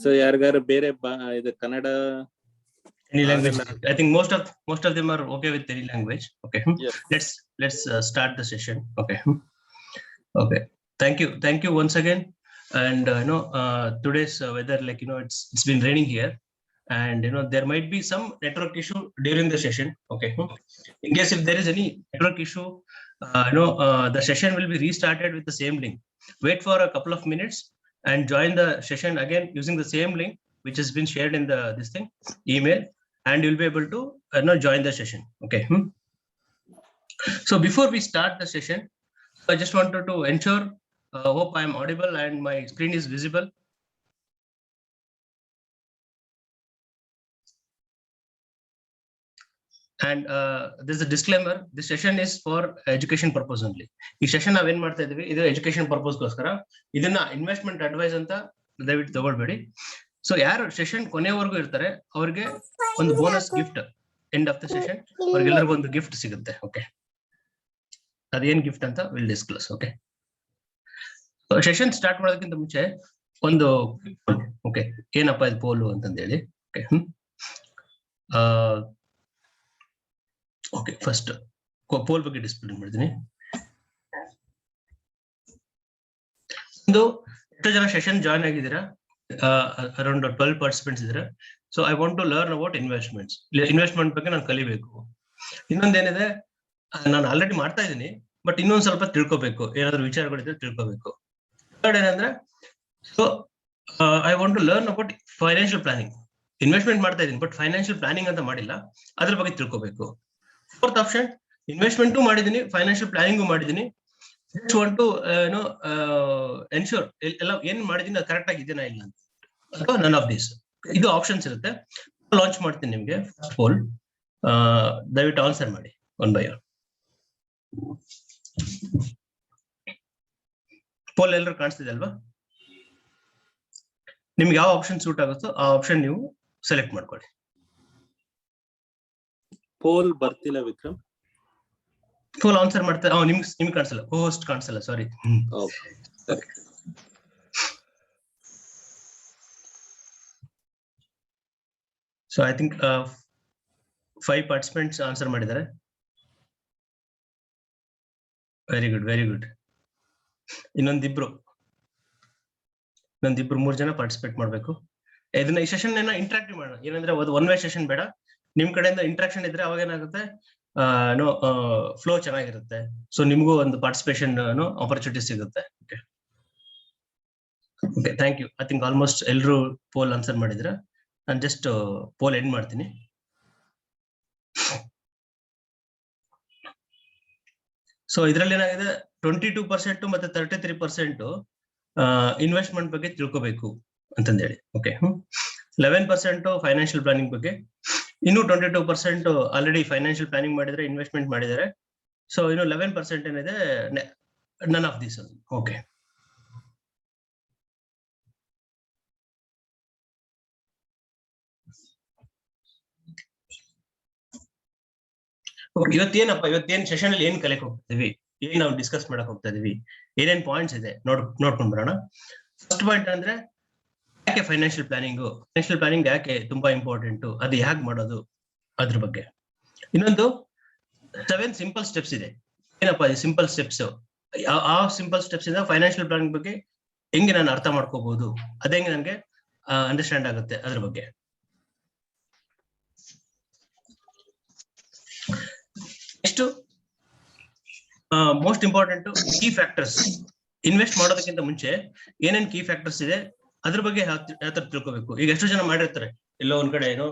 So ಯಾರಿಗಾರು ಬೇರೆ ಇದು Kannada any language? I think most of them are okay with any language. Okay. Yes. Let's start the session. Okay. Okay. Thank you once again. And today's weather, like it's been raining here, and there might be some network issue during the session. Okay. In case if there is any network issue, the session will be restarted with the same link. Wait for a couple of minutes and join the session again using the same link which has been shared in the email, and you'll be able to join the session. Okay. So before we start the session, I just wanted to ensure hope I am audible and my screen is visible. And there's a disclaimer. This session is for education purpose only. This session ನಾವೇನ್ ಮಾಡ್ತಾ ಇದೀವಿ, ಇದು education purpose ಗೋಸ್ಕರ. ಇದನ್ನ investment advice ಅಂತ ದಯವಿಟ್ಟು ತಗೊಳ್ಬೇಡಿ. So ಯಾರು session ಕೊನೆವರೆಗೂ ಇರ್ತಾರೆ ಅವ್ರಿಗೆ ಒಂದು bonus gift end of the session ಅವ್ರಿಗೆಲ್ಲರಿಗೂ ಒಂದು ಗಿಫ್ಟ್ ಸಿಗುತ್ತೆ. ಓಕೆ, ಅದೇನ್ ಗಿಫ್ಟ್ ಅಂತ will disclose. Okay, session start ಮಾಡೋದಕ್ಕಿಂತ ಮುಂಚೆ ಒಂದು ಓಕೆ ಏನಪ್ಪಾ ಇದು ಪೋಲು ಅಂತಂದೇಳಿ. ಓಕೆ ಓಕೆ, ಫಸ್ಟ್ ಪೋಲ್ ಬಗ್ಗೆ ಡಿಸ್ಪ್ಲೇ ಮಾಡಿದ್ದೀನಿ. ಒಂದು ಎಷ್ಟು ಜನ ಸೆಷನ್ ಜಾಯ್ನ್ ಆಗಿದ್ದೀರಾ? ಅರೌಂಡ್ 12 ಪಾರ್ಟಿಸಿಪೆಂಟ್ಸ್ ಇದ್ದಾರೆ. So I want to learn about investment ಬಗ್ಗೆ ನಾನು ಕಲಿಬೇಕು. ಇನ್ನೊಂದೇನಿದೆ, ನಾನು ಆಲ್ರೆಡಿ ಮಾಡ್ತಾ ಇದ್ದೀನಿ, ಬಟ್ ಇನ್ನೊಂದ್ ಸ್ವಲ್ಪ ತಿಳ್ಕೊಬೇಕು, ಏನಾದ್ರು ವಿಚಾರಗಳಿದ್ರೆ ತಿಳ್ಕೊಬೇಕು. ಥರ್ಡ್ ಏನಂದ್ರೆ, so I want to learn about financial planning. Investment ಮಾಡ್ತಾ ಇದ್ದೀನಿ ಬಟ್ ಫೈನಾನ್ಷಿಯಲ್ ಪ್ಲಾನಿಂಗ್ ಅಂತ ಮಾಡಿಲ್ಲ, ಅದ್ರ ಬಗ್ಗೆ ತಿಳ್ಕೊಬೇಕು. ಫೋರ್ತ್ ಆಪ್ಷನ್, ಇನ್ವೆಸ್ಟ್ಮೆಂಟು ಮಾಡಿದ್ದೀನಿ, ಫೈನಾನ್ಷಿಯಲ್ ಪ್ಲಾನಿಂಗು ಮಾಡಿದ್ದೀನಿ, ಜಸ್ಟ್ ವಾಂಟ್ ಟು ಎನ್ಶೂರ್ ಎಲ್ಲ ಏನ್ ಮಾಡಿದೀನಿ ಅದು ಕರೆಕ್ಟ್ ಆಗಿದೆನಾ ಇಲ್ಲ ಅಂತ, ಅಥವಾ ನನ್ ಆಫ್ ದಿಸ್. ಇದು ಆಪ್ಷನ್ಸ್ ಇರುತ್ತೆ. ಲಾಂಚ್ ಮಾಡ್ತೀನಿ ನಿಮ್ಗೆ ಪೋಲ್. ದಯವಿಟ್ಟು ಆನ್ಸರ್ ಮಾಡಿ ಒನ್ ಬೈ ಒನ್. ಪೋಲ್ ಎಲ್ಲರೂ ಕಾಣಿಸ್ತಿದೆ ಅಲ್ವಾ? ನಿಮ್ಗೆ ಯಾವ ಆಪ್ಷನ್ ಸೂಟ್ ಆಗುತ್ತೋ ಆ ಆಪ್ಷನ್ ನೀವು ಸೆಲೆಕ್ಟ್ ಮಾಡ್ಕೊಳ್ಳಿ. ಪೋಲ್ ಬರ್ತಿಲ್ಲ ವಿಕ್ರಮ್. ಪೋಲ್ ಆನ್ಸರ್ ಮಾಡ್ತಾರೆ. ನಿಮ್ಗೆ ಕಾಣಿಸಲ್ಲ, ಹೋಸ್ಟ್ ಕಾಣಿಸಲ್ಲ, sorry. So I think 5 participants answer ಮಾಡಿದ್ದಾರೆ. Very good, very good. ಇನ್ನೊಂದಿಬ್ರು 3 ಜನ ಪಾರ್ಟಿಸಿಪೇಟ್ ಮಾಡ್ಬೇಕು. ಇದನ್ನ ಈ ಸೆಷನ್ ಇಂಟ್ರಾಕ್ಟಿವ್ ಮಾಡೋಣ. ಏನಂದ್ರೆ ಒನ್ ವೇ ಸೆಷನ್ ಬೇಡ, ನಿಮ್ ಕಡೆಯಿಂದ ಇಂಟ್ರಾಕ್ಷನ್ ಇದ್ರೆ ಅವಾಗ ಏನಾಗುತ್ತೆ, ಫ್ಲೋ ಚೆನ್ನಾಗಿರುತ್ತೆ. ಸೊ ನಿಮ್ಗೂ ಒಂದು ಪಾರ್ಟಿಸಿಪೇಷನ್ ಆಪರ್ಚುನಿಟಿ ಸಿಗುತ್ತೆ. Okay okay, thank you. I think almost ಎಲ್ಲರೂ ಪೋಲ್ ಆನ್ಸರ್ ಮಾಡಿದ್ರ. ನಾನು ಜಸ್ಟ್ ಪೋಲ್ ಎಂಡ್ ಮಾಡ್ತೀನಿ. ಸೊ ಇದ್ರಲ್ಲಿ ಏನಾಗಿದೆ, 22% ಮತ್ತೆ 33% ಇನ್ವೆಸ್ಟ್ಮೆಂಟ್ ಬಗ್ಗೆ ತಿಳ್ಕೋಬೇಕು ಅಂತಂದೇಳಿ. ಓಕೆ, 11% ಫೈನಾನ್ಷಿಯಲ್ ಪ್ಲಾನಿಂಗ್ ಬಗ್ಗೆ, ಇನ್ನು 22% ಆಲ್ರೆಡಿ ಫೈನಾನ್ಷಿಯಲ್ ಪ್ಲಾನಿಂಗ್ ಮಾಡಿದ್ರೆ, ಇನ್ವೆಸ್ಟ್ಮೆಂಟ್ ಮಾಡಿದ್ದಾರೆ. ಸೊ ಇನ್ನು 11% ಏನಿದೆ, ನನ್ ಆಫ್ ದಿಸ್. ಓಕೆ, ಇವತ್ತೇನ್ ಸೆಷನ್ ಅಲ್ಲಿ ಏನ್ ಕಲಿಯಕ್ ಹೋಗ್ತಿದೀವಿ, ಏನ್ ನಾವು ಡಿಸ್ಕಸ್ ಮಾಡಕ್ ಹೋಗ್ತಾ ಇದೀವಿ, ಏನೇನ್ ಪಾಯಿಂಟ್ಸ್ ಇದೆ ನೋಡ್ಕೊಂಡ್ ಬರೋಣ. ಫಸ್ಟ್ ಪಾಯಿಂಟ್ ಅಂದ್ರೆ, ಯಾಕೆ ಫೈನಾನ್ಷಿಯಲ್ ಪ್ಲಾನಿಂಗ್ ಯಾಕೆ ತುಂಬಾ ಇಂಪಾರ್ಟೆಂಟ್, ಅದು ಹೇಗೆ ಮಾಡೋದು ಅದ್ರ ಬಗ್ಗೆ. ಇನ್ನೊಂದು 7 ಸಿಂಪಲ್ ಸ್ಟೆಪ್ಸ್ ಇದೆ. ಏನಪ್ಪಾ ಈ ಸಿಂಪಲ್ ಸ್ಟೆಪ್ಸ್? ಆ ಸಿಂಪಲ್ ಸ್ಟೆಪ್ಸ್ ಇಂದ ಫೈನಾನ್ಷಿಯಲ್ ಪ್ಲಾನಿಂಗ್ ಬಗ್ಗೆ ಹೆಂಗೆ ನಾನು ಅರ್ಥ ಮಾಡ್ಕೋಬಹುದು, ಅದೇಂಗೆ ನನಗೆ ಅಂಡರ್ಸ್ಟ್ಯಾಂಡ್ ಆಗುತ್ತೆ ಅದ್ರ ಬಗ್ಗೆ. Next most important, key factors. Invest ಮಾಡೋದಕ್ಕಿಂತ ಮುಂಚೆ ಏನೇನ್ ಕೀ ಫ್ಯಾಕ್ಟರ್ಸ್ ಇದೆ ಅದ್ರ ಬಗ್ಗೆ ಯಾವ ತರ ತಿಳ್ಕೋಬೇಕು. ಈಗ ಎಷ್ಟು ಜನ ಮಾಡಿರ್ತಾರೆ, ಎಲ್ಲೋ ಒಂದ್ ಕಡೆ ಏನೋ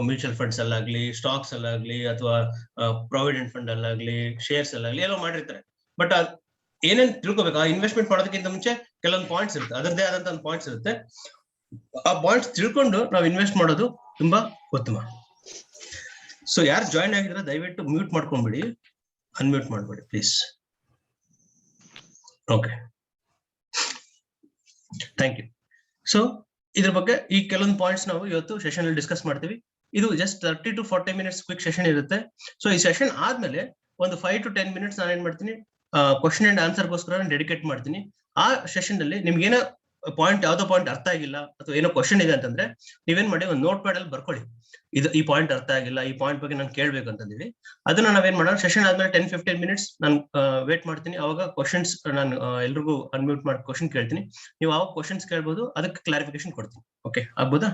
ಮ್ಯೂಚುವಲ್ ಫಂಡ್ಸ್ ಅಲ್ಲಾಗ್ಲಿ, ಸ್ಟಾಕ್ಸ್ ಅಲ್ಲಾಗ್ಲಿ, ಅಥವಾ ಪ್ರಾವಿಡೆಂಟ್ ಫಂಡ್ ಅಲ್ಲಾಗ್ಲಿ, ಶೇರ್ಸ್ ಅಲ್ಲಾಗ್ಲಿ ಎಲ್ಲೋ ಮಾಡಿರ್ತಾರೆ. ಬಟ್ ಏನೇನ್ ತಿಳ್ಕೋಬೇಕು, ಆ ಇನ್ವೆಸ್ಟ್ಮೆಂಟ್ ಮಾಡೋದಕ್ಕಿಂತ ಮುಂಚೆ ಕೆಲವೊಂದು ಪಾಯಿಂಟ್ಸ್ ಇರುತ್ತೆ, ಅದರದೇ ಆದಂತ ಒಂದು ಪಾಯಿಂಟ್ಸ್ ಇರುತ್ತೆ. ಆ ಪಾಯಿಂಟ್ಸ್ ತಿಳ್ಕೊಂಡು ನಾವು ಇನ್ವೆಸ್ಟ್ ಮಾಡೋದು ತುಂಬಾ ಉತ್ತಮ. ಸೊ ಯಾರು ಜಾಯಿನ್ ಆಗಿದ್ರೆ ದಯವಿಟ್ಟು ಮ್ಯೂಟ್ ಮಾಡ್ಕೊಂಡ್ಬಿಡಿ, ಅನ್ಮ್ಯೂಟ್ ಮಾಡ್ಬೇಡಿ please. Okay, thank you. So ಇದ್ರ ಬಗ್ಗೆ ಈ ಕೆಲವೊಂದು ಪಾಯಿಂಟ್ಸ್ ನಾವು ಇವತ್ತು ಸೆಷನ್ ಅಲ್ಲಿ ಡಿಸ್ಕಸ್ ಮಾಡ್ತೀವಿ. ಇದು just 30 to 40 minutes quick session ಇರುತ್ತೆ. ಸೊ ಈ ಸೆಷನ್ ಆದ್ಮೇಲೆ ಒಂದು 5 to 10 minutes ನಾನು ಏನ್ ಮಾಡ್ತೀನಿ, ಕ್ವಶನ್ ಅಂಡ್ ಆನ್ಸರ್ ಗೋಸ್ಕರ ಡೆಡಿಕೇಟ್ ಮಾಡ್ತೀನಿ. ಆ ಸೆಷನ್ ಅಲ್ಲಿ ನಿಮ್ಗೆ ಏನೋ ಪಾಯಿಂಟ್ ಯಾವ್ದೋ ಪಾಯಿಂಟ್ ಅರ್ಥ ಆಗಿಲ್ಲ ಅಥವಾ ಏನೋ ಕ್ವಶನ್ ಇದೆ ಅಂತಂದ್ರೆ ನೀವೇನ್ ಮಾಡಿ ಒಂದು ನೋಟ್ ಪ್ಯಾಡ್ ಅಲ್ಲಿ ಬರ್ಕೊಳ್ಳಿ, ಇದು ಈ ಪಾಯಿಂಟ್ ಅರ್ಥ ಆಗಿಲ್ಲ, ಈ ಪಾಯಿಂಟ್ ಬಗ್ಗೆ ನಾನು ಕೇಳ್ಬೇಕು ಅಂತಂದಿವಿ. ಅದನ್ನ ನಾವೇನ್ ಮಾಡೋಣ, ಸೆಷನ್ ಆದ್ಮೇಲೆ 10-15 ಮಿನಿಟ್ಸ್ ನಾನು ವೇಟ್ ಮಾಡ್ತೀನಿ. ಅವಾಗ ಕ್ವಶನ್ಸ್ ನಾನು ಎಲ್ರಿಗೂ ಅನ್ಮ್ಯೂಟ್ ಮಾಡಿ ಕ್ವಶನ್ ಕೇಳ್ತೀನಿ. ನೀವು ಅವಾಗ ಕ್ವಶನ್ಸ್ ಕೇಳ್ಬೋದು, ಅದಕ್ಕೆ ಕ್ಲಾರಿಫಿಕೇಶನ್ ಕೊಡ್ತೀನಿ. ಓಕೆ, ಆಗ್ಬೋದಾ?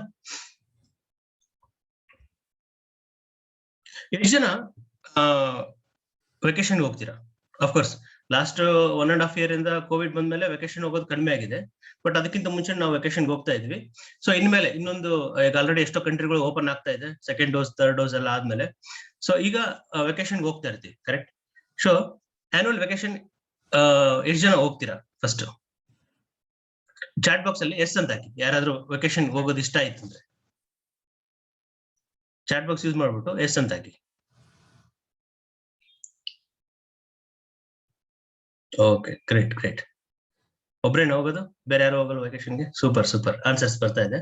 ಎಷ್ಟು ಜನ ವೆಕೇಶನ್ ಹೋಗ್ತೀರಾ? ಅಫ್ಕೋರ್ಸ್ ಲಾಸ್ಟ್ 1.5 year ಇಂದ ಕೋವಿಡ್ ಬಂದ್ಮೇಲೆ ವೆಕೇಶನ್ ಹೋಗೋದು ಕಡಿಮೆ ಆಗಿದೆ. ಬಟ್ ಅದಕ್ಕಿಂತ ಮುಂಚೆ ನಾವು ವೆಕೇಶನ್ ಹೋಗ್ತಾ ಇದ್ವಿ. ಸೊ ಇನ್ಮೇಲೆ ಇನ್ನೊಂದು ಈಗ ಆಲ್ರೆಡಿ ಎಷ್ಟೋ ಕಂಟ್ರಿಗಳು ಓಪನ್ ಆಗ್ತಾ ಇದೆ, ಸೆಕೆಂಡ್ ಡೋಸ್ ಥರ್ಡ್ ಡೋಸ್ ಎಲ್ಲ ಆದ್ಮೇಲೆ. ಸೊ ಈಗ ವೆಕೇಶನ್ ಹೋಗ್ತಾ ಇರ್ತೀವಿ, ಕರೆಕ್ಟ್? ಸೊ ಆನ್ಯುವಲ್ ವೆಕೇಶನ್ ಎಷ್ಟು ಜನ ಹೋಗ್ತೀರಾ? ಫಸ್ಟ್ ಚಾಟ್ ಬಾಕ್ಸ್ ಅಲ್ಲಿ ಎಸ್ ಅಂತ ಹಾಕಿ, ಯಾರಾದ್ರೂ ವೆಕೇಶನ್ ಹೋಗೋದು ಇಷ್ಟ ಆಯ್ತು ಅಂದ್ರೆ. ಚಾಟ್ ಬಾಕ್ಸ್ ಯೂಸ್ ಮಾಡ್ಬಿಟ್ಟು ಎಸ್ ಅಂತ ಹಾಕಿ. Okay, great great. ಒಬ್ರೇನ ಹೋಗೋದು? ಬೇರೆ ಯಾರು ಹೋಗಲ್ಲ ವೆಕೇಶನ್ಗೆ? ಸೂಪರ್ ಸೂಪರ್, ಆನ್ಸರ್ಸ್ ಬರ್ತಾ ಇದೆ.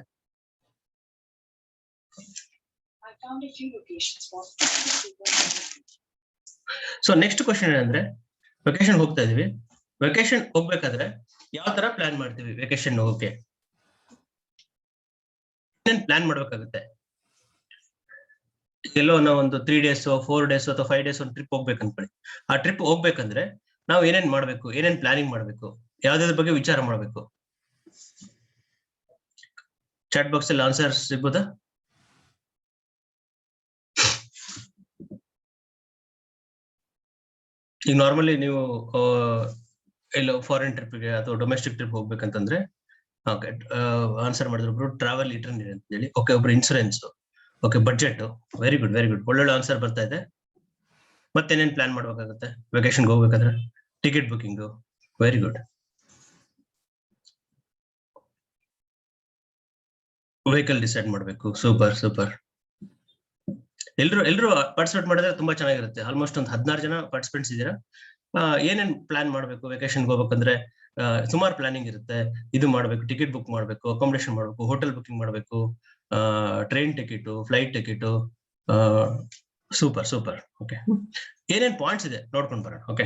ಸೊ ನೆಕ್ಸ್ಟ್ ಕ್ವಶನ್ ಏನಂದ್ರೆ, ವೆಕೇಶನ್ ಹೋಗ್ತಾ ಇದೀವಿ. ವೆಕೇಶನ್ ಹೋಗ್ಬೇಕಾದ್ರೆ ಯಾವ ತರ ಪ್ಲಾನ್ ಮಾಡ್ತೀವಿ? ವೆಕೇಶನ್ ಹೋಗಕ್ಕೆ ಏನೇನ್ ಪ್ಲಾನ್ ಮಾಡ್ಬೇಕಾಗುತ್ತೆ? ಎಲ್ಲೋ ನಾವು ಒಂದು 3 days 4 days ಅಥವಾ 5 days ಒಂದು ಟ್ರಿಪ್ ಹೋಗ್ಬೇಕು ಅನ್ಕೊಳ್ಳಿ. ಆ ಟ್ರಿಪ್ ಹೋಗ್ಬೇಕಂದ್ರೆ ನಾವು ಏನೇನ್ ಮಾಡ್ಬೇಕು, ಏನೇನ್ ಪ್ಲಾನಿಂಗ್ ಮಾಡ್ಬೇಕು, ಯಾವ್ದಾದ್ರ ಬಗ್ಗೆ ವಿಚಾರ ಮಾಡ್ಬೇಕು? ಚಾಟ್ ಬಾಕ್ಸ್ ಅಲ್ಲಿ ಆನ್ಸರ್ ಸಿಗ್ಬೋದಾ? ಈಗ ನಾರ್ಮಲಿ ನೀವು ಎಲ್ಲೋ ಫಾರಿನ್ ಟ್ರಿಪ್ಗೆ ಅಥವಾ ಡೊಮೆಸ್ಟಿಕ್ ಟ್ರಿಪ್ ಹೋಗ್ಬೇಕಂತಂದ್ರೆ ಓಕೆ ಆನ್ಸರ್ ಮಾಡಿದ್ರು ಟ್ರಾವೆಲ್ ಇಟರ್ನಿ ಅಂತ ಹೇಳಿ. ಓಕೆ, ಒಬ್ರು insurance. Okay, budget. Very good very good, ಒಳ್ಳೊಳ್ಳೆ ಆನ್ಸರ್ ಬರ್ತಾ ಇದೆ. ಮತ್ತೇನೇನ್ ಪ್ಲಾನ್ ಮಾಡ್ಬೇಕಾಗುತ್ತೆ ವೆಕೇಶನ್ಗೆ ಹೋಗ್ಬೇಕಾದ್ರೆ? Ticket booking. Very good. Vehicle decide ಮಾಡ್ಬೇಕು. Super super. ಎಲ್ರು ಪಾರ್ಟಿಸಿಪೇಟ್ ಮಾಡಿದ್ರೆ ತುಂಬಾ ಚೆನ್ನಾಗಿರುತ್ತೆ. ಆಲ್ಮೋಸ್ಟ್ ಒಂದು 16 ಜನ ಪಾರ್ಟಿಸಿಪೆಂಟ್ಸ್ ಇದ್ದೀರಾ. ಏನೇನ್ ಪ್ಲಾನ್ ಮಾಡ್ಬೇಕು ವೆಕೇಶನ್ಗೆ ಹೋಗ್ಬೇಕಂದ್ರೆ? ಸುಮಾರು ಪ್ಲಾನಿಂಗ್ ಇರುತ್ತೆ. ಇದು ಮಾಡ್ಬೇಕು, ಟಿಕೆಟ್ ಬುಕ್ ಮಾಡ್ಬೇಕು, ಅಕಾಮಿಡೇಷನ್ ಮಾಡ್ಬೇಕು, ಹೋಟೆಲ್ ಬುಕಿಂಗ್ ಮಾಡ್ಬೇಕು, train ticket, flight ticket. Super super. Okay, ಏನೇನ್ ಪಾಯಿಂಟ್ಸ್ ಇದೆ ನೋಡ್ಕೊಂಡ್ ಬರೋಣ. ಓಕೆ,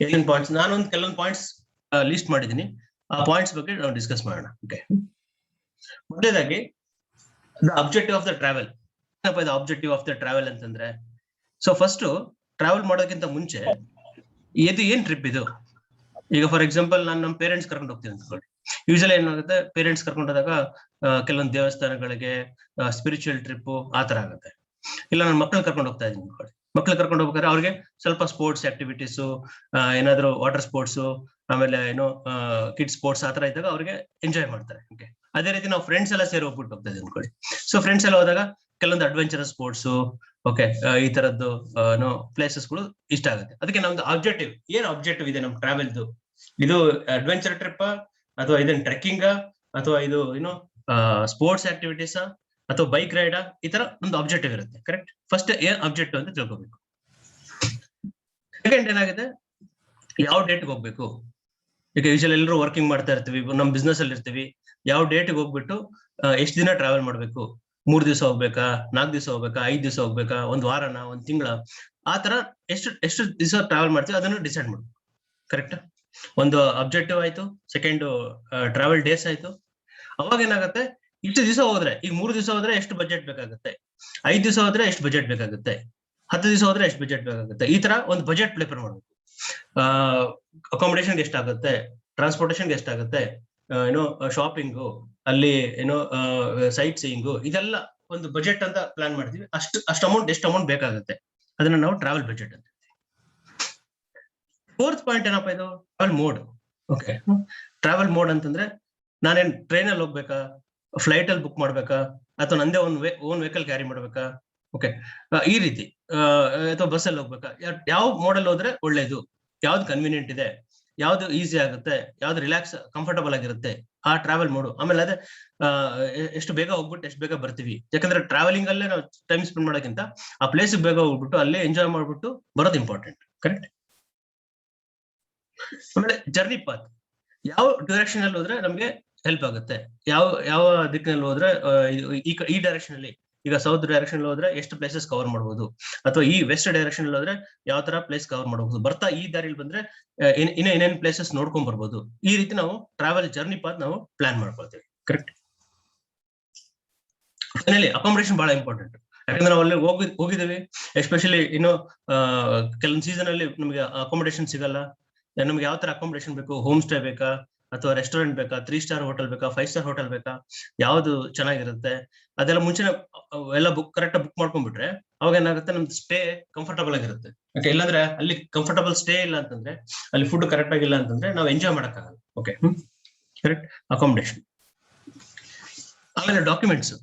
ಏನೇನ್ ಪಾಯಿಂಟ್ಸ್? ನಾನೊಂದು ಕೆಲವೊಂದು ಪಾಯಿಂಟ್ಸ್ ಲಿಸ್ಟ್ ಮಾಡಿದೀನಿ. ಆ ಪಾಯಿಂಟ್ಸ್ ಬಗ್ಗೆ ನಾವು ಡಿಸ್ಕಸ್ ಮಾಡೋಣ. ಓಕೆ, ಮೊದಲನೇದಾಗಿ the objective of the travel. ಏನಪ್ಪ ಇದು ಅಬ್ಜೆಕ್ಟಿವ್ ಆಫ್ ದ ಟ್ರಾವೆಲ್ ಅಂತಂದ್ರೆ? ಸೊ ಫಸ್ಟ್ ಟ್ರಾವೆಲ್ ಮಾಡೋದಕ್ಕಿಂತ ಮುಂಚೆ ಇದು ಏನ್ ಟ್ರಿಪ್ ಇದು? ಈಗ ಫಾರ್ ಎಕ್ಸಾಂಪಲ್ ನಾನು ನಮ್ಮ ಪೇರೆಂಟ್ಸ್ ಕರ್ಕೊಂಡು ಹೋಗ್ತೀನಿ ಅಂದ್ಕೊಳ್ಳಿ. ಯೂಶಲಿ ಏನಾಗುತ್ತೆ, ಪೇರೆಂಟ್ಸ್ ಕರ್ಕೊಂಡು ಹೋದಾಗ ಕೆಲವೊಂದು ದೇವಸ್ಥಾನಗಳಿಗೆ, ಸ್ಪಿರಿಚುವಲ್ ಟ್ರಿಪ್ ಆ ತರ ಆಗುತ್ತೆ. ಇಲ್ಲ ನಾನು ಮಕ್ಕಳು ಕರ್ಕೊಂಡು ಹೋಗ್ತಾ ಇದೀನಿ ಅಂದ್ಕೊಳ್ಳಿ. ಮಕ್ಳು ಕರ್ಕೊಂಡು ಹೋಗ್ಬೇಕಾದ್ರೆ ಅವ್ರಿಗೆ ಸ್ವಲ್ಪ ಸ್ಪೋರ್ಟ್ಸ್ ಆಕ್ಟಿವಿಟೀಸ್, ಏನಾದ್ರು ವಾಟರ್ ಸ್ಪೋರ್ಟ್ಸ್, ಆಮೇಲೆ ಏನೋ ಕಿಡ್ ಸ್ಪೋರ್ಟ್ಸ್ ಆ ತರ ಇದ್ದಾಗ ಅವ್ರಿಗೆ ಎಂಜಾಯ್ ಮಾಡ್ತಾರೆ. ಓಕೆ, ಅದೇ ರೀತಿ ನಾವು ಫ್ರೆಂಡ್ಸ್ ಎಲ್ಲ ಸೇರಿ ಹೋಗ್ಬಿಟ್ಟು ಹೋಗ್ತಾ ಇದೀವಿ ಅನ್ಕೊಳ್ಳಿ. ಸೊ ಫ್ರೆಂಡ್ಸ್ ಎಲ್ಲ ಹೋದಾಗ ಕೆಲವೊಂದು ಅಡ್ವೆಂಚರಸ್ ಸ್ಪೋರ್ಟ್ಸ್, ಓಕೆ, ಈ ತರದ್ದು ಪ್ಲೇಸಸ್ ಗಳು ಇಷ್ಟ ಆಗುತ್ತೆ. ಅದಕ್ಕೆ ನಮ್ದು ಆಬ್ಜೆಕ್ಟಿವ್ ಏನ್ ಆಬ್ಜೆಕ್ಟಿವ್ ಇದೆ ನಮ್ ಟ್ರಾವೆಲ್ದು? ಇದು ಅಡ್ವೆಂಚರ್ ಟ್ರಿಪ್ ಅಥವಾ ಇದನ್ ಟ್ರೆಕ್ಕಿಂಗ್ ಅಥವಾ ಇದು ಏನೋ ಸ್ಪೋರ್ಟ್ಸ್ ಆಕ್ಟಿವಿಟೀಸ್ ಅಥವಾ ಬೈಕ್ ರೈಡ್? ಈ ತರ ಒಂದು ಆಬ್ಜೆಕ್ಟಿವ್ ಇರುತ್ತೆ, ಕರೆಕ್ಟ್? ಫಸ್ಟ್ ಏನ್ ಆಬ್ಜೆಕ್ಟಿವ್ ಅಂತ ತಿಳ್ಕೊಬೇಕು. ಸೆಕೆಂಡ್ ಏನಾಗಿದೆ, ಯಾವ ಡೇಟ್ಗೆ ಹೋಗ್ಬೇಕು? ಈಗ ಯೂಶಲಿ ಎಲ್ಲರೂ ವರ್ಕಿಂಗ್ ಮಾಡ್ತಾ ಇರ್ತೀವಿ, ನಮ್ ಬಿಸ್ನೆಸ್ ಅಲ್ಲಿ ಇರ್ತೀವಿ. ಯಾವ ಡೇಟ್ಗೆ ಹೋಗ್ಬಿಟ್ಟು ಎಷ್ಟು ದಿನ ಟ್ರಾವೆಲ್ ಮಾಡ್ಬೇಕು? 3 ದಿವಸ ಹೋಗ್ಬೇಕಾ, 4 ದಿವಸ ಹೋಗ್ಬೇಕಾ, 5 ದಿವಸ ಹೋಗ್ಬೇಕಾ, ಒಂದ್ ವಾರನ, ಒಂದ್ ತಿಂಗಳ? ಆ ತರ ಎಷ್ಟು ದಿವಸ ಟ್ರಾವೆಲ್ ಮಾಡ್ತೀವಿ ಅದನ್ನು ಡಿಸೈಡ್ ಮಾಡ್ಬೇಕು, ಕರೆಕ್ಟ್? ಒಂದು ಅಬ್ಜೆಕ್ಟಿವ್ ಆಯ್ತು, ಸೆಕೆಂಡ್ ಟ್ರಾವೆಲ್ ಡೇಸ್ ಆಯ್ತು. ಅವಾಗ ಏನಾಗುತ್ತೆ, ಇಷ್ಟು ದಿವಸ ಹೋದ್ರೆ, ಈಗ 3 ದಿವಸ ಹೋದ್ರೆ ಎಷ್ಟು ಬಜೆಟ್ ಬೇಕಾಗುತ್ತೆ, 5 ದಿವಸ ಹೋದ್ರೆ ಎಷ್ಟು ಬಜೆಟ್ ಬೇಕಾಗುತ್ತೆ, 10 ದಿವಸ ಹೋದ್ರೆ ಎಷ್ಟು ಬಜೆಟ್ ಬೇಕಾಗುತ್ತೆ. ಈ ತರ ಒಂದು ಬಜೆಟ್ ಪ್ರಿಪೇರ್ ಮಾಡ್ಬೇಕು. ಅಕಾಮಿಡೇಷನ್ ಎಷ್ಟಾಗುತ್ತೆ, ಟ್ರಾನ್ಸ್ಪೋರ್ಟೇಷನ್ ಎಷ್ಟಾಗುತ್ತೆ, ಏನೋ ಶಾಪಿಂಗು, ಅಲ್ಲಿ ಏನೋ ಸೈಟ್ ಸೀಯಿಂಗು, ಇದೆಲ್ಲ ಒಂದು ಬಜೆಟ್ ಅಂತ ಪ್ಲಾನ್ ಮಾಡ್ತೀವಿ. ಅಷ್ಟು ಅಮೌಂಟ್, ಎಷ್ಟು ಅಮೌಂಟ್ ಬೇಕಾಗುತ್ತೆ ಅದನ್ನ ನಾವು ಟ್ರಾವೆಲ್ ಬಜೆಟ್ ಅಂತ. ಫೋರ್ತ್ ಪಾಯಿಂಟ್ ಏನಪ್ಪಾ, ಇದು travel mode. Okay, travel mode ಅಂತಂದ್ರೆ ನಾನೇನ್ ಟ್ರೈನ್ ಅಲ್ಲಿ ಹೋಗ್ಬೇಕಾ, ಫ್ಲೈಟ್ ಅಲ್ಲಿ ಬುಕ್ ಮಾಡ್ಬೇಕಾ, ಅಥವಾ ನಂದೇ ಓನ್ ವೆಹಿಕಲ್ ಕ್ಯಾರಿ ಮಾಡ್ಬೇಕಾ? ಓಕೆ, ಈ ರೀತಿ ಅಥವಾ ಬಸ್ ಅಲ್ಲಿ ಹೋಗ್ಬೇಕಾ? ಯಾವ ಮೋಡಲ್ ಹೋದ್ರೆ ಒಳ್ಳೇದು, ಯಾವ್ದು ಕನ್ವೀನಿಯಂಟ್ ಇದೆ, ಯಾವ್ದು ಈಸಿ ಆಗುತ್ತೆ, ಯಾವ್ದು ರಿಲ್ಯಾಕ್ಸ್ ಕಂಫರ್ಟಬಲ್ ಆಗಿರುತ್ತೆ, ಆ ಟ್ರಾವೆಲ್ ಮೋಡು. ಆಮೇಲೆ ಅದೇ ಎಷ್ಟು ಬೇಗ ಹೋಗ್ಬಿಟ್ಟು ಎಷ್ಟು ಬೇಗ ಬರ್ತೀವಿ. ಯಾಕಂದ್ರೆ ಟ್ರಾವೆಲಿಂಗ್ ಅಲ್ಲೇ ನಾವು ಟೈಮ್ ಸ್ಪೆಂಡ್ ಮಾಡೋಕ್ಕಿಂತ ಆ ಪ್ಲೇಸ್ ಬೇಗ ಹೋಗ್ಬಿಟ್ಟು ಅಲ್ಲೇ ಎಂಜಾಯ್ ಮಾಡ್ಬಿಟ್ಟು ಬರೋದು ಇಂಪಾರ್ಟೆಂಟ್, ಕರೆಕ್ಟ್? ಆಮೇಲೆ ಜರ್ನಿ ಪಾತ್, ಯಾವ ಡೈರೆಕ್ಷನ್ ಅಲ್ಲಿ ಹೋದ್ರೆ ನಮ್ಗೆ ಹೆಲ್ಪ್ ಆಗುತ್ತೆ, ಯಾವ ದಿಕ್ಕಿನಲ್ಲಿ ಹೋದ್ರೆ ಈ ಡೈರೆಕ್ಷನ್ ಅಲ್ಲಿ ಈಗ ಸೌತ್ ಡೈರೆಕ್ಷನ್ ಹೋದ್ರೆ ಎಷ್ಟು ಪ್ಲೇಸಸ್ ಕವರ್ ಮಾಡಬಹುದು, ಅಥವಾ ಈ ವೆಸ್ಟ್ ಡೈರೆಕ್ಷನ್ ಹೋದ್ರೆ ಯಾವ ತರ ಪ್ಲೇಸ್ ಕವರ್ ಮಾಡಬಹುದು, ಬರ್ತಾ ಈ ದಾರಿಲಿ ಬಂದ್ರೆ ಇನ್ನೇನ್ ಪ್ಲೇಸಸ್ ನೋಡ್ಕೊಂಡ್ ಬರ್ಬೋದು. ಈ ರೀತಿ ನಾವು ಟ್ರಾವೆಲ್ ಜರ್ನಿ ಪಾತ್ ನಾವು ಪ್ಲಾನ್ ಮಾಡ್ಕೊಳ್ತೀವಿ. ಕರೆಕ್ಟ್. ಫೈನಲಿ ಅಕಾಮಿಡೇಷನ್ ಬಹಳ ಇಂಪಾರ್ಟೆಂಟ್. ಯಾಕಂದ್ರೆ ನಾವು ಅಲ್ಲಿ ಹೋಗಿದ್ದೀವಿ, ಎಸ್ಪೆಷಲಿ ಇನ್ನು ಕೆಲವೊಂದು ಸೀಸನ್ ಅಲ್ಲಿ ನಮಗೆ ಅಕಾಮಿಡೇಷನ್ ಸಿಗಲ್ಲ. ನಮ್ಗೆ ಯಾವ ತರ ಅಕಾಮಿಡೇಷನ್ ಬೇಕು, ಹೋಮ್ ಸ್ಟೇ ಬೇಕಾ ಅಥವಾ ರೆಸ್ಟೋರೆಂಟ್ ಬೇಕಾ, 3 ಸ್ಟಾರ್ ಹೋಟೆಲ್ ಬೇಕಾ, 5 ಸ್ಟಾರ್ ಹೋಟೆಲ್ ಬೇಕಾ, ಯಾವ್ದು ಚೆನ್ನಾಗಿರುತ್ತೆ ಅದೆಲ್ಲ ಮುಂಚೆನೆ ಎಲ್ಲ ಕರೆಕ್ಟ್ ಬುಕ್ ಮಾಡ್ಕೊಂಡ್ಬಿಟ್ರೆ ಅವಾಗ ಏನಾಗುತ್ತೆ, ನಮ್ದು ಸ್ಟೇ ಕಂಫರ್ಟಬಲ್ ಆಗಿರುತ್ತೆ. ಓಕೆ, ಇಲ್ಲಾಂದ್ರೆ ಅಲ್ಲಿ ಕಂಫರ್ಟಬಲ್ ಸ್ಟೇ ಇಲ್ಲ ಅಂತಂದ್ರೆ, ಅಲ್ಲಿ ಫುಡ್ ಕರೆಕ್ಟ್ ಆಗಿಲ್ಲ ಅಂತಂದ್ರೆ ನಾವು ಎಂಜಾಯ್ ಮಾಡಕ್ಕಾಗಲ್ಲ. Okay, correct. ಅಕಾಮಿಡೇಷನ್. ಆಮೇಲೆ ಡಾಕ್ಯುಮೆಂಟ್ಸ್,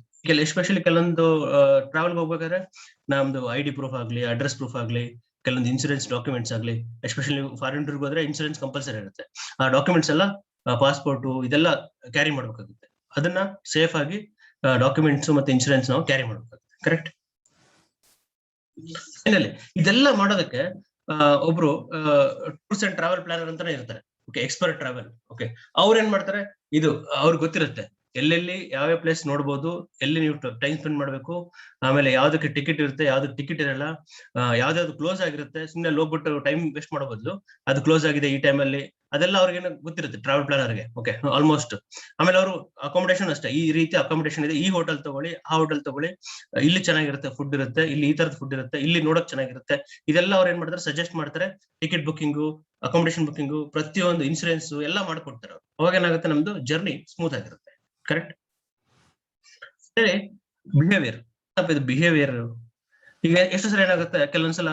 ಎಸ್ಪೆಷಲಿ ಕೆಲವೊಂದು ಟ್ರಾವೆಲ್ ಹೋಗ್ಬೇಕಾದ್ರೆ ನಮ್ದು ID ಪ್ರೂಫ್ ಆಗ್ಲಿ, ಅಡ್ರೆಸ್ ಪ್ರೂಫ್ ಆಗ್ಲಿ, ಕೆಲವೊಂದು ಇನ್ಸೂರೆನ್ಸ್ ಡಾಕ್ಯುಮೆಂಟ್ಸ್ ಆಗ್ಲಿ, ಎಸ್ಪೆಷಲಿ ಫಾರಿನ್ ಟೂರ್ ಹೋದ್ರೆ ಇನ್ಸೂರೆನ್ಸ್ ಕಂಪಲ್ಸರಿ ಇರುತ್ತೆ. ಆ ಡಾಕ್ಯುಮೆಂಟ್ಸ್ ಎಲ್ಲ, ಪಾಸ್ಪೋರ್ಟ್ ಇದೆಲ್ಲ ಕ್ಯಾರಿ ಮಾಡ್ಬೇಕಾಗುತ್ತೆ. ಅದನ್ನ ಸೇಫ್ ಆಗಿ ಡಾಕ್ಯುಮೆಂಟ್ಸ್ ಮತ್ತೆ ಇನ್ಸೂರೆನ್ಸ್ ನಾವು ಕ್ಯಾರಿ ಮಾಡ್ಬೇಕಾಗುತ್ತೆ. ಕರೆಕ್ಟ್. ಫೈನಲಿ ಇದೆಲ್ಲ ಮಾಡೋದಕ್ಕೆ ಒಬ್ರು ಟೂರ್ಸ್ ಅಂಡ್ ಟ್ರಾವೆಲ್ ಪ್ಲಾನರ್ ಅಂತಾನೆ ಇರ್ತಾರೆ. Okay, expert travel. ಓಕೆ, ಅವ್ರು ಏನ್ ಮಾಡ್ತಾರೆ, ಇದು ಅವ್ರಿಗೆ ಗೊತ್ತಿರುತ್ತೆ ಎಲ್ಲೆಲ್ಲಿ ಯಾವ್ಯಾವ ಪ್ಲೇಸ್ ನೋಡ್ಬೋದು, ಎಲ್ಲಿ ನೀವು ಟೈಮ್ ಸ್ಪೆಂಡ್ ಮಾಡ್ಬೇಕು, ಆಮೇಲೆ ಯಾವ್ದಕ್ಕೆ ಟಿಕೆಟ್ ಇರುತ್ತೆ, ಯಾವ್ದಕ್ಕೆ ಟಿಕೆಟ್ ಇರಲ್ಲ, ಯಾವ್ದಾವ್ದು ಕ್ಲೋಸ್ ಆಗಿರುತ್ತೆ. ಸುಮ್ಮನೆ ಹೋಗ್ಬಿಟ್ಟು ಟೈಮ್ ವೇಸ್ಟ್ ಮಾಡೋ ಬದಲು ಅದು ಕ್ಲೋಸ್ ಆಗಿದೆ ಈ ಟೈಮ್ ಅಲ್ಲಿ, ಅದೆಲ್ಲ ಅವ್ರಿಗೆ ಗೊತ್ತಿರುತ್ತೆ ಟ್ರಾವೆಲ್ ಪ್ಲಾನರ್ಗೆ. Okay, almost. ಆಮೇಲೆ ಅವರು ಅಕಾಮಿಡೇಷನ್ ಅಷ್ಟೇ, ಈ ರೀತಿ ಅಕಾಮಿಡೇಷನ್ ಇದೆ, ಈ ಹೋಟೆಲ್ ತಗೊಳ್ಳಿ, ಆ ಹೋಟೆಲ್ ತಗೊಳ್ಳಿ, ಇಲ್ಲಿ ಚೆನ್ನಾಗಿರುತ್ತೆ ಫುಡ್ ಇರುತ್ತೆ, ಇಲ್ಲಿ ಈ ತರದ ಫುಡ್ ಇರುತ್ತೆ, ಇಲ್ಲಿ ನೋಡಕ್ ಚೆನ್ನಾಗಿರುತ್ತೆ, ಇದೆಲ್ಲ ಅವ್ರು ಏನ್ ಮಾಡ್ತಾರೆ, ಸಜೆಸ್ಟ್ ಮಾಡ್ತಾರೆ. ಟಿಕೆಟ್ ಬುಕಿಂಗು, ಅಕಾಮಿಡೇಷನ್ ಬುಕಿಂಗು, ಪ್ರತಿಯೊಂದು ಇನ್ಸೂರೆನ್ಸ್ ಎಲ್ಲ ಮಾಡ್ಕೊಡ್ತಾರೆ. ಅವಾಗ ಏನಾಗುತ್ತೆ, ನಮ್ದು ಜರ್ನಿ ಸ್ಮೂತ್ ಆಗಿರುತ್ತೆ. ಕರೆಕ್ಟ್. ಬಿಹೇವಿಯರ್. ಇದು ಬಿಹೇವಿಯರ್ ಈಗ ಎಷ್ಟು ಸಲ ಏನಾಗುತ್ತೆ, ಕೆಲವೊಂದ್ಸಲ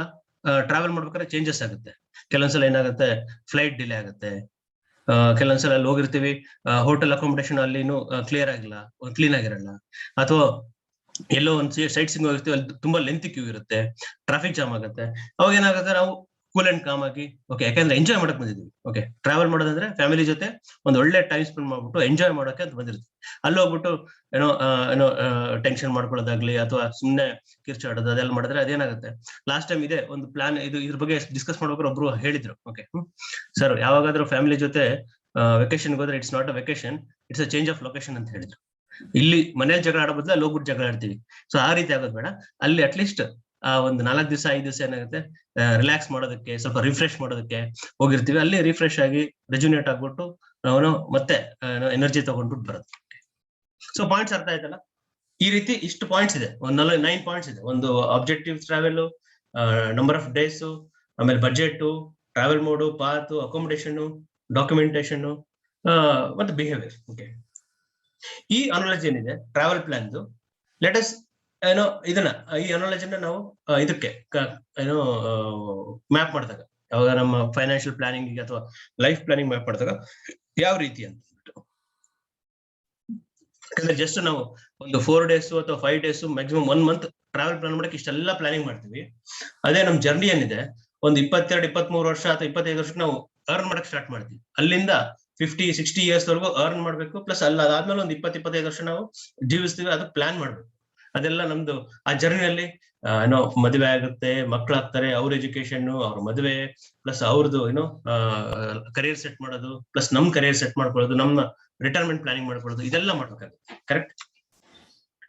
ಟ್ರಾವೆಲ್ ಮಾಡ್ಬೇಕಾದ್ರೆ ಚೇಂಜಸ್ ಆಗುತ್ತೆ, ಕೆಲವೊಂದ್ಸಲ ಏನಾಗುತ್ತೆ ಫ್ಲೈಟ್ ಡಿಲೇ ಆಗುತ್ತೆ, ಕೆಲವೊಂದ್ಸಲ ಅಲ್ಲಿ ಹೋಗಿರ್ತೀವಿ, ಹೋಟೆಲ್ ಅಕಾಮಿಡೇಷನ್ ಅಲ್ಲಿ ಕ್ಲಿಯರ್ ಆಗಿಲ್ಲ, ಕ್ಲೀನ್ ಆಗಿರಲ್ಲ, ಅಥವಾ ಎಲ್ಲೋ ಒಂದು ಸೈಟ್ ಸಿಂಗ್ ಹೋಗಿರ್ತೀವಿ, ಅಲ್ಲಿ ತುಂಬಾ ಲೆಂತ್ ಕ್ಯೂ ಇರುತ್ತೆ, ಟ್ರಾಫಿಕ್ ಜಾಮ್ ಆಗುತ್ತೆ. ಅವಾಗ ಏನಾಗುತ್ತೆ, ನಾವು ಕೂಲ್ ಅಂಡ್ ಕಾಮ್ ಆಗಿ, ಓಕೆ, ಯಾಕಂದ್ರೆ ಎಂಜಾಯ್ ಮಾಡಕ್ ಬಂದಿದ್ವಿ. ಓಕೆ, ಟ್ರಾವೆಲ್ ಮಾಡೋದಂದ್ರೆ ಫ್ಯಾಮಿಲಿ ಜೊತೆ ಒಂದು ಒಳ್ಳೆ ಟೈಮ್ ಸ್ಪೆಂಡ್ ಮಾಡ್ಬಿಟ್ಟು ಎಂಜಾಯ್ ಮಾಡೋಕೆ ಅಂತ ಬಂದಿರ್ತೀವಿ. ಅಲ್ಲಿ ಹೋಗ್ಬಿಟ್ಟು ಏನೋ ಟೆನ್ಷನ್ ಮಾಡ್ಕೊಳ್ಳೋದಾಗ್ಲಿ ಅಥವಾ ಸುಮ್ನೆ ಕಿರ್ಚಾಡೋದು ಅದೆಲ್ಲ ಮಾಡಿದ್ರೆ ಅದೇನಾಗುತ್ತೆ. ಲಾಸ್ಟ್ ಟೈಮ್ ಇದೆ ಒಂದು ಪ್ಲಾನ್, ಇದ್ರ ಬಗ್ಗೆ ಡಿಸ್ಕಸ್ ಮಾಡ್ಬೇಕಾದ್ರೆ ಒಬ್ರು ಹೇಳಿದ್ರು, ಓಕೆ ಸರ್, ಯಾವಾಗಾದ್ರೂ ಫ್ಯಾಮಿಲಿ ಜೊತೆ ವೆಕೇಶನ್ ಹೋದ್ರೆ it's not a vacation, it's a change of location ಅಂತ ಹೇಳಿದ್ರು. ಇಲ್ಲಿ ಮನೇಲಿ ಜಗಳ ಆಡೋ ಬದಲು ಅಲ್ಲಿ ಹೋಗ್ಬಿಟ್ಟು ಜಗಳ ಆಡ್ತೀವಿ. ಸೊ ಆ ರೀತಿ ಆಗೋದು ಬೇಡ. ಅಲ್ಲಿ ಅಟ್ಲೀಸ್ಟ್ ಒಂದು 4 ದಿವಸ 5 ದಿವಸ ಏನಾಗುತ್ತೆ, ರಿಲ್ಯಾಕ್ಸ್ ಮಾಡೋದಕ್ಕೆ, ಸ್ವಲ್ಪ ರಿಫ್ರೆಶ್ ಮಾಡೋದಕ್ಕೆ ಹೋಗಿರ್ತೀವಿ. ಅಲ್ಲಿ ರಿಫ್ರೆಶ್ ಆಗಿ ರೆಜ್ಯುನೇಟ್ ಆಗ್ಬಿಟ್ಟು ನಾವು ಮತ್ತೆ ಎನರ್ಜಿ ತಗೊಂಡ್ಬಿಟ್ಟು ಬರುತ್ತೆ. ಸೊ ಪಾಯಿಂಟ್ಸ್ ಅರ್ಥ ಆಯ್ತಲ್ಲ. ಈ ರೀತಿ ಇಷ್ಟು ಪಾಯಿಂಟ್ಸ್ ಇದೆ, ಒಂದು 9 ಪಾಯಿಂಟ್ಸ್ ಇದೆ. ಒಂದು objective travel, number of days, ಆಮೇಲೆ budget, travel mode, path, accommodation, documentation ಮತ್ತೆ ಬಿಹೇವಿಯರ್. ಓಕೆ, ಈ ಅನಾಲಜಿ ಏನಿದೆ ಟ್ರಾವೆಲ್ ಪ್ಲಾನ್, ಲೆಟಸ್ ಇದನ್ನ ಈ ಅನಾಲಜಿನ ನಾವು ಇದಕ್ಕೆ ಮ್ಯಾಪ್ ಮಾಡಿದಾಗ, ಯಾವಾಗ ನಮ್ಮ ಫೈನಾನ್ಷಿಯಲ್ ಪ್ಲಾನಿಂಗ್ ಅಥವಾ ಲೈಫ್ ಪ್ಲಾನಿಂಗ್ ಮ್ಯಾಪ್ ಮಾಡಿದಾಗ ಯಾವ ರೀತಿ ಅಂತ. ಯಾಕಂದ್ರೆ ಜಸ್ಟ್ ನಾವು ಒಂದು 4 days ಅಥವಾ 5 days, maximum 1 month travel plan ಮಾಡಕ್ಕೆ ಇಷ್ಟೆಲ್ಲ ಪ್ಲಾನಿಂಗ್ ಮಾಡ್ತೀವಿ. ಅದೇ ನಮ್ ಜರ್ನಿ ಏನಿದೆ, ಒಂದು 22, 23 ವರ್ಷ ಅಥವಾ 25 ವರ್ಷಕ್ಕೆ ನಾವು ಅರ್ನ್ ಮಾಡಕ್ ಸ್ಟಾರ್ಟ್ ಮಾಡ್ತೀವಿ. ಅಲ್ಲಿಂದ 50-60 years ವರೆಗೂ ಅರ್ನ್ ಮಾಡ್ಬೇಕು. ಪ್ಲಸ್ ಅದಾದ್ಮೇಲೆ ಒಂದು 20-25 ವರ್ಷ ನಾವು ಜೀವಿಸ್ತೀವಿ, ಅದಕ್ಕೆ ಪ್ಲಾನ್ ಮಾಡ್ಬೇಕು. ಅದೆಲ್ಲ ನಮ್ದು ಆ ಜರ್ನಿಯಲ್ಲಿ ಮದುವೆ ಆಗುತ್ತೆ, ಮಕ್ಕಳಾಗ್ತಾರೆ, ಅವ್ರ ಎಜುಕೇಶನ್, ಅವ್ರ ಮದುವೆ, ಪ್ಲಸ್ ಅವ್ರದ್ದು ಕರಿಯರ್ ಸೆಟ್ ಮಾಡೋದು, ಪ್ಲಸ್ ನಮ್ ಕರಿಯರ್ ಸೆಟ್ ಮಾಡ್ಕೊಳ್ಳೋದು, ನಮ್ಮ ರಿಟೈರ್ಮೆಂಟ್ ಪ್ಲಾನಿಂಗ್ ಮಾಡ್ಕೊಳ್ಳೋದು, ಇದೆಲ್ಲ ಮಾಡ್ಬೇಕಾಗುತ್ತೆ. ಕರೆಕ್ಟ್.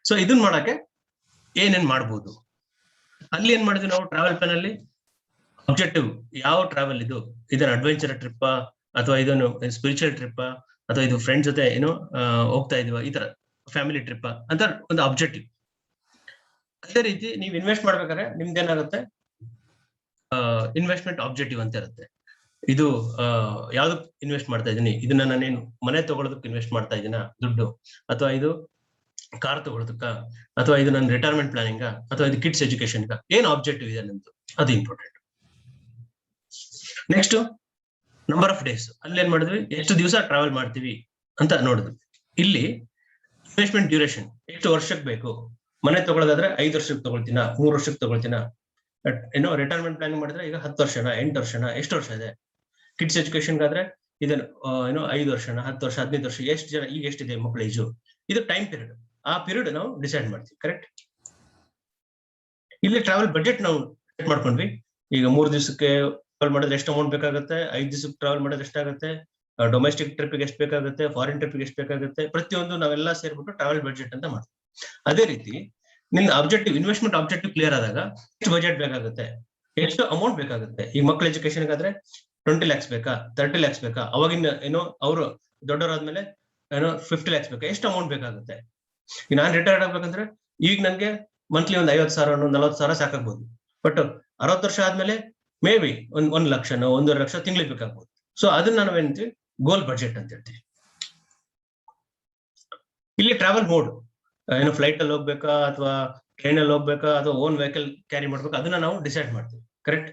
ಸೊ ಇದನ್ನ ಮಾಡಕ್ಕೆ ಏನೇನ್ ಮಾಡ್ಬೋದು, ಅಲ್ಲಿ ಏನ್ ಮಾಡಿದ್ವಿ ನಾವು ಟ್ರಾವೆಲ್ ಪ್ಲಾನ್ ಅಲ್ಲಿ ಆಬ್ಜೆಕ್ಟಿವ್, ಯಾವ ಟ್ರಾವೆಲ್ ಇದು, ಇದನ್ನ ಅಡ್ವೆಂಚರ್ ಟ್ರಿಪ್ ಅಥವಾ ಇದನ್ನು ಸ್ಪಿರಿಚುವಲ್ ಟ್ರಿಪ್ ಅಥವಾ ಇದು ಫ್ರೆಂಡ್ ಜೊತೆ ಹೋಗ್ತಾ ಇದೀವ, ಈ ತರ ಫ್ಯಾಮಿಲಿ ಟ್ರಿಪ್ ಅಂತ ಒಂದು ಆಬ್ಜೆಕ್ಟಿವ್. ಅದೇ ರೀತಿ ನೀವು ಇನ್ವೆಸ್ಟ್ ಮಾಡ್ಬೇಕಾದ್ರೆ ನಿಮ್ದೇನಾಗುತ್ತೆ, ಇನ್ವೆಸ್ಟ್ಮೆಂಟ್ ಆಬ್ಜೆಕ್ಟಿವ್ ಅಂತ ಇರುತ್ತೆ. ಇದು ಯಾವ್ದಕ್ ಇನ್ವೆಸ್ಟ್ ಮಾಡ್ತಾ ಇದೀನಿ, ಇದನ್ನ ನಾನೇನು ಮನೆ ತಗೊಳ್ಳೋದಕ್ಕೆ ಇನ್ವೆಸ್ಟ್ ಮಾಡ್ತಾ ಇದೀನ ದುಡ್ಡು, ಅಥವಾ ಇದು ಕಾರ್ ತಗೊಳ್ಳೋದಕ್ಕ, ಅಥವಾ ಇದು ನನ್ನ ರಿಟೈರ್ಮೆಂಟ್ ಪ್ಲಾನಿಂಗ್, ಅಥವಾ ಇದು ಕಿಡ್ಸ್ ಎಜುಕೇಶನ್, ಏನ್ ಆಬ್ಜೆಕ್ಟಿವ್ ಇದೆ ನಂದು, ಅದು important. Next number of days, ಅಲ್ಲಿ ಏನ್ ಮಾಡಿದ್ವಿ, ಎಷ್ಟು ದಿವಸ ಟ್ರಾವೆಲ್ ಮಾಡ್ತೀವಿ ಅಂತ ನೋಡಿದ್ವಿ. ಇಲ್ಲಿ ಇನ್ವೆಸ್ಟ್ಮೆಂಟ್ ಡ್ಯೂರೇಷನ್, ಎಷ್ಟು ವರ್ಷಕ್ಕೆ ಬೇಕು. ಮನೆ ತಗೊಳ್ಳೋದಾದ್ರೆ 5 ವರ್ಷಕ್ಕೆ ತಗೊಳ್ತೀನ, 3 ವರ್ಷಕ್ಕೆ ತಗೊಳ್ತೀನ. ರಿಟೈರ್ಮೆಂಟ್ ಪ್ಲಾನಿಂಗ್ ಮಾಡಿದ್ರೆ ಈಗ 10 ವರ್ಷನ, 8 ವರ್ಷನ, ಎಷ್ಟು ವರ್ಷ ಇದೆ. ಕಿಡ್ಸ್ ಎಜುಕೇಶನ್ ಗಾದ್ರೆ ಇದನ್ನ 5 ವರ್ಷನ, 10 ವರ್ಷ, 15 ವರ್ಷ, ಎಷ್ಟು ಜನ, ಈಗ ಎಷ್ಟಿದೆ ಮಕ್ಕಳ ಏಜು, ಇದು ಟೈಮ್ ಪೀರಿಯಡ್. ಆ ಪೀರಿಯಡ್ ನಾವು ಡಿಸೈಡ್ ಮಾಡ್ತೀವಿ. ಕರೆಕ್ಟ್. ಇಲ್ಲಿ ಟ್ರಾವೆಲ್ ಬಜೆಟ್ ನಾವು ಸೆಟ್ ಮಾಡ್ಕೊಂಡ್ವಿ. ಈಗ 3 ದಿವಸಕ್ಕೆ ಟ್ರಾವೆಲ್ ಮಾಡಿದ್ರೆ ಎಷ್ಟು ಅಮೌಂಟ್ ಬೇಕಾಗುತ್ತೆ, 5 ದಿವಸಕ್ಕೆ ಟ್ರಾವೆಲ್ ಮಾಡಿದ್ರೆ ಎಷ್ಟಾಗುತ್ತೆ, ಡೊಮೆಸ್ಟಿಕ್ ಟ್ರಿಪ್ಗೆ ಎಷ್ಟು ಬೇಕಾಗುತ್ತೆ, ಫಾರಿನ್ ಟ್ರಿಪ್ಗೆ ಎಷ್ಟು ಬೇಕಾಗುತ್ತೆ, ಪ್ರತಿಯೊಂದು ನಾವೆಲ್ಲ ಸೇರ್ಬಿಟ್ಟು ಟ್ರಾವೆಲ್ ಬಜೆಟ್ ಅಂತ ಮಾಡ್ತೀವಿ. ಅದೇ ರೀತಿ ನಿನ್ನ ಆಬ್ಜೆಕ್ಟಿವ್ ಇನ್ವೆಸ್ಟ್ಮೆಂಟ್ ಆಬ್ಜೆಕ್ಟಿವ್ ಕ್ಲಿಯರ್ ಆದಾಗ ಎಷ್ಟು ಬಜೆಟ್ ಬೇಕಾಗುತ್ತೆ, ಎಷ್ಟು ಅಮೌಂಟ್ ಬೇಕಾಗುತ್ತೆ. ಈಗ ಮಕ್ಕಳ ಎಜುಕೇಶನ್ ಆದ್ರೆ 20 lakhs ಬೇಕಾ, 30 lakhs ಬೇಕಾ, ಅವಾಗಿನ ಏನೋ ಅವರು ದೊಡ್ಡವರಾದ್ಮೇಲೆ ಏನೋ 50 lakhs ಬೇಕಾ, ಎಷ್ಟು ಅಮೌಂಟ್ ಬೇಕಾಗುತ್ತೆ. ಈಗ ನಾನ್ ರಿಟೈರ್ಡ್ ಆಗ್ಬೇಕಂದ್ರೆ ಈಗ ನನ್ಗೆ ಮಂತ್ಲಿ ಒಂದ್ 50,000 40,000 ಸಾಕಾಗ್ಬೋದು. ಬಟ್ 60 ವರ್ಷ ಆದ್ಮೇಲೆ ಮೇ ಬಿ 1 ಲಕ್ಷನೋ 1.5 ಲಕ್ಷ ತಿಂಗಳಿಗೆ ಬೇಕಾಗ್ಬೋದು. ಸೊ ಅದನ್ನ ನಾವೇಂತೀವಿ ಗೋಲ್ ಬಜೆಟ್ ಅಂತ ಹೇಳ್ತೀವಿ. ಇಲ್ಲಿ ಟ್ರಾವೆಲ್ ಮೋಡ್ ಏನೋ ಫ್ಲೈಟ್ ಅಲ್ಲಿ ಹೋಗ್ಬೇಕಾ ಅಥವಾ ಟ್ರೈನ್ ಅಲ್ಲಿ ಹೋಗ್ಬೇಕಾ ಅಥವಾ ಓನ್ ವೆಹಿಕಲ್ ಕ್ಯಾರಿ ಮಾಡ್ಬೇಕಾ, ಅದನ್ನ ನಾವು ಡಿಸೈಡ್ ಮಾಡ್ತೀವಿ. ಕರೆಕ್ಟ್.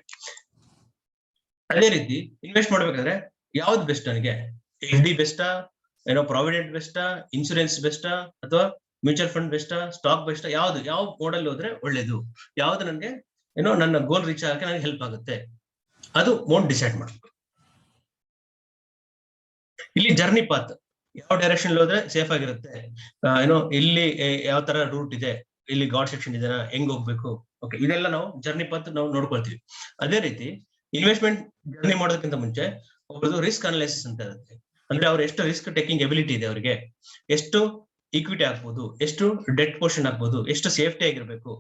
ಅದೇ ರೀತಿ ಇನ್ವೆಸ್ಟ್ ಮಾಡ್ಬೇಕಾದ್ರೆ ಯಾವ್ದು ಬೆಸ್ಟ್ ನನಗೆ, ಎಫ್ ಡಿ ಬೆಸ್ಟಾ, ಏನೋ ಪ್ರಾವಿಡೆಂಟ್ ಬೆಸ್ಟಾ, ಇನ್ಶೂರೆನ್ಸ್ ಬೆಸ್ಟಾ ಅಥವಾ ಮ್ಯೂಚುವಲ್ ಫಂಡ್ ಬೆಸ್ಟಾ, ಸ್ಟಾಕ್ ಬೆಸ್ಟಾ, ಯಾವ ಮೋಡಲ್ ಹೋದ್ರೆ ಒಳ್ಳೇದು, ಯಾವ್ದು ನನಗೆ ಏನೋ ನನ್ನ ಗೋಲ್ ರೀಚ್ ಆಗಕ್ಕೆ ನನಗೆ ಹೆಲ್ಪ್ ಆಗುತ್ತೆ, ಅದು ಮೋಡ್ ಡಿಸೈಡ್ ಮಾಡ್ಬೇಕು. ಇಲ್ಲಿ ಜರ್ನಿ ಪಾತ್ ಯಾವ ಡೈರೆಕ್ಷನ್ ಹೋದ್ರೆ ಸೇಫ್ ಆಗಿರುತ್ತೆ, ಏನೋ ಇಲ್ಲಿ ಯಾವ ತರ ರೂಟ್ ಇದೆ, ಇಲ್ಲಿ ಗಾಡ್ ಸೆಕ್ಷನ್ ಇದೆನಾ, ಹೆಂಗ್ ಹೋಗ್ಬೇಕು, ಓಕೆ, ಇದೆಲ್ಲ ನಾವು ಜರ್ನಿ ಪಾತ್ ನಾವು ನೋಡ್ಕೊಳ್ತೀವಿ. ಅದೇ ರೀತಿ ಇನ್ವೆಸ್ಟ್ಮೆಂಟ್ ಜರ್ನಿ ಮಾಡೋದಕ್ಕಿಂತ ಮುಂಚೆ ಒಬ್ಬರದು ರಿಸ್ಕ್ ಅನಾಲಿಸಿಸ್ ಅಂತ ಇರುತ್ತೆ. ಅಂದ್ರೆ ಅವ್ರು ಎಷ್ಟು ರಿಸ್ಕ್ ಟೇಕಿಂಗ್ ಎಬಿಲಿಟಿ ಇದೆ, ಅವರಿಗೆ ಎಷ್ಟು ಈಕ್ವಿಟಿ ಆಗ್ಬೋದು, ಎಷ್ಟು ಡೆಟ್ ಪೋರ್ಷನ್ ಆಗ್ಬೋದು, ಎಷ್ಟು ಸೇಫ್ಟಿ ಆಗಿರ್ಬೇಕು,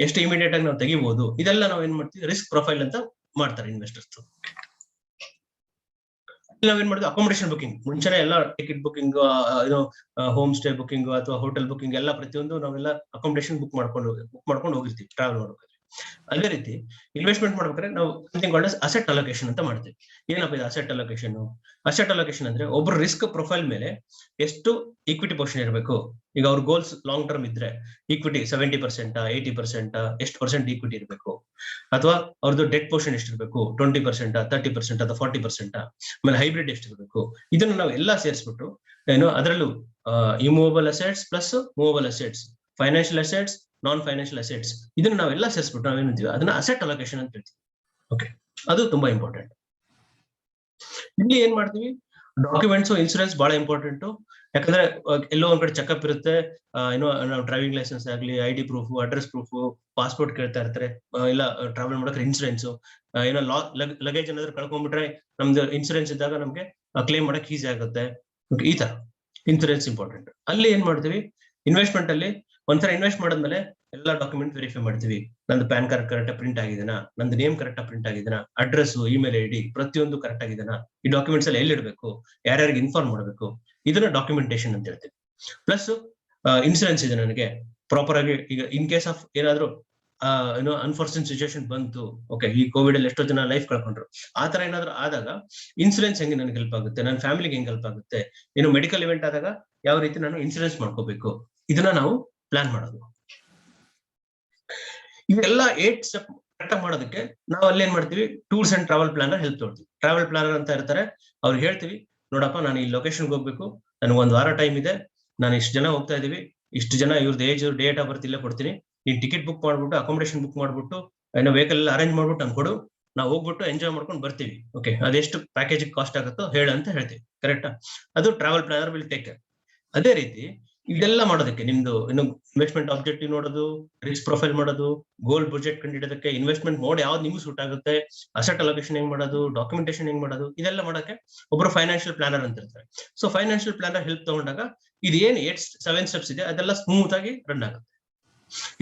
ಎಷ್ಟು ಇಮಿಡಿಯೇಟ್ ಆಗಿ ನಾವು ತೆಗಿಬಹುದು, ಇದೆಲ್ಲ ನಾವು ಏನ್ ಮಾಡ್ತೀವಿ ರಿಸ್ಕ್ ಪ್ರೊಫೈಲ್ ಅಂತ ಮಾಡ್ತಾರೆ ಇನ್ವೆಸ್ಟರ್ಸ್. ನಾವೇನ್ ಮಾಡಿದ್ವಿ ಅಕಾಮಿಡೇಷನ್ ಬುಕಿಂಗ್ ಮುಂಚೆನೆ ಎಲ್ಲ ಟಿಕೆಟ್ ಬುಕಿಂಗ್, ಏನೋ ಹೋಮ್ ಸ್ಟೇ ಬುಕಿಂಗ್ ಅಥವಾ ಹೋಟೆಲ್ ಬುಕಿಂಗ್ ಎಲ್ಲ ಪ್ರತಿಯೊಂದು ನಾವೆಲ್ಲ ಅಕಾಮಿಡೇಷನ್ ಬುಕ್ ಮಾಡ್ಕೊಂಡು ಹೋಗಿರ್ತೀವಿ ಟ್ರಾವೆಲ್ ಮಾಡ್ಬೇಕಾದ್ರೆ. ಅದೇ ರೀತಿ ಇನ್ವೆಸ್ಟ್ಮೆಂಟ್ ಮಾಡ್ಬೇಕಾದ್ರೆ ನಾವು ಸಮಥಿಂಗ್ ಕಾಲ್ಡ್ ಅಸೆಟ್ ಅಲೋಕೇಶನ್ ಅಂತ ಮಾಡ್ತೀವಿ. ಏನಪ್ಪ ಇದು ಅಸೆಟ್ ಅಲೋಕೇಶನ್? ಅಸೆಟ್ ಅಲೋಕೇಶನ್ ಅಂದ್ರೆ ಒಬ್ಬರು ರಿಸ್ಕ್ ಪ್ರೊಫೈಲ್ ಮೇಲೆ ಎಷ್ಟು ಈಕ್ವಿಟಿ ಪೋರ್ಷನ್ ಇರಬೇಕು. ಈಗ ಅವ್ರ ಗೋಲ್ಸ್ ಲಾಂಗ್ ಟರ್ಮ್ ಇದ್ರೆ ಈಕ್ವಿಟಿ 70%, 80%, ಎಷ್ಟು ಪರ್ಸೆಂಟ್ ಈಕ್ವಿಟಿ ಇರಬೇಕು, ಅಥವಾ ಅವ್ರದ್ದು ಡೆಟ್ ಪೋರ್ಷನ್ ಎಷ್ಟಿರ್ಬೇಕು, 20%, 30% ಅಥವಾ 40%, ಆಮೇಲೆ ಹೈಬ್ರಿಡ್ ಎಷ್ಟಿರ್ಬೇಕು. ಇದನ್ನ ನಾವು ಎಲ್ಲಾ ಸೇರಿಸ್ಬಿಟ್ಟು ಏನೋ ಅದರಲ್ಲೂ immovable assets plus movable assets, financial assets, non financial assets, ಇದನ್ನ ನಾವೆಲ್ಲ ಸೇರಿಸ್ಬಿಟ್ಟು ನಾವೇನಂತೀವಿ ಅದನ್ನ ಅಸೆಟ್ ಅಲೋಕೇಶನ್ ಅಂತ ಹೇಳ್ತೀವಿ. ಓಕೆ, ಅದು ತುಂಬಾ ಇಂಪಾರ್ಟೆಂಟ್. ಇಲ್ಲಿ ಏನ್ ಮಾಡ್ತೀವಿ, ಡಾಕ್ಯುಮೆಂಟ್ಸ್, ಇನ್ಸೂರೆನ್ಸ್ ಬಹಳ ಇಂಪಾರ್ಟೆಂಟ್. ಯಾಕಂದ್ರೆ ಎಲ್ಲೋ ಒಂದ್ ಕಡೆ ಚೆಕ್ಅಪ್ ಇರುತ್ತೆ, ಏನೋ ನಾವು ಡ್ರೈವಿಂಗ್ ಲೈಸೆನ್ಸ್ ಆಗ್ಲಿ, ID proof, address proof, passport ಕೇಳ್ತಾ ಇರ್ತಾರೆ, ಇಲ್ಲ ಟ್ರಾವೆಲ್ ಮಾಡೋಕೆ ಇನ್ಸೂರೆನ್ಸ್, ಏನೋ ಲಗೇಜ್ ಏನಾದ್ರು ಕಳ್ಕೊಂಡ್ಬಿಟ್ರೆ ನಮ್ದು ಇನ್ಸೂರೆನ್ಸ್ ಇದ್ದಾಗ ನಮ್ಗೆ ಕ್ಲೇಮ್ ಮಾಡಕ್ ಈಸಿ ಆಗುತ್ತೆ. ಈ ತರ ಇನ್ಸೂರೆನ್ಸ್ ಇಂಪಾರ್ಟೆಂಟ್. ಅಲ್ಲಿ ಏನ್ ಮಾಡ್ತೀವಿ, ಇನ್ವೆಸ್ಟ್ಮೆಂಟ್ ಅಲ್ಲಿ ಒಂದ್ಸಲ ಇನ್ವೆಸ್ಟ್ ಮಾಡಿದ್ಮೇಲೆ ಎಲ್ಲ ಡಾಕ್ಯುಮೆಂಟ್ ವೆರಿಫೈ ಮಾಡ್ತೀವಿ. ನಂದು ಪ್ಯಾನ್ ಕಾರ್ಡ್ ಕರೆಕ್ಟ್ ಪ್ರಿಂಟ್ ಆಗಿದೆನಾ, ನಂದು ನೇಮ್ ಕರೆಕ್ಟ್ ಪ್ರಿಂಟ್ ಆಗಿದೆನಾ, ಅಡ್ರೆಸ್, ಇಮೇಲ್ ID ಪ್ರತಿಯೊಂದು ಕರೆಕ್ಟ್ ಆಗಿದೆನಾ, ಈ ಡಾಕ್ಯುಮೆಂಟ್ಸ್ ಎಲ್ಲ ಎಲ್ಲಿ ಇಡಬೇಕು, ಯಾರ್ಯಾರಿಗೆ ಇನ್ಫಾರ್ಮ್ ಮಾಡಬೇಕು, ಇದನ್ನ ಡಾಕ್ಯುಮೆಂಟೇಶನ್ ಅಂತ ಹೇಳ್ತೀವಿ. ಪ್ಲಸ್ ಇನ್ಸೂರೆನ್ಸ್ ಇದೆ ನನಗೆ ಪ್ರಾಪರ್ ಆಗಿ. ಈಗ ಇನ್ ಕೇಸ್ ಆಫ್ ಏನಾದ್ರು ಏನೋ ಅನ್ಫಾರ್ಚುನೇಟ್ ಸಿಚುವೇಶನ್ ಬಂತು, ಓಕೆ, ಈ ಕೋವಿಡ್ ಅಲ್ಲಿ ಎಷ್ಟೋ ಜನ ಲೈಫ್ ಕಳ್ಕೊಂಡ್ರು, ಆತರ ಏನಾದ್ರು ಆದಾಗ ಇನ್ಸೂರೆನ್ಸ್ ಹೆಂಗೆ ನನಗೆ ಹೆಲ್ಪ್ ಆಗುತ್ತೆ, ನನ್ನ ಫ್ಯಾಮಿಲಿಗೆ ಹೆಂಗ್ ಹೆಲ್ಪ್ ಆಗುತ್ತೆ, ಏನು ಮೆಡಿಕಲ್ ಇವೆಂಟ್ ಆದಾಗ ಯಾವ ರೀತಿ ನಾನು ಇನ್ಸೂರೆನ್ಸ್ ಮಾಡ್ಕೋಬೇಕು, ಇದನ್ನ ನಾವು ಪ್ಲಾನ್ ಮಾಡೋದು. ಇವೆಲ್ಲ 8 ಸ್ಟೆಪ್ ಕರೆಕ್ಟ್ ಮಾಡೋದಕ್ಕೆ ನಾವು ಅಲ್ಲಿ ಏನ್ ಮಾಡ್ತೀವಿ, tours and travel planner help ತಗೊಳ್ತೀವಿ. ಟ್ರಾವೆಲ್ ಪ್ಲಾನರ್ ಅಂತ ಇರ್ತಾರೆ, ಅವ್ರು ಹೇಳ್ತೀವಿ, ನೋಡಪ್ಪ ನಾನು ಈ ಲೊಕೇಶನ್ಗೆ ಹೋಗ್ಬೇಕು, ನನಗೆ 1 ವಾರ ಟೈಮ್ ಇದೆ, ನಾನು ಇಷ್ಟು ಜನ ಹೋಗ್ತಾ ಇದೀವಿ, ಇಷ್ಟು ಜನ ಇವ್ರದ್ದು ಏಜ್, ಡೇಟ್ ಆಫ್ ಬರ್ತ್ ಇಲ್ಲೇ ಕೊಡ್ತೀನಿ, ನೀನ್ ಟಿಕೆಟ್ ಬುಕ್ ಮಾಡ್ಬಿಟ್ಟು, ಅಕಾಮಿಡೇಷನ್ ಬುಕ್ ಮಾಡ್ಬಿಟ್ಟು, ಏನೋ ವೆಹಿಕಲ್ ಎಲ್ಲ ಅರೇಂಜ್ ಮಾಡ್ಬಿಟ್ಟು ನಮ್ಗೆ ಕೊಡು, ನಾವು ಹೋಗ್ಬಿಟ್ಟು ಎಂಜಾಯ್ ಮಾಡ್ಕೊಂಡು ಬರ್ತೀವಿ. ಓಕೆ, ಅದೆಷ್ಟು ಪ್ಯಾಕೇಜ್ ಕಾಸ್ಟ್ ಆಗುತ್ತೋ ಹೇಳ ಅಂತ ಹೇಳ್ತೀವಿ. ಕರೆಕ್ಟಾ? ಅದು travel planner will take care. ಅದೇ ರೀತಿ ಇದೆಲ್ಲ ಮಾಡೋದಕ್ಕೆ ನಿಮ್ದು ಇನ್ನು ಇನ್ವೆಸ್ಟ್ಮೆಂಟ್ ಆಬ್ಜೆಕ್ಟಿವ್ ನೋಡೋದು, ರಿಸ್ಕ್ ಪ್ರೊಫೈಲ್ ಮಾಡೋದು, ಗೋಲ್ ಬಜೆಟ್ ಕಂಡಿಡೋದಕ್ಕೆ, ಇನ್ವೆಸ್ಟ್ಮೆಂಟ್ ಮೋಡ್ ಯಾವ್ದು ನಿಮ್ಗೆ ಸೂಟ್ ಆಗುತ್ತೆ, ಅಸೆಟ್ ಅಲೋಕೇಶನ್ ಹೆಂಗ್ ಮಾಡೋದು, ಡಾಕ್ಯುಮೆಂಟೇಶನ್ ಹೆಂಗ್ ಮಾಡೋದು, ಇದೆಲ್ಲ ಮಾಡೋಕೆ ಒಬ್ರು ಫೈನಾನ್ಷಿಯಲ್ ಪ್ಲಾನರ್ ಅಂತ ಇರ್ತಾರೆ. ಸೊ ಫೈನಾನ್ಷಿಯಲ್ ಪ್ಲಾನರ್ ಹೆಲ್ಪ್ ತಗೊಂಡಾಗ ಇದು ಏನ್ 7 ಸ್ಟೆಪ್ಸ್ ಇದೆ ಅದೆಲ್ಲ ಸ್ಮೂತ್ ಆಗಿ ರನ್ ಆಗುತ್ತೆ.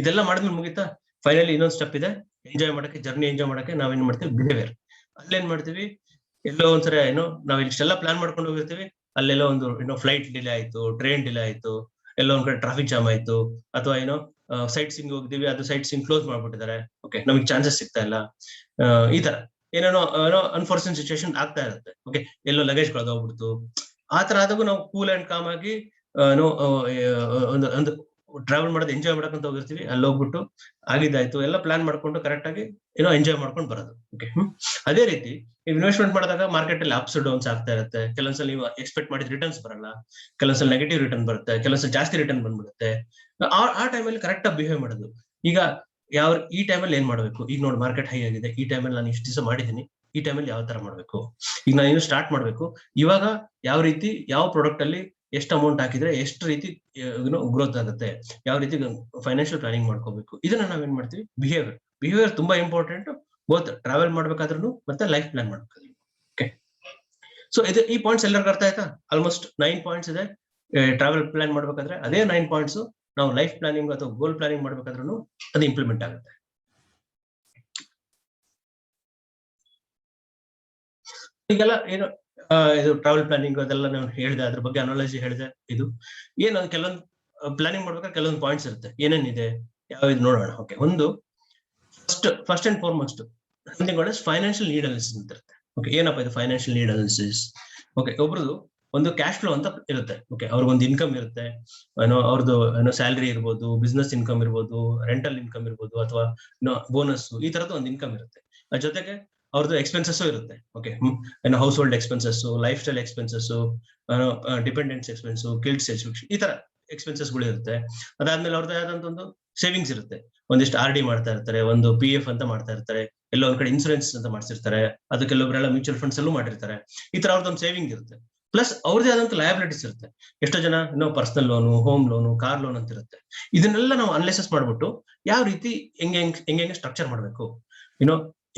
ಇದೆಲ್ಲ ಮಾಡಿದ್ಮೇಲೆ ಮುಗಿತಾ, ಫೈನಲಿ ಇನ್ನೊಂದು ಸ್ಟೆಪ್ ಇದೆ, ಎಂಜಾಯ್ ಮಾಡಕ್ಕೆ, ಜರ್ನಿ ಎಂಜಾಯ್ ಮಾಡಕ್ಕೆ ನಾವೇನ್ ಮಾಡ್ತೀವಿ, ಬಿಹೇವಿಯರ್. ಅಲ್ಲೇನ್ ಮಾಡ್ತೀವಿ, ಎಲ್ಲೋ ಒಂದ್ಸರಿ ಏನೋ ನಾವ್ ಇಷ್ಟೆಲ್ಲ ಪ್ಲಾನ್ ಮಾಡ್ಕೊಂಡು ಹೋಗಿರ್ತೀವಿ, ಅಲ್ಲೆಲ್ಲೋ ಒಂದು ಏನೋ ಫ್ಲೈಟ್ ಡಿಲೇ ಆಯ್ತು, ಟ್ರೈನ್ ಡಿಲೇ ಆಯ್ತು, ಎಲ್ಲೋ ಒಂದ್ ಕಡೆ ಟ್ರಾಫಿಕ್ ಜಾಮ್ ಆಯ್ತು, ಅಥವಾ ಏನೋ ಸೈಟ್ ಸೀಂಗ್ ಹೋಗಿದೀವಿ, ಅದು ಸೈಟ್ ಸೀಂಗ್ ಕ್ಲೋಸ್ ಮಾಡ್ಬಿಟ್ಟಿದ್ದಾರೆ, ಓಕೆ, ನಮಗೆ ಚಾನ್ಸಸ್ ಸಿಗ್ತಾ ಇಲ್ಲ, ಈ ತರ ಏನೇನೋ ಅನ್ಫಾರ್ಚುನೇಟ್ ಸಿಚುವೇಶನ್ ಆಗ್ತಾ ಇರುತ್ತೆ. ಓಕೆ, ಎಲ್ಲೋ ಲಗೇಜ್ ಕಳೆದೋಗ್ಬಿಡ್ತು, ಆತರ ಆದಾಗೂ ನಾವು ಕೂಲ್ ಅಂಡ್ ಕಾಮ್ ಆಗಿ ಏನೋ ಒಂದು ಟ್ರಾವೆಲ್ ಮಾಡೋದು ಎಂಜಾಯ್ ಮಾಡಕ್ಕಂತ ಹೋಗಿರ್ತೀವಿ, ಅಲ್ಲಿ ಹೋಗ್ಬಿಟ್ಟು ಆಗಿದ್ದಾಯ್ತು ಎಲ್ಲ ಪ್ಲಾನ್ ಮಾಡ್ಕೊಂಡು ಕರೆಕ್ಟ್ ಆಗಿ ಏನೋ ಎಂಜಾಯ್ ಮಾಡ್ಕೊಂಡು ಬರೋದು. ಓಕೆ, ಅದೇ ರೀತಿ ಇನ್ವೆಸ್ಟ್ಮೆಂಟ್ ಮಾಡಿದಾಗ ಮಾರ್ಕೆಟ್ ಅಲ್ಲಿ ಅಪ್ಸ್ ಡೌನ್ಸ್ ಆಗ್ತಾ ಇರುತ್ತೆ. ಕೆಲವೊಂದ್ಸಲ ನೀವು ಎಕ್ಸ್ಪೆಕ್ಟ್ ಮಾಡಿದ ರಿಟರ್ನ್ಸ್ ಬರಲ್ಲ, ಕೆಲವೊಂದ್ಸಲ ನೆಗೆಟಿವ್ ರಿಟರ್ನ್ ಬರುತ್ತೆ, ಕೆಲವೊಂದ್ಸಲ ಜಾಸ್ತಿ ರಿಟರ್ನ್ ಬಂದ್ಬಿಡುತ್ತೆ. ಆ ಟೈಮಲ್ಲಿ ಕರೆಕ್ಟ್ ಆಗಿ ಬಿಹೇವ್ ಮಾಡೋದು. ಈಗ ಈ ಟೈಮಲ್ಲಿ ಏನ್ ಮಾಡ್ಬೇಕು, ಈಗ ನೋಡಿ ಮಾರ್ಕೆಟ್ ಹೈ ಆಗಿದೆ, ಈ ಟೈಮಲ್ಲಿ ನಾನು ಇಷ್ಟು ದಿವಸ ಮಾಡಿದೀನಿ, ಈ ಟೈಮಲ್ಲಿ ಯಾವ ತರ ಮಾಡ್ಬೇಕು, ಈಗ ನಾನು ಏನು ಸ್ಟಾರ್ಟ್ ಮಾಡ್ಬೇಕು, ಇವಾಗ ಯಾವ ರೀತಿ ಯಾವ ಪ್ರಾಡಕ್ಟ್ ಅಲ್ಲಿ ಎಷ್ಟು ಅಮೌಂಟ್ ಹಾಕಿದ್ರೆ ಎಷ್ಟು ರೀತಿ ಗ್ರೋತ್ ಆಗುತ್ತೆ, ಯಾವ ರೀತಿ ಫೈನಾನ್ಷಿಯಲ್ ಪ್ಲಾನಿಂಗ್ ಮಾಡ್ಕೋಬೇಕು, ಇದನ್ನ ನಾವೇನ್ ಮಾಡ್ತೀವಿ, ಬಿಹೇವಿಯರ್ ತುಂಬಾ ಇಂಪಾರ್ಟೆಂಟ್, ಬೋತ್ ಟ್ರಾವೆಲ್ ಮಾಡ್ಬೇಕಾದ್ರೂ ಮತ್ತೆ ಲೈಫ್ ಪ್ಲಾನ್ ಮಾಡ್ಬೇಕಾದ್ರೂ. ಓಕೆ, ಸೊ ಈ ಪಾಯಿಂಟ್ಸ್ ಎಲ್ಲರಿಗೂ ಅರ್ಥ ಆಯ್ತಾ? ಆಲ್ಮೋಸ್ಟ್ 9 ಪಾಯಿಂಟ್ಸ್ ಇದೆ ಟ್ರಾವೆಲ್ ಪ್ಲಾನ್ ಮಾಡ್ಬೇಕಾದ್ರೆ. ಅದೇ 9 ಪಾಯಿಂಟ್ಸ್ ನಾವು ಲೈಫ್ ಪ್ಲಾನಿಂಗ್ ಅಥವಾ ಗೋಲ್ ಪ್ಲಾನಿಂಗ್ ಮಾಡ್ಬೇಕಾದ್ರೂ ಅದು ಇಂಪ್ಲಿಮೆಂಟ್ ಆಗುತ್ತೆ. ಈಗೆಲ್ಲ ಏನು ಇದು ಟ್ರಾವೆಲ್ ಪ್ಲಾನಿಂಗ್ ಅದೆಲ್ಲ ನಾನು ಹೇಳಿದೆ, ಅದ್ರ ಬಗ್ಗೆ ಅನಾಲಜಿ ಹೇಳಿದೆ. ಇದು ಏನು ಕೆಲವೊಂದು ಪ್ಲಾನಿಂಗ್ ಮಾಡ್ಬೇಕಾದ್ರೆ ಕೆಲವೊಂದು ಪಾಯಿಂಟ್ಸ್ ಇರುತ್ತೆ, ಏನೇನಿದೆ ಯಾವ ಇದು ನೋಡೋಣ. ಓಕೆ, ಒಂದು first and foremost financial need analysis ಅಂತ ಇರುತ್ತೆ. ಓಕೆ, ಏನಪ್ಪ ಇದು ಫೈನಾನ್ಷಿಯಲ್ ನೀಡ್ ಅನಾಲಿಸಿಸ್? ಓಕೆ, ಒಬ್ರದ್ದು ಒಂದು ಕ್ಯಾಶ್ ಫ್ಲೋ ಅಂತ ಇರುತ್ತೆ. ಓಕೆ, ಅವ್ರಿಗೊಂದು ಇನ್ಕಮ್ ಇರುತ್ತೆ, ಅವ್ರದ್ದು ಸ್ಯಾಲರಿ ಇರ್ಬೋದು, ಬಿಸ್ನೆಸ್ ಇನ್ಕಮ್ ಇರ್ಬೋದು, ರೆಂಟಲ್ ಇನ್ಕಮ್ ಇರ್ಬೋದು, ಅಥವಾ ಬೋನಸ್, ಈ ತರದ್ದು ಒಂದು ಇನ್ಕಮ್ ಇರುತ್ತೆ. ಅದ್ರ ಜೊತೆಗೆ ಅವ್ರದ್ದು ಎಕ್ಸ್ಪೆನ್ಸಸ್ ಇರುತ್ತೆ. Okay, house hold expenses, life style expenses, dependence expense, kids education, ಈ ತರ ಎಕ್ಸ್ಪೆನ್ಸಸ್ ಗಳು ಇರುತ್ತೆ. ಅದಾದ್ಮೇಲೆ ಅವ್ರದ್ದು ಯಾವ್ದಂತ ಒಂದು ಸೇವಿಂಗ್ಸ್ ಇರುತ್ತೆ, ಒಂದಿಷ್ಟು RD ಮಾಡ್ತಾ ಇರ್ತಾರೆ, ಒಂದು PF ಅಂತ ಮಾಡ್ತಾ ಇರ್ತಾರೆ, ಎಲ್ಲೋ ಒಂದ್ ಕಡೆ ಇನ್ಸೂರೆನ್ಸ್ ಅಂತ ಮಾಡ್ಸಿರ್ತಾರೆ, ಅದು ಕೆಲವೊಬ್ಬರೆಲ್ಲ ಮ್ಯೂಚುವಲ್ ಫಂಡ್ಸ್ ಅಲ್ಲೂ ಮಾಡಿರ್ತಾರೆ. ಈ ತರ ಅವ್ರದ್ದೊಂದು ಸೇವಿಂಗ್ ಇರುತ್ತೆ. ಪ್ಲಸ್ ಅವ್ರದೇ ಆದಂತ ಲಯಬಿಲಿಟೀಸ್ ಇರುತ್ತೆ. ಎಷ್ಟೋ ಜನ personal loan, home loan, car loan ಅಂತ ಇರುತ್ತೆ. ಇದನ್ನೆಲ್ಲ ನಾವು ಅನಲೈಸಿಸ್ ಮಾಡ್ಬಿಟ್ಟು ಯಾವ ರೀತಿ ಹೆಂಗೆ ಸ್ಟ್ರಕ್ಚರ್ ಮಾಡ್ಬೇಕು,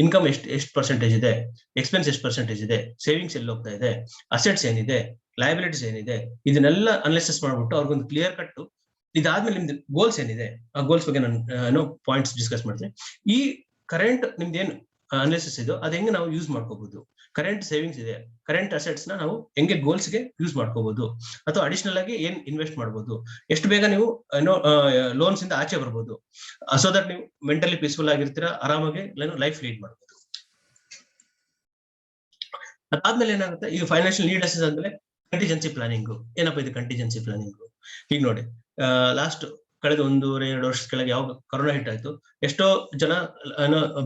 ಇನ್ಕಮ್ ಎಷ್ಟು ಪರ್ಸೆಂಟೇಜ್ ಇದೆ, ಎಕ್ಸ್ಪೆನ್ಸ್ ಎಷ್ಟು ಪರ್ಸೆಂಟೇಜ್ ಇದೆ, ಸೇವಿಂಗ್ಸ್ ಎಲ್ಲಿ ಹೋಗ್ತಾ ಇದೆ, ಅಸೆಟ್ಸ್ ಏನಿದೆ, ಲಯಬಿಲಿಟೀಸ್ ಏನಿದೆ, ಇದನ್ನೆಲ್ಲ ಅನಲೈಸಿಸ್ ಮಾಡ್ಬಿಟ್ಟು ಅವ್ರಿಗೊಂದು ಕ್ಲಿಯರ್ ಕಟ್. ಇದಾದ್ಮೇಲೆ ನಿಮ್ದು ಗೋಲ್ಸ್ ಏನಿದೆ, ಆ ಗೋಲ್ಸ್ ಬಗ್ಗೆ ನಾನು ಪಾಯಿಂಟ್ಸ್ ಡಿಸ್ಕಸ್ ಮಾಡ್ತೀನಿ. ಈ ಕರೆಂಟ್ ನಿಮ್ದು ಏನು ಅನಾಲಿಸಿಸ್ ಇದೋ ಅದು ಹೆಂಗೆ ನಾವು ಯೂಸ್ ಮಾಡ್ಕೋಬಹುದು, ಕರೆಂಟ್ ಸೇವಿಂಗ್ಸ್ ಇದೆ, ಕರೆಂಟ್ ಅಸೆಟ್ಸ್ ನ ನಾವು ಹೆಂಗೆ ಗೋಲ್ಸ್ ಗೆ ಯೂಸ್ ಮಾಡ್ಕೋಬಹುದು, ಅಥವಾ ಅಡಿಷನಲ್ ಆಗಿ ಏನ್ ಇನ್ವೆಸ್ಟ್ ಮಾಡಬಹುದು, ಎಷ್ಟು ಬೇಗ ನೀವು ಲೋನ್ಸ್ ಇಂದ ಆಚೆ ಬರ್ಬೋದು, ಸೊ ದಟ್ ನೀವು ಮೆಂಟಲಿ ಪೀಸ್ಫುಲ್ ಆಗಿರ್ತೀರಾ, ಆರಾಮಾಗಿ ಲೈಫ್ ಲೀಡ್ ಮಾಡ್ಬೋದು. ಅದಾದ್ಮೇಲೆ ಏನಾಗುತ್ತೆ, ಈಗ ಫೈನಾನ್ಷಿಯಲ್ ನೀಡ್ ಅಸೆಸ್ ಅಂದ್ರೆ ಕಂಟಿಜೆನ್ಸಿ ಪ್ಲಾನಿಂಗ್. ಏನಪ್ಪ ಇದು ಕಂಟಿಜೆನ್ಸಿ ಪ್ಲಾನಿಂಗ್? ಈಗ ನೋಡಿ, ಲಾಸ್ಟ್ ಕಳೆದ 1-2 ವರ್ಷದ ಕೆಳಗೆ ಯಾವ ಕೊರೋನಾ ಹಿಟ್ ಆಯ್ತು, ಎಷ್ಟೋ ಜನ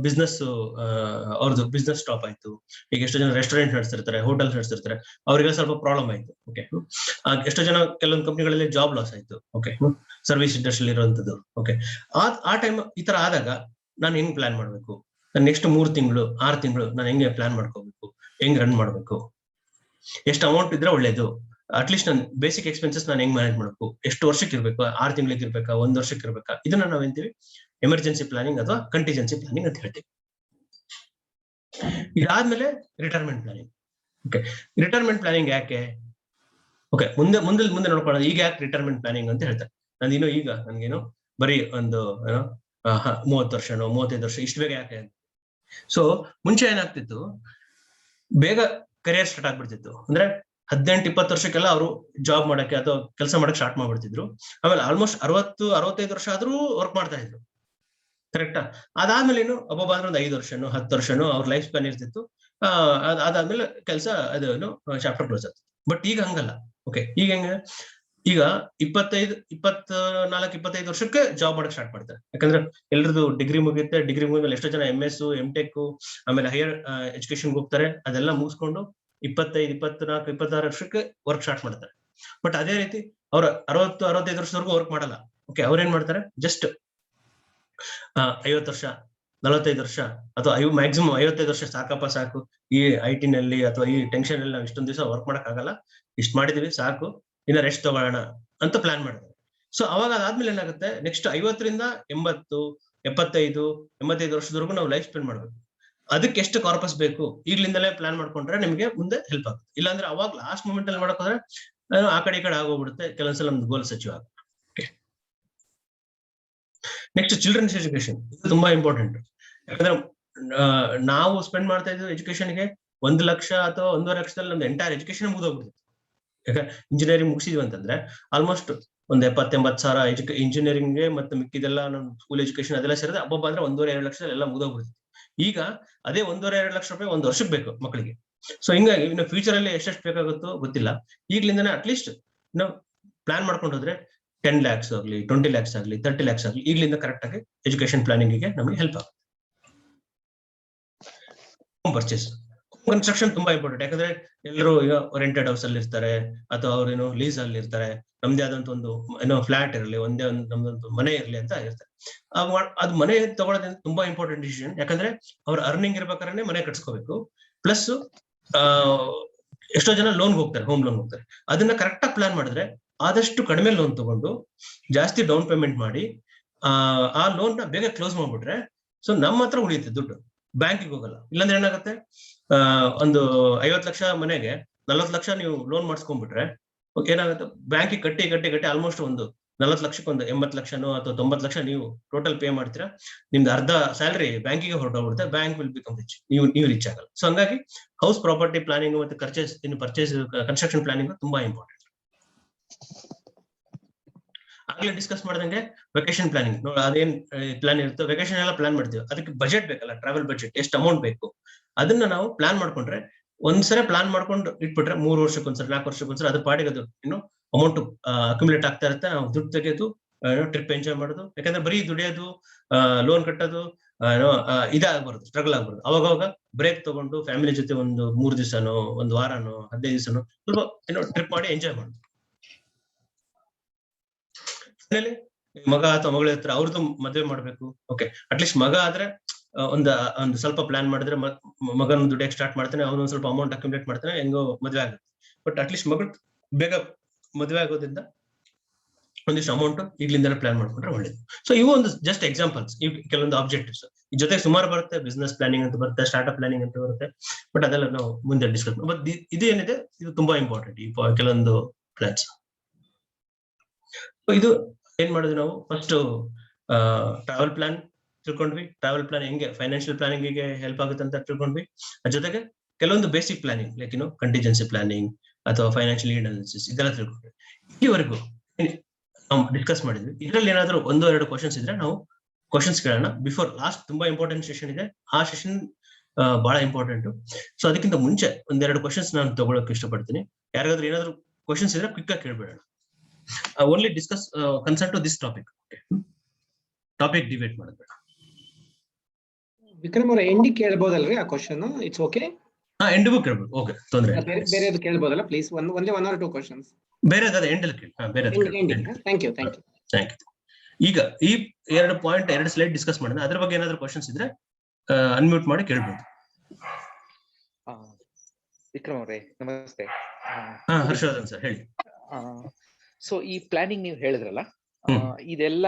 ಬಿಸ್ನೆಸ್ ಅವ್ರದ್ದು ಬಿಸ್ನೆಸ್ ಸ್ಟಾಪ್ ಆಯ್ತು. ಈಗ ಎಷ್ಟೋ ಜನ ರೆಸ್ಟೋರೆಂಟ್ ನಡೆಸ್ತಿರ್ತಾರೆ, ಹೋಟೆಲ್ಸ್ ನಡೆಸ್ತಿರ್ತಾರೆ, ಅವ್ರಿಗೆ ಸ್ವಲ್ಪ ಪ್ರಾಬ್ಲಮ್ ಆಯ್ತು. ಓಕೆ, ಎಷ್ಟೋ ಜನ ಕೆಲವೊಂದು ಕಂಪ್ನಿಗಳಲ್ಲಿ ಜಾಬ್ ಲಾಸ್ ಆಯ್ತು. ಓಕೆ, ಸರ್ವಿಸ್ ಇಂಡಸ್ಟ್ರಿಯಲ್ಲಿ ಇರುವಂತದ್ದು. ಓಕೆ, ಆ ಟೈಮ್ ಈ ತರ ಆದಾಗ ನಾನು ಹೆಂಗ್ ಪ್ಲಾನ್ ಮಾಡ್ಬೇಕು, ನಾನು ನೆಕ್ಸ್ಟ್ 3 ತಿಂಗಳು 6 ತಿಂಗಳು ನಾನು ಹೆಂಗೆ ಪ್ಲಾನ್ ಮಾಡ್ಕೋಬೇಕು, ಹೆಂಗ್ ರನ್ ಮಾಡ್ಬೇಕು, ಎಷ್ಟು ಅಮೌಂಟ್ ಇದ್ರೆ ಒಳ್ಳೇದು, ಅಟ್ಲೀಸ್ಟ್ ನಾನು ಬೇಸಿಕ್ ಎಕ್ಸ್ಪೆನ್ಸಸ್ ನಾನು ಹೆಂಗ್ ಮ್ಯಾನೇಜ್ ಮಾಡ್ಬೇಕು, ಎಷ್ಟು ವರ್ಷಕ್ಕೆ ಇರ್ಬೇಕು, 6 ತಿಂಗಳಿಗೆ ಇರ್ಬೇಕಾ, 1 ವರ್ಷಕ್ಕೆ ಇರ್ಬೇಕಾ, ಇದನ್ನ ನಾವೇಂತೀವಿ ಎಮರ್ಜೆನ್ಸಿ ಪ್ಲಾನಿಂಗ್ ಅಥವಾ ಕಂಟಿಜೆನ್ಸಿ ಪ್ಲಾನಿಂಗ್ ಅಂತ ಹೇಳ್ತೀವಿ. ಇದಾದ್ಮೇಲೆ retirement planning. Okay, retirement planning ಯಾಕೆ? ಓಕೆ, ಮುಂದೆ ನೋಡ್ಕೊಳ್ಳೋದು. ಈಗ ಯಾಕೆ ರಿಟೈರ್ಮೆಂಟ್ ಪ್ಲಾನಿಂಗ್ ಅಂತ ಹೇಳ್ತಾರೆ? ನನ್ಗೇನು ಬರೀ ಒಂದು 30 ವರ್ಷನೋ 35 ವರ್ಷ ಇಷ್ಟು ಬೇಗ ಯಾಕೆ? ಸೊ ಮುಂಚೆ ಏನಾಗ್ತಿತ್ತು, ಬೇಗ ಕರಿಯರ್ ಸ್ಟಾರ್ಟ್ ಆಗ್ಬಿಡ್ತಿತ್ತು. ಅಂದ್ರೆ 18-20 ವರ್ಷಕ್ಕೆಲ್ಲ ಅವರು ಜಾಬ್ ಮಾಡಕ್ಕೆ ಅಥವಾ ಕೆಲಸ ಮಾಡಕ್ ಸ್ಟಾರ್ಟ್ ಮಾಡ್ಬಿಡ್ತಿದ್ರು. ಆಮೇಲೆ ಆಲ್ಮೋಸ್ಟ್ 60-65 ವರ್ಷ ಆದ್ರೂ ವರ್ಕ್ ಮಾಡ್ತಾ ಇದ್ರು. ಕರೆಕ್ಟಾ? ಅದಾದ್ಮೇಲೆ ಏನು ಒಬ್ಬೊಬ್ಬ ಅಂದ್ರೆ ಒಂದು 5 ವರ್ಷನೋ 10 ವರ್ಷನೋ ಅವ್ರ ಲೈಫ್ ಸ್ಪ್ಯಾನ್ ಇರ್ತಿತ್ತು. ಅದಾದ್ಮೇಲೆ ಕೆಲಸ ಅದೇನು ಚಾಪ್ಟರ್ ಕ್ಲೋಸ್ ಆಗ್ತಿತ್ತು. ಬಟ್ ಈಗ ಹಂಗಲ್ಲ. ಓಕೆ, ಈಗ ಹೆಂಗೆ, ಈಗ 24-25 ವರ್ಷಕ್ಕೆ ಜಾಬ್ ಮಾಡಕ್ ಸ್ಟಾರ್ಟ್ ಮಾಡ್ತಾರೆ. ಯಾಕಂದ್ರೆ ಎಲ್ರದ್ದು ಡಿಗ್ರಿ ಮುಗಿಯುತ್ತೆ, ಡಿಗ್ರಿ ಮುಗಿದ್ಮೇಲೆ ಎಷ್ಟೋ ಜನ MS, MTech, ಆಮೇಲೆ ಹೈಯರ್ ಎಜುಕೇಶನ್ ಹೋಗ್ತಾರೆ. ಅದೆಲ್ಲ ಮುಗಿಸ್ಕೊಂಡು 25-24-26 ವರ್ಷಕ್ಕೆ ವರ್ಕ್ ಸ್ಟಾರ್ಟ್ ಮಾಡ್ತಾರೆ. ಬಟ್ ಅದೇ ರೀತಿ ಅವ್ರ 60-65 ವರ್ಷದವರೆಗೂ ವರ್ಕ್ ಮಾಡಲ್ಲ. ಓಕೆ, ಅವ್ರೇನ್ ಮಾಡ್ತಾರೆ, ಜಸ್ಟ್ 50 ವರ್ಷ 45 ವರ್ಷ ಅಥವಾ ಮ್ಯಾಕ್ಸಿಮಮ್ 55 ವರ್ಷ ಸಾಕಪ್ಪ ಸಾಕು, ಈ IT ನಲ್ಲಿ ಅಥವಾ ಈ ಟೆನ್ಷನ್ ಅಲ್ಲಿ ನಾವು ಇಷ್ಟೊಂದು ದಿವಸ ವರ್ಕ್ ಮಾಡಕ್ ಆಗಲ್ಲ, ಇಷ್ಟು ಮಾಡಿದೀವಿ ಸಾಕು, ಇನ್ನ ರೆಸ್ಟ್ ತಗೊಳ್ಳೋಣ ಅಂತ ಪ್ಲಾನ್ ಮಾಡ್ತಾರೆ. ಸೊ ಅವಾಗ ಅದಾದ್ಮೇಲೆ ಏನಾಗುತ್ತೆ, ನೆಕ್ಸ್ಟ್ 50-80-75 ವರ್ಷದವರೆಗೂ ನಾವು ಲೈಫ್ ಸ್ಪೆಂಡ್ ಮಾಡ್ಬೇಕು. ಅದಕ್ಕೆ ಎಷ್ಟು ಕಾರ್ಪಸ್ ಬೇಕು ಈಗ್ಲಿಂದಲೇ ಪ್ಲಾನ್ ಮಾಡ್ಕೊಂಡ್ರೆ ನಿಮಗೆ ಮುಂದೆ ಹೆಲ್ಪ್ ಆಗುತ್ತೆ. ಇಲ್ಲಾಂದ್ರೆ ಅವಾಗ ಲಾಸ್ಟ್ ಮೂಮೆಂಟ್ ಅಲ್ಲಿ ಮಾಡಕೋದ್ರೆ ಆ ಕಡೆ ಈ ಕಡೆ ಆಗೋಗ್ಬಿಡುತ್ತೆ, ಕೆಲವೊಂದ್ಸಲ ನಮ್ದು ಗೋಲ್ಸ್ ಅಚೀವ್ ಆಗುತ್ತೆ. ನೆಕ್ಸ್ಟ್ ಚಿಲ್ಡ್ರನ್ಸ್ ಎಜುಕೇಶನ್, ಇದು ತುಂಬಾ ಇಂಪಾರ್ಟೆಂಟ್. ಯಾಕಂದ್ರೆ ನಾವು ಸ್ಪೆಂಡ್ ಮಾಡ್ತಾ ಇದ್ವಿ ಎಜುಕೇಶನ್ಗೆ 1 ಲಕ್ಷ ಅಥವಾ 1.5 ಲಕ್ಷದಲ್ಲಿ ನಮ್ದು ಎಂಟೈರ್ ಎಜುಕೇಶನ್ ಮುಗಿದೋಗ್ಬಿಡುತ್ತೆ. ಯಾಕಂದ್ರೆ ಇಂಜಿನಿಯರಿಂಗ್ ಮುಗಿಸಿದ್ವಿ ಅಂತಂದ್ರೆ ಆಲ್ಮೋಸ್ಟ್ ಒಂದು 70-80 ಸಾವಿರ ಇಂಜಿನಿಯರಿಂಗ್ಗೆ ಮತ್ತೆ ಮಿಕ್ಕಿದೆಲ್ಲ ನಮ್ ಸ್ಕೂಲ್ ಎಜುಕೇಶನ್ ಅದೆಲ್ಲ ಸೇರಿದ್ರೆ ಹಬ್ಬ ಅಂದ್ರೆ 1.5-2 ಲಕ್ಷದಲ್ಲಿ ಎಲ್ಲ ಮುಗಿದೋಗ್ಬಿಡುತ್ತೆ. ಈಗ ಅದೇ 1.5-2 ಲಕ್ಷ ರೂಪಾಯಿ 1 ವರ್ಷಕ್ಕೆ ಬೇಕು ಮಕ್ಕಳಿಗೆ. ಸೊ ಹಿಂಗಾಗಿ ಇನ್ನು ಫ್ಯೂಚರ್ ಅಲ್ಲಿ ಎಷ್ಟೆಷ್ಟು ಬೇಕಾಗುತ್ತೋ ಗೊತ್ತಿಲ್ಲ. ಈಗ್ಲಿಂದಾನೇ ಅಟ್ಲೀಸ್ಟ್ ನಾವು ಪ್ಲಾನ್ ಮಾಡ್ಕೊಂಡು ಹೋದ್ರೆ 10 lakhs ಆಗ್ಲಿ, 20 lakhs ಆಗ್ಲಿ, 30 lakhs ಆಗ್ಲಿ, ಈಗ್ಲಿಂದ ಕರೆಕ್ಟ್ ಆಗಿ ಎಜುಕೇಶನ್ ಪ್ಲಾನಿಂಗ್ ಗೆ ನಮಗೆ ಹೆಲ್ಪ್ ಆಗುತ್ತೆ. ಹೋಮ್ ಪರ್ಚೇಸ್, ಕನ್ಸ್ಟ್ರಕ್ಷನ್ ತುಂಬಾ ಇಂಪಾರ್ಟೆಂಟ್. ಯಾಕಂದ್ರೆ ಎಲ್ಲರೂ ಈಗ ರೆಂಟೆಡ್ ಹೌಸ್ ಅಲ್ಲಿ ಇರ್ತಾರೆ ಅಥವಾ ಅವ್ರೇನೋ ಲೀಸ್ ಅಲ್ಲಿ ಇರ್ತಾರೆ. ನಮ್ದೇ ಆದಂತ ಒಂದು ಫ್ಲಾಟ್ ಇರಲಿ, ಒಂದೇ ಒಂದು ನಮ್ದೊಂದು ಮನೆ ಇರಲಿ ಅಂತ ಇರ್ತಾರೆ. ಅದು ಮನೆ ತಗೊಳ್ಳೋದ್ರಿಂದ ತುಂಬಾ ಇಂಪಾರ್ಟೆಂಟ್ ಡಿಸಿಷನ್. ಯಾಕಂದ್ರೆ ಅವ್ರ ಅರ್ನಿಂಗ್ ಇರ್ಬೇಕಾದ್ರೆ ಮನೆ ಕಟ್ಸ್ಕೋಬೇಕು. ಪ್ಲಸ್ ಎಷ್ಟೋ ಜನ ಲೋನ್ ಹೋಗ್ತಾರೆ, ಹೋಮ್ ಲೋನ್ ಹೋಗ್ತಾರೆ. ಅದನ್ನ ಕರೆಕ್ಟ್ ಆಗಿ ಪ್ಲಾನ್ ಮಾಡಿದ್ರೆ ಆದಷ್ಟು ಕಡಿಮೆ ಲೋನ್ ತಗೊಂಡು ಜಾಸ್ತಿ ಡೌನ್ ಪೇಮೆಂಟ್ ಮಾಡಿ ಆ ಲೋನ್ ನ ಬೇಗ ಕ್ಲೋಸ್ ಮಾಡ್ಬಿಟ್ರೆ ಸೊ ನಮ್ಮ ಹತ್ರ ಉಳಿಯುತ್ತೆ ದುಡ್ಡು, ಬ್ಯಾಂಕಿಗೆ ಹೋಗಲ್ಲ. ಇಲ್ಲಾಂದ್ರೆ ಏನಾಗುತ್ತೆ, ಒಂದು 50 ಲಕ್ಷ ಮನೆಗೆ 40 ಲಕ್ಷ ನೀವು ಲೋನ್ ಮಾಡಿಸ್ಕೊಂಡ್ಬಿಟ್ರೆ ಏನಾಗುತ್ತೆ, ಬ್ಯಾಂಕಿಗೆ ಕಟ್ಟಿ ಆಲ್ಮೋಸ್ಟ್ ಒಂದು 40 ಲಕ್ಷಕ್ಕೆ ಒಂದು 80 ಲಕ್ಷನೋ ಅಥವಾ 90 ಲಕ್ಷ ನೀವು ಟೋಟಲ್ ಪೇ ಮಾಡ್ತೀರಾ, ನಿಮ್ದು ಅರ್ಧ ಸ್ಯಾಲರಿ ಬ್ಯಾಂಕಿಗೆ ಹೊರಟೋಗ್ಬಿಡುತ್ತೆ, ಬ್ಯಾಂಕ್ ವಿಲ್ ಬಿಕಮ್ ರಿಚ್, ನೀವು ರಿಚ್ ಆಗಲ್ಲ. ಸೊ ಹಂಗಾಗಿ ಹೌಸ್ ಪ್ರಾಪರ್ಟಿ ಪ್ಲಾನಿಂಗ್ ಮತ್ತೆ ಪರ್ಚೇಸ್ ಕನ್ಸ್ಟ್ರಕ್ಷನ್ ಪ್ಲಾನಿಂಗ್ ತುಂಬಾ ಇಂಪಾರ್ಟೆಂಟ್. ಆಗ್ಲೇ ಡಿಸ್ಕಸ್ ಮಾಡ್ದಂಗೆ ವೆಕೇಶನ್ ಪ್ಲಾನಿಂಗ್, ಅದೇನ್ ಪ್ಲಾನ್ ಇರುತ್ತೆ, ವೆಕೇಶನ್ ಎಲ್ಲ ಪ್ಲಾನ್ ಮಾಡ್ತೀವಿ, ಅದಕ್ಕೆ ಬಜೆಟ್ ಬೇಕಲ್ಲ, ಟ್ರಾವೆಲ್ ಬಜೆಟ್, ಎಷ್ಟು ಅಮೌಂಟ್ ಬೇಕು ಅದನ್ನ ನಾವು ಪ್ಲಾನ್ ಮಾಡ್ಕೊಂಡ್ರೆ, ಒಂದ್ಸಲ ಪ್ಲಾನ್ ಮಾಡ್ಕೊಂಡು ಇಟ್ಬಿಟ್ರೆ 3 ವರ್ಷಕ್ಕೊಂದ್ಸಲ 4 ವರ್ಷಕ್ಕೊಂದ್ಸಲ ಅದ್ರ ಪಾಡಿಗೆ ಅದು ಅಮೌಂಟ್ ಅಕ್ಯುಮುಲೇಟ್ ಆಗ್ತಾ ಇರುತ್ತೆ. ನಾವು ದುಡ್ಡು ತೆಗೆದು ಟ್ರಿಪ್ ಎಂಜಾಯ್ ಮಾಡೋದು. ಯಾಕಂದ್ರೆ ಬರೀ ದುಡಿಯೋದು, ಲೋನ್ ಕಟ್ಟೋದು ಇದಾಗಬಾರ್ದು, ಸ್ಟ್ರಗಲ್ ಆಗ್ಬಾರ್ದು. ಅವಾಗ ಬ್ರೇಕ್ ತಗೊಂಡು ಫ್ಯಾಮಿಲಿ ಜೊತೆ ಒಂದು 3 ದಿವಸನೋ 1 ವಾರನೋ 15 ದಿವಸನೋ ಸ್ವಲ್ಪ ಟ್ರಿಪ್ ಮಾಡಿ ಎಂಜಾಯ್ ಮಾಡೋದು. ಮಗ ಅಥವಾ ಮಗಳ ಹತ್ರ ಅವ್ರದ್ದು ಮದುವೆ ಮಾಡ್ಬೇಕು. ಓಕೆ, ಅಟ್ಲೀಸ್ಟ್ ಮಗ ಆದ್ರೆ ಒಂದು ಸ್ವಲ್ಪ ಪ್ಲಾನ್ ಮಾಡಿದ್ರೆ ಮಗನ ದುಡಿಯಕ್ಕೆ ಸ್ಟಾರ್ಟ್ ಮಾಡ್ತಾನೆ, ಅವನು ಸ್ವಲ್ಪ ಅಮೌಂಟ್ ಅಕ್ಯುಮುಲೇಟ್ ಮಾಡ್ತಾನೆ, ಹೆಂಗೋ ಮದುವೆ ಆಗುತ್ತೆ. ಬಟ್ ಅಟ್ಲೀಸ್ಟ್ ಮಗಳು ಬೇಗ ಮದುವೆ ಆಗೋದ್ರಿಂದ ಒಂದಿಷ್ಟು ಅಮೌಂಟ್ ಈಗ್ಲಿಂದ ಪ್ಲಾನ್ ಮಾಡ್ಕೊಂಡ್ರೆ ಒಳ್ಳೇದು. ಸೊ ಇವು ಒಂದು ಜಸ್ಟ್ ಎಕ್ಸಾಂಪಲ್ಸ್, ಇವ್ ಕೆಲವೊಂದು ಆಬ್ಜೆಕ್ಟಿವ್ಸ್. ಈ ಜೊತೆಗೆ ಸುಮಾರು ಬರುತ್ತೆ, ಬಿಸ್ನೆಸ್ ಪ್ಲಾನಿಂಗ್ ಅಂತ ಬರುತ್ತೆ, ಸ್ಟಾರ್ಟ್ಅಪ್ ಪ್ಲಾನಿಂಗ್ ಅಂತ ಬರುತ್ತೆ. ಬಟ್ ಅದೆಲ್ಲ ನಾವು ಮುಂದೆ ಡಿಸ್ಕಸ್ ಮಾಡ್ತೀವಿ. ಬಟ್ ಇದು ಏನಿದೆ, ಇದು ತುಂಬಾ ಇಂಪಾರ್ಟೆಂಟ್, ಈ ಕೆಲವೊಂದು ಪ್ಲಾನ್ಸ್. ಇದು ಏನ್ ಮಾಡಿದ್ವಿ ನಾವು, ಫಸ್ಟ್ ಟ್ರಾವೆಲ್ ಪ್ಲಾನ್ ತಿಳ್ಕೊಂಡ್ವಿ. ಟ್ರಾವೆಲ್ ಪ್ಲಾನ್ ಹೆಂಗೆ ಫೈನಾನ್ಷಿಯಲ್ ಪ್ಲಾನಿಂಗ್ ಗೆ ಹೆಲ್ಪ್ ಆಗುತ್ತೆ ಅಂತ ತಿಳ್ಕೊಂಡ್ವಿ. ಅದ್ರ ಜೊತೆಗೆ ಕೆಲವೊಂದು basic planning like contingency planning ಅಥವಾ ಫೈನಾನ್ಷಿಯಲ್ ನೀಡ್ ಅನಾಲಿಸಿಸ್ ಇದೆಲ್ಲ ತಿಳ್ಕೊಂಡ್ವಿ. ಇಲ್ಲಿವರೆಗೂ ನಾವು ಡಿಸ್ಕಸ್ ಮಾಡಿದ್ವಿ. ಇದರಲ್ಲಿ ಏನಾದ್ರು 1-2 ಕ್ವಶನ್ಸ್ ಇದ್ರೆ ನಾವು ಕ್ವಶನ್ಸ್ ಕೇಳೋಣ. ಬಿಫೋರ್ ಲಾಸ್ಟ್ ತುಂಬಾ ಇಂಪಾರ್ಟೆಂಟ್ ಸೆಷನ್ ಇದೆ, ಆ ಸೆಷನ್ ಬಹಳ ಇಂಪಾರ್ಟೆಂಟ್. ಸೊ ಅದಕ್ಕಿಂತ ಮುಂಚೆ 1-2 ಕ್ವಶನ್ಸ್ ನಾನು ತಗೊಳಕ್ ಇಷ್ಟಪಡ್ತೀನಿ. ಯಾರಿಗಾದ್ರೂ ಏನಾದ್ರು ಕ್ವಶನ್ಸ್ ಇದ್ರೆ ಕ್ವಿಕ್ ಆಗಿ ಕೇಳ್ಬೇಡ. Only discuss concern to this topic. Topic debate ಮಾಡಬೇಡ. ವಿಕ್ರಮ್ ಅವರ ಎಂಡಿ ಕೇಳಬಹುದಲ್ರಿ ಆ ಕ್ವಶನ್? It's okay. ಎಂಡಿಗೂ ಕೇಳಬಹುದು. ಓಕೆ, ತೊಂದ್ರೆ ಇಲ್ಲ. ಬೇರೆದು ಕೇಳಬಹುದಲ್ಲ ಪ್ಲೀಸ್? ಒಂದೇ 1 or 2 ಕ್ವಶನ್ಸ್ ಬೇರೆದಾದ ಎಂಡಲ್ಲಿ ಕೇಳಿ. Thank you. ಈಗ ಈ 2 ಪಾಯಿಂಟ್ 2 ಸ್ಲೈಡ್ ಡಿಸ್ಕಸ್ ಮಾಡಿದ್ರೆ ಅದ್ರ ಬಗ್ಗೆ ಏನಾದ್ರು ಕ್ವಶನ್ಸ್ ಇದ್ರೆ ಅನ್ಮ್ಯೂಟ್ ಮಾಡಿ ಕೇಳಬಹುದು. ವಿಕ್ರಮ್ ಅವರೇ ನಮಸ್ತೆ. ಹರ್ಷವರ್ಧನ್ ಸರ್ ಹೇಳಿ. ಸೊ ಈ ಪ್ಲಾನಿಂಗ್ ನೀವು ಹೇಳಿದ್ರಲ್ಲ, ಇದೆಲ್ಲ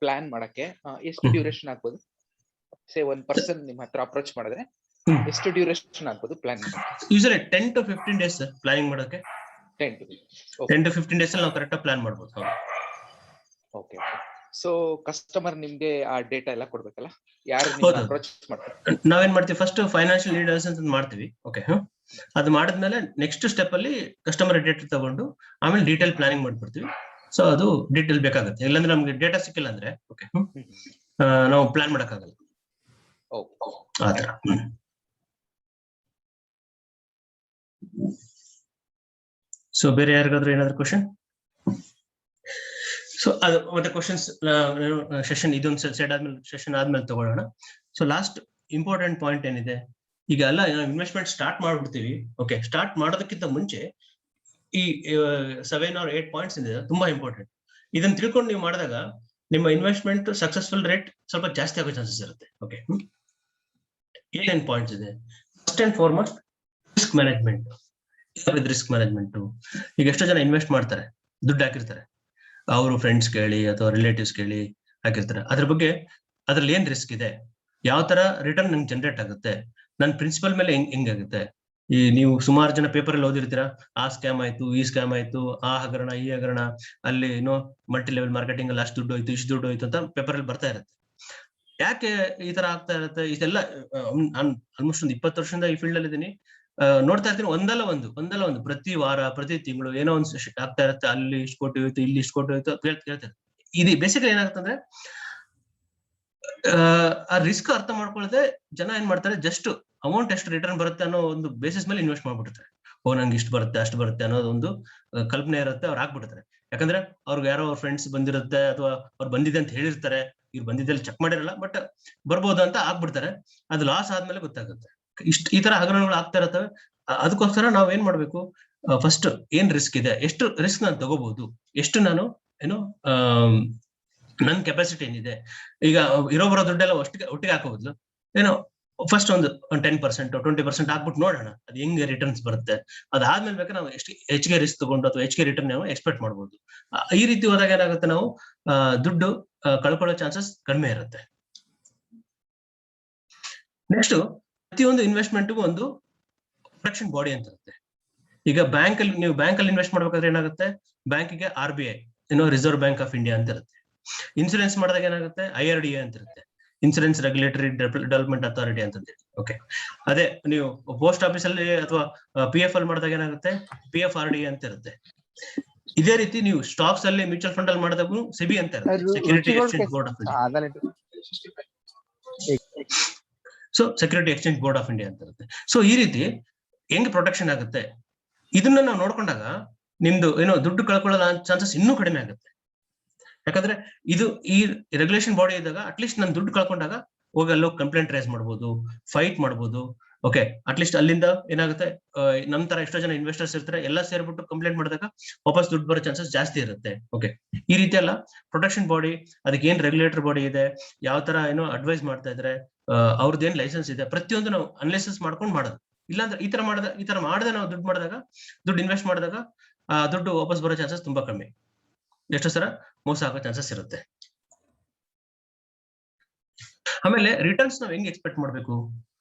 ಪ್ಲಾನ್ ಮಾಡಕ್ಕೆ ಎಷ್ಟು ಡ್ಯೂರೇಷನ್ ಆಗ್ಬೋದು? ಸೇ 1 ಪರ್ಸನ್ ನಿಮ್ಮ ಹತ್ರ ಅಪ್ರೋಚ್ ಮಾಡಿದ್ರೆ ಎಷ್ಟು ಡ್ಯೂರೇಷನ್ ಆಗ್ಬೋದು plan? Usually 10 to 15 days sir planning ಮಾಡೋಕೆ. 10 to 15 ಡೇಸ್ ಅಲ್ಲಿ ನಾವು ಕರೆಕ್ಟ್ ಆಗಿ ಪ್ಲಾನ್ ಮಾಡಬಹುದು. ಓಕೆ. ಸೊ ಕಸ್ಟಮರ್ ನಿಮ್ಗೆ ಆ ಡೇಟಾ ಎಲ್ಲ ಕೊಡ್ಬೇಕಲ್ಲ, ಯಾರು ಅಪ್ರೋಚ್ ಮಾಡ್ತಾರೆ? ನಾವೇನ್ ಮಾಡ್ತೀವಿ, ಫಸ್ಟ್ ಫೈನಾನ್ಷಿಯಲ್ ನೀಡ್ ಅನಾಲಿಸಿಸ್ ಅಂತ ಮಾಡ್ತೀವಿ. ಓಕೆ, ಅದು ಮಾಡಿದ್ಮೇಲೆ ನೆಕ್ಸ್ಟ್ ಸ್ಟೆಪ್ ಅಲ್ಲಿ ಕಸ್ಟಮರ್ ಡೇಟಾ ತಗೊಂಡು ಆಮೇಲೆ ಡೀಟೇಲ್ ಪ್ಲಾನಿಂಗ್ ಮಾಡ್ಬಿಡ್ತೀವಿ. ಸೊ ಅದು ಡೀಟೇಲ್ ಬೇಕಾಗುತ್ತೆ, ಇಲ್ಲಾಂದ್ರೆ ನಮ್ಗೆ ಡೇಟಾ ಸಿಕ್ಕಿಲ್ಲ ಅಂದ್ರೆ ಓಕೆ ನಾವು ಪ್ಲಾನ್ ಮಾಡಕ್ಕಾಗಲ್ಲ. ಆತರ. ಸೊ ಬೇರೆ ಯಾರಿಗಾದ್ರೂ ಏನಾದ್ರು ಕ್ವಶನ್? ಸೊ ಅದು ಮತ್ತೆ ಕ್ವಶನ್ಸ್ ಸೆಷನ್ ಇದೊಂದು ಸೆಟ್ ಆದ್ಮೇಲೆ ಸೆಷನ್ ಆದ್ಮೇಲೆ ತಗೊಳ್ಳೋಣ. ಸೊ ಲಾಸ್ಟ್ ಇಂಪಾರ್ಟೆಂಟ್ ಪಾಯಿಂಟ್ ಏನಿದೆ, ಈಗ ಎಲ್ಲ ಇನ್ವೆಸ್ಟ್ಮೆಂಟ್ ಸ್ಟಾರ್ಟ್ ಮಾಡ್ಬಿಡ್ತೀವಿ. ಓಕೆ, ಸ್ಟಾರ್ಟ್ ಮಾಡೋದಕ್ಕಿಂತ ಮುಂಚೆ ಈ 7 or 8 ಪಾಯಿಂಟ್ಸ್ ಇದೆ, ತುಂಬಾ ಇಂಪಾರ್ಟೆಂಟ್. ಇದನ್ನ ತಿಳ್ಕೊಂಡು ನೀವು ಮಾಡಿದಾಗ ನಿಮ್ಮ ಇನ್ವೆಸ್ಟ್ಮೆಂಟ್ ಸಕ್ಸಸ್ಫುಲ್ ರೇಟ್ ಸ್ವಲ್ಪ ಜಾಸ್ತಿ ಆಗೋ ಚಾನ್ಸಸ್ ಇರುತ್ತೆ. ಓಕೆ, ಏನೇನ್ ಪಾಯಿಂಟ್ಸ್ ಇದೆ? First and foremost risk management. Risk management, ಈಗ ಎಷ್ಟೋ ಜನ ಇನ್ವೆಸ್ಟ್ ಮಾಡ್ತಾರೆ, ದುಡ್ಡು ಹಾಕಿರ್ತಾರೆ, ಅವರು ಫ್ರೆಂಡ್ಸ್ ಕೇಳಿ ಅಥವಾ ರಿಲೇಟಿವ್ಸ್ ಕೇಳಿ ಹಾಕಿರ್ತಾರೆ. ಅದ್ರ ಬಗ್ಗೆ ಅದ್ರಲ್ಲಿ ಏನ್ ರಿಸ್ಕ್ ಇದೆ, ಯಾವ ತರ ರಿಟರ್ನ್ ನಂಗೆ ಜನರೇಟ್ ಆಗುತ್ತೆ, ನನ್ನ ಪ್ರಿನ್ಸಿಪಲ್ ಮೇಲೆ ಹೆಂಗಾಗುತ್ತೆ. ಈ ನೀವು ಸುಮಾರು ಜನ ಪೇಪರ್ ಅಲ್ಲಿ ಓದಿರ್ತೀರಾ, ಆ ಸ್ಕ್ಯಾಮ್ ಆಯ್ತು, ಈ ಸ್ಕ್ಯಾಮ್ ಆಯ್ತು, ಆ ಹಗರಣ ಈ ಹಗರಣ, ಅಲ್ಲಿ ಮಲ್ಟಿ ಲೆವೆಲ್ ಮಾರ್ಕೆಟಿಂಗ್ ಅಲ್ಲಿ ಅಷ್ಟು ದುಡ್ಡು ಹೋಯ್ತು, ಇಷ್ಟು ದುಡ್ಡು ಹೋಯ್ತು ಅಂತ ಪೇಪರ್ ಅಲ್ಲಿ ಬರ್ತಾ ಇರುತ್ತೆ. ಯಾಕೆ ಈ ತರ ಆಗ್ತಾ ಇರುತ್ತೆ? ಇದೆಲ್ಲ ಆಲ್ಮೋಸ್ಟ್ ಒಂದು 20 ವರ್ಷದಿಂದ ಈ ಫೀಲ್ಡ್ ಅಲ್ಲಿ ಇದೀನಿ, ನೋಡ್ತಾ ಇರ್ತೀನಿ. ಒಂದಲ್ಲ ಒಂದು ಪ್ರತಿ ವಾರ ಪ್ರತಿ ತಿಂಗಳು ಏನೋ ಒಂದು ಆಗ್ತಾ ಇರುತ್ತೆ. ಅಲ್ಲಿ ಇಷ್ಟು ಕೋಟಿ ಹೋಯ್ತು, ಇಲ್ಲಿ ಇಷ್ಟು ಕೋಟಿ ಹೋಯ್ತು ಹೇಳ್ತಾರೆ. ಇದು ಬೇಸಿಕಲಿ ಏನಾಗುತ್ತೆ ಅಂದ್ರೆ, ಆ ರಿಸ್ಕ್ ಅರ್ಥ ಮಾಡ್ಕೊಳ್ಳದೆ ಜನ ಏನ್ ಮಾಡ್ತಾರೆ, ಜಸ್ಟ್ ಅಮೌಂಟ್ ಎಷ್ಟು ರಿಟರ್ನ್ ಬರುತ್ತೆ ಅನ್ನೋ ಒಂದು ಬೇಸಿಸ್ ಮೇಲೆ ಇನ್ವೆಸ್ಟ್ ಮಾಡ್ಬಿಡ್ತಾರೆ. ನಂಗೆ ಇಷ್ಟು ಬರುತ್ತೆ ಅಷ್ಟು ಬರುತ್ತೆ ಅನ್ನೋದು ಒಂದು ಕಲ್ಪನೆ ಇರುತ್ತೆ, ಅವ್ರು ಹಾಕ್ಬಿಡ್ತಾರೆ. ಯಾಕಂದ್ರೆ ಅವ್ರಿಗೆ ಯಾರೋ ಅವ್ರ ಫ್ರೆಂಡ್ಸ್ ಬಂದಿರುತ್ತೆ ಅಥವಾ ಅವ್ರು ಬಂದಿದೆ ಅಂತ ಹೇಳಿರ್ತಾರೆ, ಇವ್ರು ಬಂದಿದ್ದಲ್ಲಿ ಚೆಕ್ ಮಾಡಿರಲ್ಲ, ಬಟ್ ಬರ್ಬೋದು ಅಂತ ಹಾಕ್ಬಿಡ್ತಾರೆ. ಅದು ಲಾಸ್ ಆದ್ಮೇಲೆ ಗೊತ್ತಾಗುತ್ತೆ. ಈ ತರ ಹಗರಣಗಳು ಆಗ್ತಾ ಇರ್ತವೆ. ಅದಕ್ಕೋಸ್ಕರ ನಾವ್ ಏನ್ ಮಾಡ್ಬೇಕು, ಫಸ್ಟ್ ಏನ್ ರಿಸ್ಕ್ ಇದೆ, ಎಷ್ಟು ರಿಸ್ಕ್ ನಾನು ತಗೋಬಹುದು, ಎಷ್ಟು ನಾನು ನನ್ ಕೆಪಾಸಿಟಿ ಏನಿದೆ. ಈಗ ಇರೋಬರೋ ದುಡ್ಡೆಲ್ಲ ಒಟ್ಟಿಗೆ ಹಾಕೋಬಹುದು. ಫಸ್ಟ್ ಒಂದು 10% 20% ಹಾಕ್ಬಿಟ್ಟು ನೋಡೋಣ ಅದು ಹೆಂಗೆ ರಿಟರ್ನ್ಸ್ ಬರುತ್ತೆ. ಅದಾದ್ಮೇಲೆ ಬೇಕಾದ್ರೆ ನಾವು ಎಷ್ಟು ಹೆಚ್ಚಿಗೆ ರಿಸ್ಕ್ ತಗೊಂಡು ಅಥವಾ ಹೆಚ್ಚಿಗೆ ರಿಟರ್ನ್ ನಾವು ಎಕ್ಸ್ಪೆಕ್ಟ್ ಮಾಡ್ಬೋದು. ಈ ರೀತಿ ಹೋದಾಗ ಏನಾಗುತ್ತೆ, ನಾವು ದುಡ್ಡು ಕಳ್ಕೊಳ್ಳೋ ಚಾನ್ಸಸ್ ಕಡಿಮೆ ಇರುತ್ತೆ. ನೆಕ್ಸ್ಟ್, ಪ್ರತಿಯೊಂದು ಇನ್ವೆಸ್ಟ್ಮೆಂಟ್ಗೂ ಒಂದು ಪ್ರೊಟೆಕ್ಷನ್ ಬಾಡಿ ಅಂತ ಇರುತ್ತೆ. ಈಗ ನೀವು ಬ್ಯಾಂಕ್ ಅಲ್ಲಿ ಇನ್ವೆಸ್ಟ್ ಮಾಡ್ಬೇಕಾದ್ರೆ ಏನಾಗುತ್ತೆ, ಬ್ಯಾಂಕಿಗೆ RBI reserve bank of India ಅಂತ ಇರುತ್ತೆ. ಇನ್ಸೂರೆನ್ಸ್ ಮಾಡಿದಾಗ ಏನಾಗುತ್ತೆ IRDA ಅಂತ ಇರುತ್ತೆ, ಇನ್ಸೂರೆನ್ಸ್ ರೆಗ್ಯುಲೇಟರಿ ಡೆವಲಪ್ಮೆಂಟ್ ಅಥಾರಿಟಿ ಅಂತ ಹೇಳಿ. ಓಕೆ, ಅದೇ ನೀವು ಪೋಸ್ಟ್ ಆಫೀಸ್ ಅಲ್ಲಿ ಅಥವಾ PF ಅಲ್ಲಿ ಮಾಡಿದಾಗ ಏನಾಗುತ್ತೆ PFRDA ಅಂತ ಇರುತ್ತೆ. ಇದೇ ರೀತಿ ನೀವು ಸ್ಟಾಕ್ಸ್ ಅಲ್ಲಿ ಮ್ಯೂಚುವಲ್ ಫಂಡ್ ಅಲ್ಲಿ ಮಾಡಿದಾಗೂ SEBI ಅಂತ ಇರುತ್ತೆ, security exchange board of India. So security exchange board of India ಅಂತ ಇರುತ್ತೆ. ಸೊ ಈ ರೀತಿ ಹೆಂಗ್ ಪ್ರೊಟೆಕ್ಷನ್ ಆಗುತ್ತೆ ಇದನ್ನ ನಾವು ನೋಡ್ಕೊಂಡಾಗ ನಿಮ್ದು ದುಡ್ಡು ಕಳ್ಕೊಳ್ಳೋ ಚಾನ್ಸಸ್ ಇನ್ನೂ ಕಡಿಮೆ ಆಗುತ್ತೆ. ಯಾಕಂದ್ರೆ ಇದು ಈ ರೆಗ್ಯುಲೇಷನ್ ಬಾಡಿ ಇದ್ದಾಗ ಅಟ್ಲೀಸ್ಟ್ ನಾನು ದುಡ್ಡು ಕಳ್ಕೊಂಡಾಗ ಹೋಗಿ ಅಲ್ಲೋಗಿ ಕಂಪ್ಲೇಂಟ್ ರೈಸ್ ಮಾಡ್ಬೋದು, ಫೈಟ್ ಮಾಡ್ಬೋದು. ಓಕೆ, ಅಟ್ಲೀಸ್ಟ್ ಅಲ್ಲಿಂದ ಏನಾಗುತ್ತೆ, ನಮ್ ತರ ಎಷ್ಟೋ ಜನ ಇನ್ವೆಸ್ಟರ್ಸ್ ಇರ್ತಾರೆ, ಎಲ್ಲ ಸೇರ್ಬಿಟ್ಟು ಕಂಪ್ಲೇಂಟ್ ಮಾಡಿದಾಗ ವಾಪಸ್ ದುಡ್ಡು ಬರೋ ಚಾನ್ಸಸ್ ಜಾಸ್ತಿ ಇರುತ್ತೆ. ಓಕೆ, ಈ ರೀತಿ ಎಲ್ಲ ಪ್ರೊಟೆಕ್ಷನ್ ಬಾಡಿ, ಅದಕ್ಕೆ ಏನ್ ರೆಗ್ಯುಲೇಟರ್ ಬಾಡಿ ಇದೆ, ಯಾವ ತರ ಅಡ್ವೈಸ್ ಮಾಡ್ತಾ ಇದ್ರೆ, ಅವ್ರದ್ದು ಏನ್ ಲೈಸೆನ್ಸ್ ಇದೆ, ಪ್ರತಿಯೊಂದು ನಾವು ಅನಲೈಸಿಸ್ ಮಾಡ್ಕೊಂಡು ಮಾಡೋದು. ಇಲ್ಲಾಂದ್ರೆ ಈ ತರ ಮಾಡದೆ ನಾವು ದುಡ್ಡು ಇನ್ವೆಸ್ಟ್ ಮಾಡಿದಾಗ ದುಡ್ಡು ವಾಪಸ್ ಬರೋ ಚಾನ್ಸಸ್ ತುಂಬಾ ಕಮ್ಮಿ, ಎಷ್ಟೋ ಸಲ ಮೋಸ ಆಗೋ ಚಾನ್ಸಸ್ ಇರುತ್ತೆ. ಆಮೇಲೆ ರಿಟರ್ನ್ಸ್ ನಾವ್ ಹೆಂಗ್ ಎಕ್ಸ್ಪೆಕ್ಟ್ ಮಾಡ್ಬೇಕು,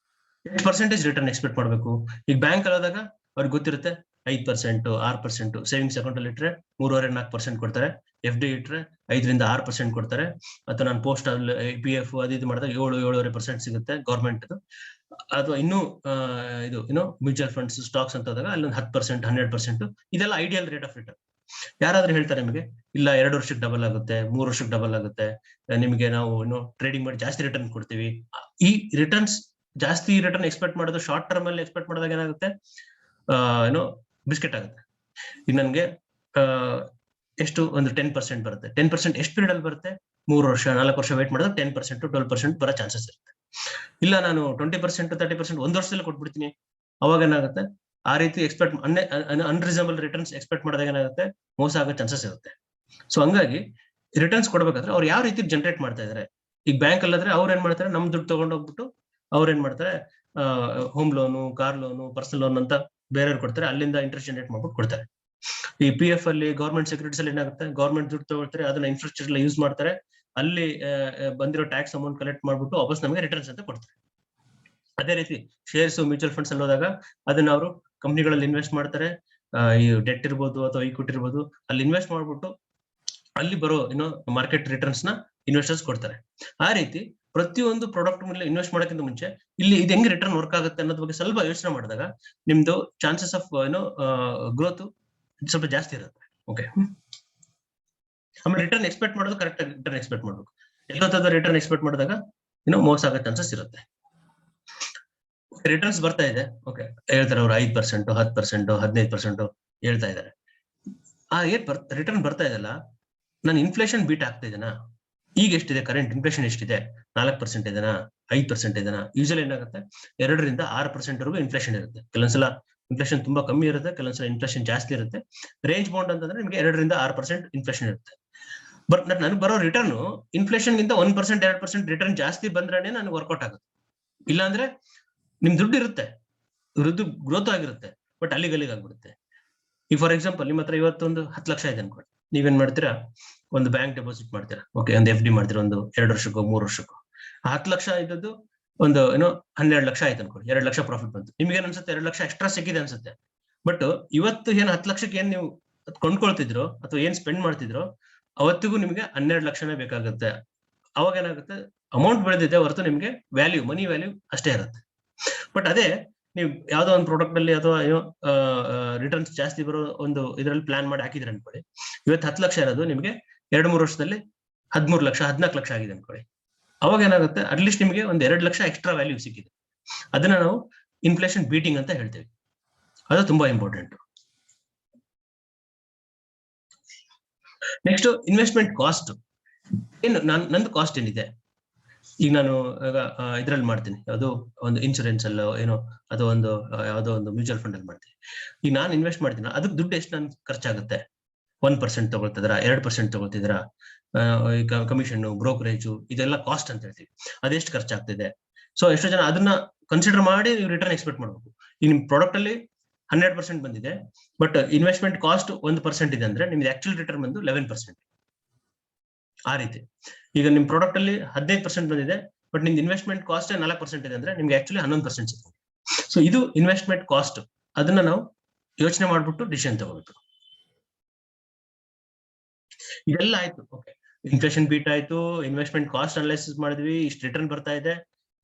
ಎಷ್ಟು ಪರ್ಸೆಂಟೇಜ್ ರಿಟರ್ನ್ ಎಕ್ಸ್ಪೆಕ್ಟ್ ಮಾಡ್ಬೇಕು? ಈಗ ಬ್ಯಾಂಕ್ ಅಲ್ಲದಾಗ ಅವ್ರಿಗೆ ಗೊತ್ತಿರುತ್ತೆ 5%, 6%, ಸೇವಿಂಗ್ಸ್ ಅಕೌಂಟ್ ಅಲ್ಲಿ ಇಟ್ರೆ 3.5-4% ಕೊಡ್ತಾರೆ, FD ಇಟ್ರೆ 5-6% ಕೊಡ್ತಾರೆ, ಅಥವಾ ನಾನು ಪೋಸ್ಟ್ ಅಲ್ಲಿ PF ಅದು ಮಾಡಿದಾಗ 7-7.5% ಸಿಗುತ್ತೆ ಗೌರ್ಮೆಂಟ್. ಅಥವಾ ಇನ್ನೂ ಮ್ಯೂಚುವಲ್ ಫಂಡ್ಸ್, ಸ್ಟಾಕ್ಸ್ ಅಂತ ಹೋದಾಗ ಅಲ್ಲೊಂದು 10%, 12%, ಇದೆಲ್ಲ ಐಡಿಯಲ್ ರೇಟ್ ಆಫ್ ರಿಟರ್ನ್. ಯಾರಾದ್ರೂ ಹೇಳ್ತಾರೆ ನಿಮಗೆ ಇಲ್ಲ 2 ವರ್ಷಕ್ಕೆ ಡಬಲ್ ಆಗುತ್ತೆ, 3 ವರ್ಷಕ್ಕೆ ಡಬಲ್ ಆಗುತ್ತೆ, ನಿಮಗೆ ನಾವು ಟ್ರೇಡಿಂಗ್ ಮಾಡಿ ಜಾಸ್ತಿ ರಿಟರ್ನ್ ಕೊಡ್ತೀವಿ. ಈ ರಿಟರ್ನ್ಸ್ ಜಾಸ್ತಿ ರಿಟರ್ನ್ ಎಕ್ಸ್ಪೆಕ್ಟ್ ಮಾಡೋದು ಶಾರ್ಟ್ ಟರ್ಮ್ ಅಲ್ಲಿ ಎಕ್ಸ್ಪೆಕ್ಟ್ ಮಾಡಿದಾಗ ಏನಾಗುತ್ತೆ, ಬಿಸ್ಕೆಟ್ ಆಗುತ್ತೆ. ಈಗ ನನ್ಗೆ ಎಷ್ಟು ಒಂದು 10% ಬರುತ್ತೆ. 10% ಎಷ್ಟು ಪೀರಿಯಡ್ ಅಲ್ಲಿ ಬರುತ್ತೆ? 3 ವರ್ಷ 4 ವರ್ಷ ವೇಟ್ ಮಾಡಿದಾಗ 10% 12% ಬರೋ ಚಾನ್ಸಸ್ ಇರುತ್ತೆ. ಇಲ್ಲ ನಾನು 20% 30% 1 ವರ್ಷದಲ್ಲಿ ಕೊಟ್ಬಿಡ್ತೀನಿ, ಅವಾಗ ಏನಾಗುತ್ತೆ, ಆ ರೀತಿ ಅನ್ರೀಸನಬಲ್ ರಿಟರ್ನ್ಸ್ ಎಕ್ಸ್ಪೆಕ್ಟ್ ಮಾಡಿದಾಗ ಏನಾಗುತ್ತೆ, ಮೋಸ ಆಗೋ ಚಾನ್ಸಸ್ ಇರುತ್ತೆ. ಸೊ ಹಂಗಾಗಿ ರಿಟರ್ನ್ಸ್ ಕೊಡ್ಬೇಕಾದ್ರೆ ಅವ್ರು ಯಾವ ರೀತಿ ಜನರೇಟ್ ಮಾಡ್ತಾ ಇದಾರೆ. ಈಗ ಬ್ಯಾಂಕ್ ಅಲ್ಲಾದ್ರೆ ಅವ್ರು ಏನ್ ಮಾಡ್ತಾರೆ, ನಮ್ ದುಡ್ಡು ತಗೊಂಡೋಗ್ಬಿಟ್ಟು ಅವ್ರು ಏನ್ ಮಾಡ್ತಾರೆ, home loan, car loan, personal loan ಅಂತ ಬೇರೆಯವ್ರು ಕೊಡ್ತಾರೆ, ಅಲ್ಲಿಂದ ಇಂಟ್ರೆಸ್ಟ್ ಜನರೇಟ್ ಮಾಡ್ಬಿಟ್ಟು ಕೊಡ್ತಾರೆ. ಈ PF ಅಲ್ಲಿ ಗೌರ್ಮೆಂಟ್ ಸೆಕ್ಯೂರಿಟೀಸ್ ಅಲ್ಲಿ ಏನಾಗುತ್ತೆ, ಗೌರ್ಮೆಂಟ್ ದುಡ್ಡು ತಗೊಳ್ತಾರೆ, ಅದನ್ನ ಇನ್ಫ್ರಾಸ್ಟ್ರಕ್ಚರ್ ಯೂಸ್ ಮಾಡ್ತಾರೆ, ಅಲ್ಲಿ ಬಂದಿರೋ ಟ್ಯಾಕ್ಸ್ ಅಮೌಂಟ್ ಕಲೆಕ್ಟ್ ಮಾಡ್ಬಿಟ್ಟು ವಾಪಸ್ ನಮಗೆ ರಿಟರ್ನ್ಸ್ ಅಂತ ಕೊಡ್ತಾರೆ. ಅದೇ ರೀತಿ ಶೇರ್ಸ್, ಮ್ಯೂಚುವಲ್ ಫಂಡ್ಸ್ ಅಲ್ಲಿ ಹೋದಾಗ ಅದನ್ನ ಅವರು ಕಂಪ್ನಿಗಳಲ್ಲಿ ಇನ್ವೆಸ್ಟ್ ಮಾಡ್ತಾರೆ, ಈ ಡೆಟ್ ಇರ್ಬೋದು ಅಥವಾ ಈಕ್ವಿಟಿ ಇರ್ಬೋದು, ಅಲ್ಲಿ ಇನ್ವೆಸ್ಟ್ ಮಾಡ್ಬಿಟ್ಟು ಅಲ್ಲಿ ಬರೋ ಮಾರ್ಕೆಟ್ ರಿಟರ್ನ್ಸ್ ನ ಇನ್ವೆಸ್ಟರ್ಸ್ ಕೊಡ್ತಾರೆ. ಆ ರೀತಿ ಪ್ರತಿಯೊಂದು ಪ್ರಾಡಕ್ಟ್ ಮೇಲೆ ಇನ್ವೆಸ್ಟ್ ಮಾಡೋಕ್ಕಿಂತ ಮುಂಚೆ ಇಲ್ಲಿ ಇದು ಹೆಂಗ್ ರಿಟರ್ನ್ ವರ್ಕ್ ಆಗುತ್ತೆ ಅನ್ನೋದ್ರ ಬಗ್ಗೆ ಸ್ವಲ್ಪ ಯೋಚನೆ ಮಾಡಿದಾಗ ನಿಮ್ದು ಚಾನ್ಸಸ್ ಆಫ್ ಗ್ರೋತ್ ಸ್ವಲ್ಪ ಜಾಸ್ತಿ ಇರುತ್ತೆ. ಓಕೆ, ಆಮೇಲೆ ರಿಟರ್ನ್ ಎಕ್ಸ್ಪೆಕ್ಟ್ ಮಾಡೋದು ಕರೆಕ್ಟ್ ಆಗಿ ರಿಟರ್ನ್ ಎಕ್ಸ್ಪೆಕ್ಟ್ ಮಾಡ್ಬೇಕು. ಎಲ್ಲೋತ್ತಾದ ರಿಟರ್ನ್ ಎಕ್ಸ್ಪೆಕ್ಟ್ ಮಾಡಿದಾಗ ಮೋಸ ಆಗೋ ಚಾನ್ಸಸ್ ಇರುತ್ತೆ. ರಿಟರ್ನ್ಸ್ ಬರ್ತಾ ಇದೆ, ಓಕೆ ಹೇಳ್ತಾರೆ ಅವ್ರು 5%, 10%, 15% ಹೇಳ್ತಾ ಇದಾರೆ. ರಿಟರ್ನ್ ಬರ್ತಾ ಇದೆಲ್ಲ, ನಾನು ಇನ್ಫ್ಲೇಷನ್ ಬೀಟ್ ಆಗ್ತಾ ಇದೆನಾ? ಈಗ ಎಷ್ಟಿದೆ ಕರೆಂಟ್ ಇನ್ಫ್ಲೇಷನ್ ಎಷ್ಟಿದೆ? 4% ಇದೆನಾ? 5% ಇದೆನಾ? ಯೂಶಲಿ ಏನಾಗುತ್ತೆ 2-6% ವರೆಗೂ ಇನ್ಫ್ಲೇಷನ್ ಇರುತ್ತೆ. ಕೆಲವೊಂದ್ಸಲ ಇನ್ಫ್ಲೇಷನ್ ತುಂಬಾ ಕಮ್ಮಿ ಇರುತ್ತೆ, ಕೆಲವೊಂದ್ಸಲ ಇನ್ಫ್ಲೇಷನ್ ಜಾಸ್ತಿ ಇರುತ್ತೆ. ರೇಂಜ್ ಬೌಂಡ್ ಅಂತಂದ್ರೆ ನಿಮಗೆ 2-6% ಇನ್ಫ್ಲೇಷನ್ ಇರುತ್ತೆ. ಬಟ್ ನನಗೆ ಬರೋ ರಿಟರ್ನ್ ಇನ್ಫ್ಲೇಷನ್ ಗಿಂತ 1%, 2% ರಿಟರ್ನ್ ಜಾಸ್ತಿ ಬಂದ್ರೆ ನನಗೆ ವರ್ಕೌಟ್ ಆಗುತ್ತೆ. ಇಲ್ಲಾಂದ್ರೆ ನಿಮ್ ದುಡ್ಡು ಇರುತ್ತೆ, ಗ್ರೋತ್ ಆಗಿರುತ್ತೆ, ಬಟ್ ಅಲ್ಲಿಗೆ ಆಗ್ಬಿಡುತ್ತೆ. ಈಗ ಫಾರ್ ಎಕ್ಸಾಂಪಲ್ ನಿಮ್ಮ ಹತ್ರ ಇವತ್ತೊಂದು 10 ಲಕ್ಷ ಇದೆ ಅನ್ಕೊಳ್ಳಿ, ನೀವೇನ್ ಮಾಡ್ತೀರಾ, ಒಂದು ಬ್ಯಾಂಕ್ ಡೆಪಾಸಿಟ್ ಮಾಡ್ತೀರಾ, ಓಕೆ, ಒಂದು FD ಮಾಡ್ತೀರಾ, ಒಂದು 2 ವರ್ಷಕ್ಕೋ 3 ವರ್ಷಕ್ಕೋ. 10 ಲಕ್ಷ ಇದ್ದದ್ದು ಒಂದು 12 ಲಕ್ಷ ಆಯ್ತು ಅನ್ಕೊಳ್ಳಿ, 2 ಲಕ್ಷ ಪ್ರಾಫಿಟ್ ಬಂತು. ನಿಮ್ಗೆ ಏನ್ ಅನ್ಸುತ್ತೆ, 2 ಲಕ್ಷ ಎಕ್ಸ್ಟ್ರಾ ಸಿಕ್ಕಿದೆ ಅನ್ಸುತ್ತೆ. ಬಟ್ ಇವತ್ತು ಏನ್ 10 ಲಕ್ಷಕ್ಕೆ ಏನ್ ನೀವು ಕೊಂಡ್ಕೊಳ್ತಿದ್ರೋ ಅಥವಾ ಏನ್ ಸ್ಪೆಂಡ್ ಮಾಡ್ತಿದ್ರೋ ಅವತ್ತಿಗೂ ನಿಮ್ಗೆ 12 ಲಕ್ಷನೇ ಬೇಕಾಗುತ್ತೆ. ಅವಾಗ ಏನಾಗುತ್ತೆ, ಅಮೌಂಟ್ ಬೆಳೆದಿದೆ ಹೊರತು ನಿಮ್ಗೆ ವ್ಯಾಲ್ಯೂ, ಮನಿ ವ್ಯಾಲ್ಯೂ ಅಷ್ಟೇ ಇರುತ್ತೆ. ಬಟ್ ಅದೇ ನೀವು ಯಾವ್ದೋ ಒಂದು ಪ್ರಾಡಕ್ಟ್ ಅಲ್ಲಿ ಅಥವಾ ರಿಟರ್ನ್ಸ್ ಜಾಸ್ತಿ ಬರೋ ಒಂದು ಇದರಲ್ಲಿ ಪ್ಲಾನ್ ಮಾಡಿ ಹಾಕಿದ್ರೆ ಅನ್ಕೊಳ್ಳಿ, ಇವತ್ತು 10 ಲಕ್ಷ ಇರೋದು ನಿಮ್ಗೆ 2-3 ವರ್ಷದಲ್ಲಿ 13 ಲಕ್ಷ 14 ಲಕ್ಷ ಆಗಿದೆ ಅನ್ಕೊಳ್ಳಿ. ಅವಾಗ ಏನಾಗುತ್ತೆ, ಅಟ್ಲೀಸ್ಟ್ ನಿಮಗೆ ಒಂದು 2 ಲಕ್ಷ ಎಕ್ಸ್ಟ್ರಾ ವ್ಯಾಲ್ಯೂ ಸಿಕ್ಕಿದೆ. ಅದನ್ನ ನಾವು ಇನ್ಫ್ಲೇಷನ್ ಬೀಟಿಂಗ್ ಅಂತ ಹೇಳ್ತೇವೆ. ಅದು ತುಂಬಾ ಇಂಪಾರ್ಟೆಂಟ್. Next investment cost. ಏನು ನಂದು ಕಾಸ್ಟ್ ಏನಿದೆ, ಈಗ ನಾನು ಇದ್ರಲ್ಲಿ ಮಾಡ್ತೀನಿ, ಯಾವ್ದೋ ಒಂದು ಇನ್ಶೂರೆನ್ಸ್ ಅಲ್ಲೋ ಏನೋ ಅಥವಾ ಒಂದು ಯಾವ್ದೋ ಒಂದು ಮ್ಯೂಚುವಲ್ ಫಂಡ್ ಅಲ್ಲಿ ಮಾಡ್ತೀನಿ. ಈಗ ನಾನು ಇನ್ವೆಸ್ಟ್ ಮಾಡ್ತೀನಿ, ಅದಕ್ಕೆ ದುಡ್ಡು ಎಷ್ಟು ನನ್ ಖರ್ಚಾಗುತ್ತೆ? 1% ತಗೊಳ್ತಿದ್ರ, 2% ತಗೊಳ್ತಿದ್ರ, ಕಮಿಷನ್, ಬ್ರೋಕರೇಜು, ಇದೆಲ್ಲ ಕಾಸ್ಟ್ ಅಂತ ಹೇಳ್ತೀವಿ. ಅದೆಷ್ಟು ಖರ್ಚಾಗ್ತಿದೆ? ಸೊ ಎಷ್ಟೋ ಜನ ಅದನ್ನ ಕನ್ಸಿಡರ್ ಮಾಡಿ ನೀವು ರಿಟರ್ನ್ ಎಕ್ಸ್ಪೆಕ್ಟ್ ಮಾಡ್ಬೇಕು. ಈಗ ನಿಮ್ ಪ್ರಾಡಕ್ಟ್ ಅಲ್ಲಿ 100% ಬಂದಿದೆ, ಬಟ್ ಇನ್ವೆಸ್ಟ್ಮೆಂಟ್ ಕಾಸ್ಟ್ 1% ಇದೆ ಅಂದ್ರೆ ನಿಮ್ದು ಆಕ್ಚುಲ್ ರಿಟರ್ನ್ ಬಂದು 11%. ಆ ರೀತಿ ಈಗ ನಿಮ್ ಪ್ರಾಡಕ್ಟ್ ಅಲ್ಲಿ 15% ಬಂದಿದೆ, ಬಟ್ ನಿಮ್ದು ಇನ್ವೆಸ್ಟ್ಮೆಂಟ್ ಕಾಸ್ಟ್ 4% ಇದೆ ಅಂದ್ರೆ ನಿಮ್ಗೆ ಆಕ್ಚುಲಿ 11% ಸಿಗ್ತದೆ. ಸೊ ಇದು ಇನ್ವೆಸ್ಟ್ಮೆಂಟ್ ಕಾಸ್ಟ್. ಅದನ್ನ ನಾವು ಯೋಚನೆ ಮಾಡ್ಬಿಟ್ಟು ಡಿಸಿಷನ್ ತಗೋಬೇಕು. ಇದೆಲ್ಲ ಆಯ್ತು. ಓಕೆ, ಇನ್ಫ್ಲೇಷನ್ ಬೀಟ್ ಆಯ್ತು, ಇನ್ವೆಸ್ಟ್ಮೆಂಟ್ ಕಾಸ್ಟ್ ಅನಲೈಸಿಸ್ ಮಾಡಿದ್ವಿ, ಇಷ್ಟು ರಿಟರ್ನ್ ಬರ್ತಾ ಇದೆ,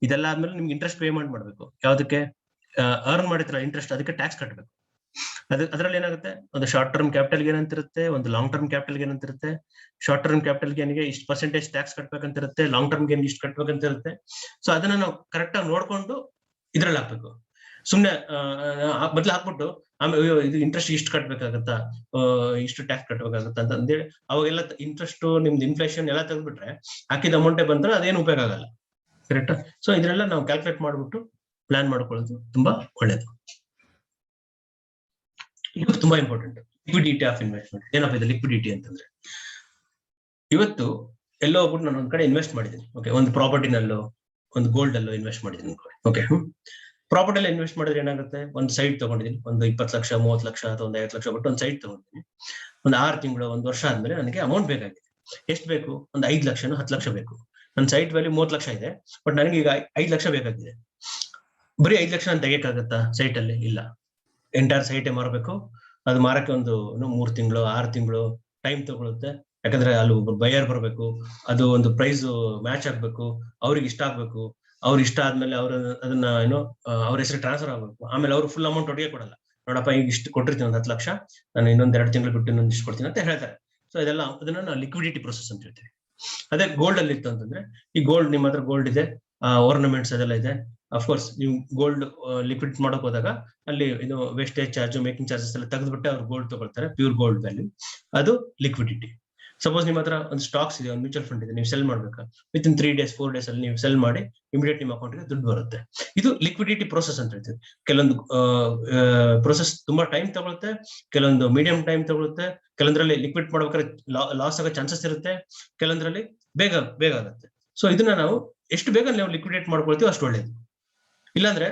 ಇದೆಲ್ಲ ಆದ್ಮೇಲೆ ನಿಮ್ಗೆ ಇಂಟ್ರೆಸ್ಟ್ ಪೇಮೆಂಟ್ ಮಾಡ್ಬೇಕು. ಯಾವ್ದಕ್ಕೆ? ಅರ್ನ್ ಮಾಡಿದ್ರ ಇಂಟ್ರೆಸ್ಟ್, ಅದಕ್ಕೆ ಟ್ಯಾಕ್ಸ್ ಕಟ್ಟಬೇಕು. ಅದ್ರಲ್ಲಿ ಏನಾಗುತ್ತೆ, ಒಂದು ಶಾರ್ಟ್ ಟರ್ಮ್ ಕ್ಯಾಪಿಟಲ್ ಏನಂತಿರುತ್ತೆ, ಒಂದು ಲಾಂಗ್ ಟರ್ಮ್ ಕ್ಯಾಪಿಟಲ್ ಏನಂತಿರುತ್ತೆ. ಶಾರ್ಟ್ ಟರ್ಮ್ ಕ್ಯಾಪಿಟಲ್ ಗೇನ್ಗೆ ಇಷ್ಟು ಪರ್ಸೆಂಟೇಜ್ ಟ್ಯಾಕ್ಸ್ ಕಟ್ಬೇಕಂತಿರುತ್ತೆ, ಲಾಂಗ್ ಟರ್ಮ್ ಗೇನ್ ಇಷ್ಟು ಕಟ್ಬೇಕಂತಿರುತ್ತೆ. ಸೊ ಅದನ್ನ ನಾವು ಕರೆಕ್ಟ್ ಆಗಿ ನೋಡ್ಕೊಂಡು ಇದ್ರಲ್ಲಿ ಹಾಕ್ಬೇಕು. ಸುಮ್ನೆ ಬದ್ಲು ಹಾಕ್ಬಿಟ್ಟು ಆಮೇಲೆ ಇದು ಇಂಟ್ರೆಸ್ಟ್ ಇಷ್ಟು ಕಟ್ಬೇಕಾಗತ್ತಾ, ಇಷ್ಟು ಟ್ಯಾಕ್ಸ್ ಕಟ್ಬೇಕಾಗತ್ತಾ ಅಂತ ಅಂದೇಳಿ ಅವಾಗೆಲ್ಲ ಇಂಟ್ರೆಸ್ಟ್ ನಿಮ್ದು ಇನ್ಫ್ಲೇಷನ್ ಎಲ್ಲ ತೆಗೆದ್ಬಿಟ್ರೆ ಹಾಕಿದ ಅಮೌಂಟೇ ಬಂದ್ರೆ ಅದೇನು ಉಪಯೋಗ ಆಗಲ್ಲ. ಕರೆಕ್ಟಾ? ಸೊ ಇದನ್ನೆಲ್ಲ ನಾವು ಕ್ಯಾಲ್ಕುಲೇಟ್ ಮಾಡ್ಬಿಟ್ಟು ಪ್ಲಾನ್ ಮಾಡ್ಕೊಳ್ಳೋದು ತುಂಬಾ ಒಳ್ಳೇದು. ಇದು ತುಂಬಾ ಇಂಪಾರ್ಟೆಂಟ್. Liquidity of investment. ಏನಪ್ಪ ಇದು ಲಿಕ್ವಿಡಿಟಿ ಅಂತಂದ್ರೆ, ಇವತ್ತು ಎಲ್ಲೋ ಹೋಗ್ಬಿಟ್ಟು ನಾನು ಒಂದ್ ಕಡೆ ಇನ್ವೆಸ್ಟ್ ಮಾಡಿದ್ದೀನಿ. ಓಕೆ, ಒಂದು ಪ್ರಾಪರ್ಟಿನಲ್ಲೋ ಒಂದು ಗೋಲ್ಡ್ ಅಲ್ಲೋ ಇನ್ವೆಸ್ಟ್ ಮಾಡಿದ್ದೀನಿ. ಓಕೆ, ಪ್ರಾಪರ್ಟಿ ಅಲ್ಲಿ ಇನ್ವೆಸ್ಟ್ ಮಾಡಿದ್ರೆ ಏನಾಗುತ್ತೆ, ಒಂದು ಸೈಟ್ ತಗೊಂಡಿದ್ದೀನಿ, ಒಂದು 20 ಲಕ್ಷ 30 ಲಕ್ಷ ಅಥವಾ ಒಂದು 50 ಲಕ್ಷ ಬಿಟ್ಟು ಒಂದು ಸೈಟ್ ತಗೊಂಡಿದ್ದೀನಿ. ಒಂದು 6 ತಿಂಗಳು 1 ವರ್ಷ ಆದ್ಮೇಲೆ ನನಗೆ ಅಮೌಂಟ್ ಬೇಕಾಗಿದೆ. ಎಷ್ಟು ಬೇಕು? ಒಂದು 5 ಲಕ್ಷ 10 ಲಕ್ಷ ಬೇಕು. ನನ್ನ ಸೈಟ್ ವ್ಯಾಲ್ಯೂ 30 ಲಕ್ಷ ಇದೆ, ಬಟ್ ನನಗೆ ಈಗ 5 ಲಕ್ಷ ಬೇಕಾಗಿದೆ. ಬರೀ 5 ಲಕ್ಷ ನಾನು ತೆಗಿಯಕ್ಕಾಗತ್ತಾ ಸೈಟ್ ಅಲ್ಲಿ? ಇಲ್ಲ. ಎಂಟೈರ್ ಸೈಟೇ ಮಾರಬೇಕು. ಅದು ಮಾರಕ್ಕೆ ಒಂದು 3 ತಿಂಗಳು 6 ತಿಂಗಳು ಟೈಮ್ ತಗೊಳುತ್ತೆ. ಯಾಕಂದ್ರೆ ಅಲ್ಲಿ ಒಬ್ಬ ಬಯರ್ ಬರಬೇಕು, ಅದು ಒಂದು ಪ್ರೈಸ್ ಮ್ಯಾಚ್ ಆಗ್ಬೇಕು, ಅವ್ರಿಗೆ ಇಷ್ಟ ಆಗ್ಬೇಕು, ಅವ್ರು ಇಷ್ಟ ಆದ್ಮೇಲೆ ಅವ್ರ ಅದನ್ನ ಏನೋ ಅವ್ರ ಹೆಸರು ಟ್ರಾನ್ಸ್ಫರ್ ಆಗ್ಬೇಕು. ಆಮೇಲೆ ಅವ್ರು ಫುಲ್ ಅಮೌಂಟ್ ಒಟ್ಟಿಗೆ ಕೊಡಲ್ಲ. ನೋಡಪ್ಪ, ಈಗ ಇಷ್ಟು ಕೊಟ್ಟಿರ್ತೀನಿ, ಒಂದು 10 ಲಕ್ಷ, ನಾನು ಇನ್ನೊಂದ್ 2 ತಿಂಗಳು ಬಿಟ್ಟು ಇನ್ನೊಂದು ಇಷ್ಟು ಕೊಡ್ತೀನಿ ಅಂತ ಹೇಳ್ತಾರೆ. ಸೊ ಇದೆಲ್ಲ ಅದನ್ನ ನಾವು ಲಿಕ್ವಿಡಿಟಿ ಪ್ರೊಸೆಸ್ ಅಂತ ಹೇಳ್ತೀವಿ. ಅದೇ ಗೋಲ್ಡ್ ಅಲ್ಲಿ ಇತ್ತು ಅಂತಂದ್ರೆ, ಈ ಗೋಲ್ಡ್ ನಿಮ್ಮ ಹತ್ರ ಗೋಲ್ಡ್ ಇದೆ, ಆರ್ನಮೆಂಟ್ಸ್ ಅದೆಲ್ಲ ಇದೆ. ಅಫ್ಕೋರ್ಸ್ ನೀವು ಗೋಲ್ಡ್ ಲಿಕ್ವಿಡ್ ಮಾಡಕ್ ಹೋದಾಗ ಅಲ್ಲಿ ಇದು ವೇಸ್ಟೇಜ್ ಚಾರ್ಜ್, ಮೇಕಿಂಗ್ ಚಾರ್ಜಸ್ ಎಲ್ಲ ತೆಗೆದ್ಬಿಟ್ಟೆ ಅವ್ರು ಗೋಲ್ಡ್ ತಗೊಳ್ತಾರೆ, ಪ್ಯೂರ್ ಗೋಲ್ಡ್ ವ್ಯಾಲ್ಯೂ. ಅದು ಲಿಕ್ವಿಡಿಟಿ. ಸಪೋಸ್ ನಿಮ್ಮ ಹತ್ರ ಒಂದು ಸ್ಟಾಕ್ಸ್ ಇದೆ, ಒಂದು ಮ್ಯೂಚುವಲ್ ಫಂಡ್ ಇದೆ, ನೀವು ಸೆಲ್ ಮಾಡ್ಬೇಕಾ, ವಿತ್ ಇನ್ 3 days 4 days ಅಲ್ಲಿ ನೀವು ಸೆಲ್ ಮಾಡಿ ಇಮಿಡಿಯೇಟ್ ನಿಮ್ಮ ಅಕೌಂಟ್ಗೆ ದುಡ್ಡು ಬರುತ್ತೆ. ಇದು ಲಿಕ್ವಿಡಿಟಿ ಪ್ರೋಸೆಸ್ ಅಂತ ಹೇಳ್ತೀವಿ. ಕೆಲವೊಂದು ಪ್ರೋಸೆಸ್ ತುಂಬಾ ಟೈಮ್ ತಗೊಳುತ್ತೆ, ಕೆಲವೊಂದು ಮೀಡಿಯಂ ಟೈಮ್ ತಗೊಳುತ್ತೆ, ಕೆಲವೊಂದ್ರಲ್ಲಿ ಲಿಕ್ವಿಡ್ ಮಾಡ್ಬೇಕಾದ್ರೆ ಲಾಸ್ ಆಗೋ ಚಾನ್ಸಸ್ ಇರುತ್ತೆ, ಕೆಲವೊಂದ್ರಲ್ಲಿ ಬೇಗ ಆಗುತ್ತೆ. ಸೊ ಇದನ್ನ ನಾವು ಎಷ್ಟು ಬೇಗ ನಾವು ಲಿಕ್ವಿಡೇಟ್ ಮಾಡ್ಕೊಳ್ತೀವಿ ಅಷ್ಟು ಒಳ್ಳೇದು. ಇಲ್ಲಾಂದ್ರೆ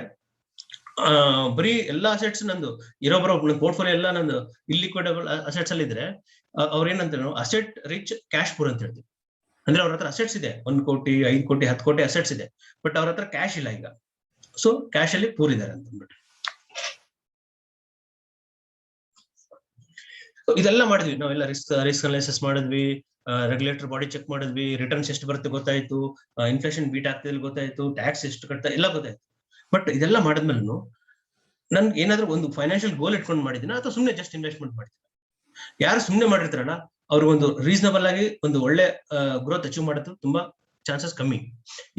ಬರೀ ಎಲ್ಲಾ ಅಸೆಟ್ಸ್ ನಂದು ಇರೋಬರೋ ಪೋರ್ಟ್ಫೋಲಿಯೋ ಎಲ್ಲ ನಂದು ಇಲ್ಲಿಕ್ವಿಡಬಲ್ ಅಸೆಟ್ಸ್ ಅಲ್ಲಿ ಇದ್ರೆ ಅವ್ರ ಏನಂತ ಅಸೆಟ್ ರಿಚ್ ಕ್ಯಾಶ್ ಪೂರ್ ಅಂತ ಹೇಳ್ತೀವಿ. ಅಂದ್ರೆ ಅವ್ರ ಹತ್ರ ಅಸೆಟ್ಸ್ ಇದೆ, 1 ಕೋಟಿ 5 ಕೋಟಿ 10 ಕೋಟಿ ಅಸೆಟ್ಸ್ ಇದೆ, ಬಟ್ ಅವ್ರ ಹತ್ರ ಕ್ಯಾಶ್ ಇಲ್ಲ ಈಗ. ಸೊ ಕ್ಯಾಶ್ ಅಲ್ಲಿ ಪೂರ್ ಇದ್ದಾರೆ ಅಂತ ಅಂದ್ಬಿಟ್ಟು ಇದೆಲ್ಲ ಮಾಡಿದ್ವಿ ನಾವೆಲ್ಲ. ರಿಸ್ಕ್ ಅನಾಲಿಸಿಸ್ ಮಾಡಿದ್ವಿ, ರೆಗ್ಯುಲೇಟರ್ ಬಾಡಿ ಚೆಕ್ ಮಾಡಿದ್ವಿ, ರಿಟರ್ನ್ಸ್ ಎಷ್ಟು ಬರುತ್ತೆ ಗೊತ್ತಾಯ್ತು, ಇನ್ಫ್ಲೇಷನ್ ಬೀಟ್ ಆಗ್ತಿದೆ ಗೊತ್ತಾಯ್ತು, ಟ್ಯಾಕ್ಸ್ ಎಷ್ಟು ಕಟ್ತಾ ಎಲ್ಲ ಗೊತ್ತಾಯ್ತು. ಬಟ್ ಇದೆಲ್ಲ ಮಾಡಿದ್ಮೇಲೆ ನನ್ಗೆ ಏನಾದ್ರೂ ಒಂದು ಫೈನಾನ್ಷಿಯಲ್ ಗೋಲ್ ಇಟ್ಕೊಂಡು ಮಾಡಿದಿನ ಅಥವಾ ಸುಮ್ಮನೆ ಜಸ್ಟ್ ಇನ್ವೆಸ್ಟ್ಮೆಂಟ್ ಮಾಡ್ತೀನಿ? ಯಾರು ಸುಮ್ಮನೆ ಮಾಡಿರ್ತಾರಲ್ಲ ಅವ್ರಿಗೊಂದು ರೀಸನಬಲ್ ಆಗಿ ಒಂದು ಒಳ್ಳೆ ಗ್ರೋತ್ ಅಚೀವ್ ಮಾಡೋದು ತುಂಬಾ ಚಾನ್ಸಸ್ ಕಮ್ಮಿ.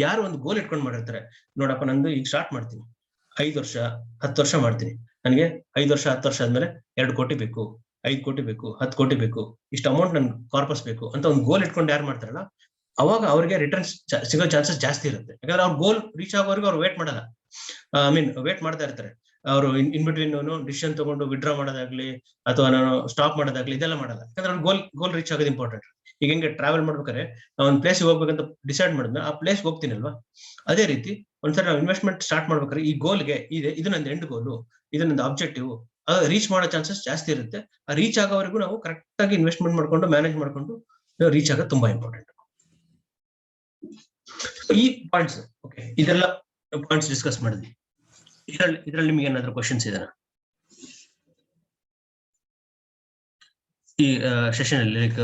ಯಾರು ಒಂದು ಗೋಲ್ ಇಟ್ಕೊಂಡು ಮಾಡಿರ್ತಾರೆ, ನೋಡಪ್ಪ ನಂದು ಈಗ ಸ್ಟಾರ್ಟ್ ಮಾಡ್ತೀನಿ, 5 ವರ್ಷ 10 ವರ್ಷ ಮಾಡ್ತೀನಿ, ನನಗೆ 5 ವರ್ಷ 10 ವರ್ಷ ಆದ್ಮೇಲೆ 2 ಕೋಟಿ ಬೇಕು, 5 ಕೋಟಿ ಬೇಕು, 10 ಕೋಟಿ ಬೇಕು, ಇಷ್ಟು ಅಮೌಂಟ್ ನನ್ಗೆ ಕಾರ್ಪಸ್ ಬೇಕು ಅಂತ ಒಂದು ಗೋಲ್ ಇಟ್ಕೊಂಡು ಯಾರು ಮಾಡ್ತಾರಲ್ಲ ಅವಾಗ ಅವ್ರಿಗೆ ರಿಟರ್ನ್ಸ್ ಸಿಗೋ ಚಾನ್ಸಸ್ ಜಾಸ್ತಿ ಇರುತ್ತೆ. ಯಾಕಂದ್ರೆ ಅವ್ರ ಗೋಲ್ ರೀಚ್ ಆಗೋವರೆಗೂ ಅವ್ರು ವೇಟ್ ಮಾಡಲ್ಲ, ವೇಟ್ ಮಾಡ್ತಾ ಇರ್ತಾರೆ. ಅವರು ಇನ್ ಬಿಟ್ವೀನ್ ಡಿಸಿಷನ್ ತಗೊಂಡು ವಿಡ್ರಾ ಮಾಡೋದಾಗ್ಲಿ ಅಥವಾ ನಾನು ಸ್ಟಾಪ್ ಮಾಡೋದಾಗ್ಲಿ ಇದೆಲ್ಲ ಮಾಡಲ್ಲ. ಯಾಕಂದ್ರೆ ಅವ್ರ ಗೋಲ್ ರೀಚ್ ಆಗೋದು ಇಂಪಾರ್ಟೆಂಟ್. ಈಗ ಹೆಂಗೆ ಟ್ರಾವೆಲ್ ಮಾಡ್ಬೇಕಾದ್ರೆ ಒಂದು ಪ್ಲೇಸ್ ಹೋಗ್ಬೇಕಂತ ಡಿಸೈಡ್ ಮಾಡಿದ್ಮೇಲೆ ಆ ಪ್ಲೇಸ್ ಹೋಗ್ತೀನಲ್ವಾ, ಅದೇ ರೀತಿ ಒಂದ್ಸರಿ ನಾವು ಇನ್ವೆಸ್ಟ್ಮೆಂಟ್ ಸ್ಟಾರ್ಟ್ ಮಾಡ್ಬೇಕಾದ್ರೆ ಈ ಗೋಲ್ಗೆ ಇದು ನಂದು ಎಂಡ್ ಗೋಲು, ಇದು ನಂದು ಆಬ್ಜೆಕ್ಟಿವ್, ರೀಚ್ ಮಾಡೋ ಚಾನ್ಸಸ್ ಜಾಸ್ತಿ ಇರುತ್ತೆ. ಆ ರೀಚ್ ಆಗೋವರೆಗೂ ನಾವು ಕರೆಕ್ಟ್ ಆಗಿ ಇನ್ವೆಸ್ಟ್ಮೆಂಟ್ ಮಾಡ್ಕೊಂಡು ಮ್ಯಾನೇಜ್ ಮಾಡ್ಕೊಂಡು ರೀಚ್ ಆಗೋದು ತುಂಬಾ ಇಂಪಾರ್ಟೆಂಟ್. ಈ ಪಾಯಿಂಟ್ಸ್ ಓಕೆ, ಇದೆಲ್ಲ ಪಾಯಿಂಟ್ಸ್ ಡಿಸ್ಕಸ್ ಮಾಡಿದ್ವಿ. ಇದ್ರಲ್ಲಿ ನಿಮ್ಗೆ ಏನಾದ್ರು ಕ್ವಶನ್ಸ್ ಇದೆನಾ ಈ ಸೆಷನ್ ಅಲ್ಲಿ? ಲೈಕ್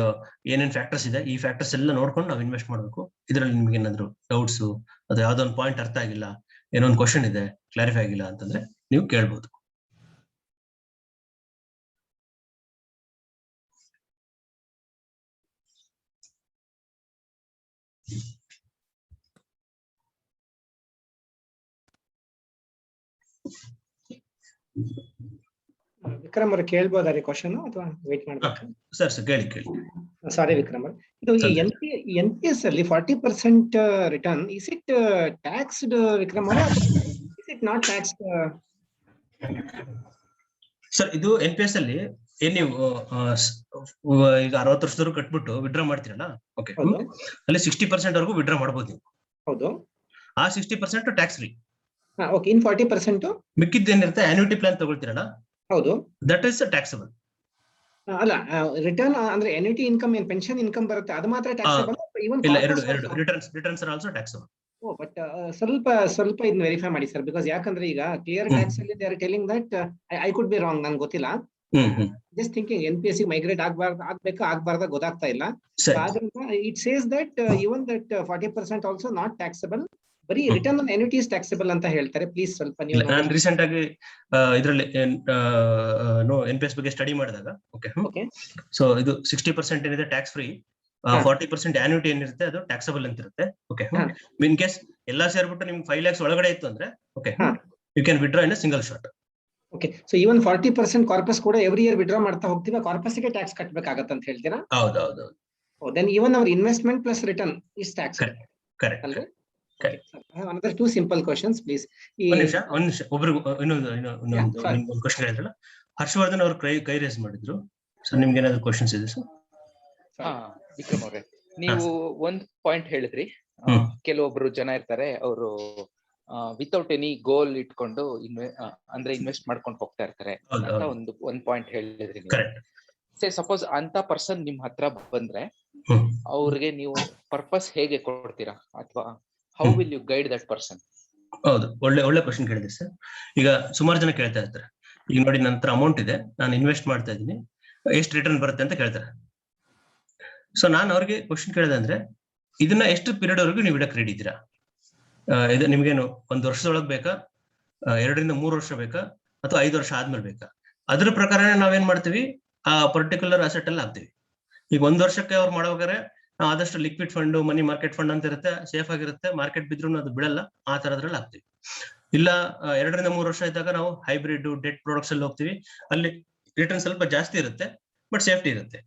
ಏನೇನ್ ಫ್ಯಾಕ್ಟರ್ಸ್ ಇದೆ, ಈ ಫ್ಯಾಕ್ಟರ್ಸ್ ಎಲ್ಲ ನೋಡ್ಕೊಂಡು ನಾವು ಇನ್ವೆಸ್ಟ್ ಮಾಡ್ಬೇಕು. ಇದ್ರಲ್ಲಿ ನಿಮ್ಗೆ ಏನಾದ್ರು ಡೌಟ್ಸ್ ಅಥವಾ ಯಾವ್ದೋ ಒಂದು ಪಾಯಿಂಟ್ ಅರ್ಥ ಆಗಿಲ್ಲ, ಏನೋ ಒಂದು ಕ್ವಶನ್ ಇದೆ ಕ್ಲಾರಿಫೈ ಆಗಿಲ್ಲ ಅಂತಂದ್ರೆ ನೀವು ಕೇಳ್ಬೋದು. ವಿಕ್ರಮ್ ಅವ್ರು ಕೇಳ್ಬೋದಾ ಕ್ವಶನ್ ಅಥವಾ ವೇಟ್ ಮಾಡ್ಬೇಕು? ಸರ್ ಕೇಳಿ. ಸಾರಿ ವಿಕ್ರಮ್ ಅವ್ರು, ಇದು ಎನ್ ಪಿ ಎಸ್ ಅಲ್ಲಿ 40% return, is it taxed Vikram ಅವರ, is it not taxed? Sir ಇದು ಎನ್ ಪಿ ಎಸ್ ಅಲ್ಲಿ ಏನ್ ನೀವು ಈಗ 60 ವರ್ಷದವರೆಗೂ ಕಟ್ಬಿಟ್ಟು ವಿಡ್ರಾ ಮಾಡ್ತೀರಲ್ಲ, ಓಕೆ, ಅಲ್ಲಿ 60% ವರೆಗೂ ವಿಡ್ರಾ ಮಾಡಬಹುದು ನೀವು. ಹೌದು, ಆ 60% ಟ್ಯಾಕ್ಸ್ ಫ್ರೀ. ಓಕೆ, ಇನ್ 40% ಮಿಕ್ಕಿದ್ದೇನಿರುತ್ತೆ ಆನ್ಯುಟಿ ಪ್ಲಾನ್ ತಗೊಳ್ತೀರಲ್ಲ, ಹೌದು, ದಟ್ ಇಸ್ ಟ್ಯಾಕ್ಸಬಲ್. ಅಲ್ಲ, ರಿಟರ್ನ್ ಅಂದ್ರೆ ಎನ್ಯುಟಿ ಇನ್ಕಮ್, ಏನ್ ಪೆನ್ಷನ್ ಇನ್ಕಮ್ ಬರುತ್ತೆ ಅದು ಮಾತ್ರ ಟ್ಯಾಕ್ಸಬಲ್? ಇಲ್ಲ, ಎರಡು returns are also taxable. But ಸ್ವಲ್ಪ ಇದನ್ನ ವೆರಿಫೈ ಮಾಡಿ ಸರ್, ಬಿಕಾಸ್ ಯಾಕಂದ್ರೆ ಈಗ ಕ್ಲಿಯರ್ ಟ್ಯಾಕ್ಸ್ ಅಲ್ಲಿ they are telling that, I could be wrong, ನಂಗೆ ಗೊತ್ತಿಲ್ಲ, ಜಸ್ಟ್ ಥಿಂಕಿಂಗ್ NPS ಮೈಗ್ರೇಟ್ ಆಗ್ಬಾರ್ದ ಗೊತ್ತಾಗ್ತಾ ಇಲ್ಲ. It says that even that 40% also not taxable, ಬರೀ ರಿಟರ್ನ್ ಆನ್ ಎನ್ಯುಟೀಸ್ ಟ್ಯಾಕ್ಸಬಲ್ ಅಂತ ಹೇಳ್ತಾರೆ. ಪ್ಲೀಸ್ ಸ್ವಲ್ಪ ನೀವು. ನಾನು ರೀಸೆಂಟ್ ಆಗಿ ಇದರಲ್ಲಿ NPS ಬಗ್ಗೆ ಸ್ಟಡಿ ಮಾಡಿದಾಗ ಓಕೆ, ಸೊ ಇದು 60% ಏನಿದೆ ಟ್ಯಾಕ್ಸ್ ಫ್ರೀ, 40% ಆನ್ಯುಟಿ ಏನಿರುತ್ತೆ ಅದು ಟ್ಯಾಕ್ಸಬಲ್ ಅಂತ ಇರುತ್ತೆ. ಓಕೆ, ಇನ್ ಕೇಸ್ ಎಲ್ಲಾ ಸೇರ್ಬಿಟ್ಟು ನಿಮ್ಗೆ 5 lakhs ಒಳಗಡೆ ಇತ್ತು ಅಂದ್ರೆ okay, you can withdraw in single shot. Okay, so even 40% corpus ಕೂಡ ಎವ್ರಿ ಇಯರ್ ವಿಡ್ರಾ ಮಾಡ್ತಾ ಹೋಗ್ತೀವಿ, ಕಾರ್ಪಸ್ಗೆ ಟ್ಯಾಕ್ಸ್ ಕಟ್ಟಬೇಕಾಗತ್ತೆ ಅಂತ ಹೇಳ್ತೀರಾ? ಹೌದು. Then even our investment plus return is tax. Correct. Another 2 simple questions please. ಒಂದು ನಿಮಿಷ ಒಬ್ರು ಇನ್ನೊಂದು ಕ್ವಶನ್ ಹೇಳಿದ್ರಲ್ಲ, ಹರ್ಷವರ್ಧನ್ ಅವರು ಕೈ ರೇಸ್ ಮಾಡಿದ್ರು ಸರ್, ನಿಮ್ಗೆ ಏನಾದ್ರು ಕ್ವಶನ್ಸ್ ಇದೆ ಸರ್? ವಿಕ್ರಮ್ ಅವರೇ, ನೀವು ಒಂದ್ ಪಾಯಿಂಟ್ ಹೇಳಿದ್ರಿ, ಕೆಲವೊಬ್ರು ಜನ ಇರ್ತಾರೆ ಅವರು ವಿತೌಟ್ ಎನಿ ಗೋಲ್ ಇಟ್ಕೊಂಡು ಅಂದ್ರೆ ಇನ್ವೆಸ್ಟ್ ಮಾಡ್ಕೊಂಡು ಹೋಗ್ತಾ ಇರ್ತಾರೆ ಅಂತ ಒಂದ್ ಪಾಯಿಂಟ್ ಹೇಳಿದ್ರಿ. ಸಪೋಸ್ ಅಂತ ಪರ್ಸನ್ ನಿಮ್ ಹತ್ರ ಬಂದ್ರೆ ಅವ್ರಿಗೆ ನೀವು ಪರ್ಪಸ್ ಹೇಗೆ ಕೊಡ್ತೀರಾ, ಅಥವಾ how will you guide that person? ಹೌದು, ಒಳ್ಳೆ ಕ್ವಶನ್ ಕೇಳಿದ್ರಿ ಸರ್. ಈಗ ಸುಮಾರು ಜನ ಕೇಳ್ತಾ ಇರ್ತಾರೆ, ಈಗ ನೋಡಿ ನನ್ನ ಹತ್ರ ಅಮೌಂಟ್ ಇದೆ, ನಾನು ಇನ್ವೆಸ್ಟ್ ಮಾಡ್ತಾ ಇದ್ದೀನಿ, ಎಷ್ಟು ರಿಟರ್ನ್ ಬರುತ್ತೆ ಅಂತ ಕೇಳ್ತಾರೆ. ಸೊ ನಾನು ಅವ್ರಿಗೆ ಕ್ವಶನ್ ಕೇಳಿದೆ ಅಂದ್ರೆ, ಇದನ್ನ ಎಷ್ಟು ಪೀರಿಯಡ್ ವರೆಗೂ ನೀವು ಇಡಕ್ ರೆಡಿ ಇದ್ದೀರಾ? ಇದು ನಿಮ್ಗೇನು 1 ವರ್ಷದೊಳಗೆ ಬೇಕಾ, 2 ರಿಂದ 3 ವರ್ಷ ಬೇಕಾ, ಅಥವಾ 5 ವರ್ಷ ಆದ್ಮೇಲೆ ಬೇಕಾ? ಅದ್ರ ಪ್ರಕಾರನೇ ನಾವೇನ್ ಮಾಡ್ತೀವಿ, ಆ ಪರ್ಟಿಕ್ಯುಲರ್ ಅಸೆಟ್ ಅಲ್ಲಿ ಹಾಕ್ತಿವಿ. ಈಗ 1 ವರ್ಷಕ್ಕೆ ಅವ್ರು ಮಾಡ್ಬೇಕಾದ್ರೆ ನಾವು ಆದಷ್ಟು liquid fund, money market fund ಅಂತ ಇರುತ್ತೆ, ಸೇಫ್ ಆಗಿರುತ್ತೆ, ಮಾರ್ಕೆಟ್ ಬಿದ್ರೂ ಅದು ಬಿಡಲ್ಲ, ಆ ತರದ್ರಲ್ಲಿ ಹಾಕ್ತಿವಿ. ಇಲ್ಲ 2 ರಿಂದ 3 ವರ್ಷ ಇದ್ದಾಗ ನಾವು ಹೈಬ್ರಿಡ್ ಡೆಟ್ ಪ್ರಾಡಕ್ಟ್ಸ್ ಅಲ್ಲಿ ಹೋಗ್ತೀವಿ, ಅಲ್ಲಿ ರಿಟರ್ನ್ ಸ್ವಲ್ಪ ಜಾಸ್ತಿ ಇರುತ್ತೆ ಬಟ್ ಸೇಫ್ಟಿ ಇರುತ್ತೆ.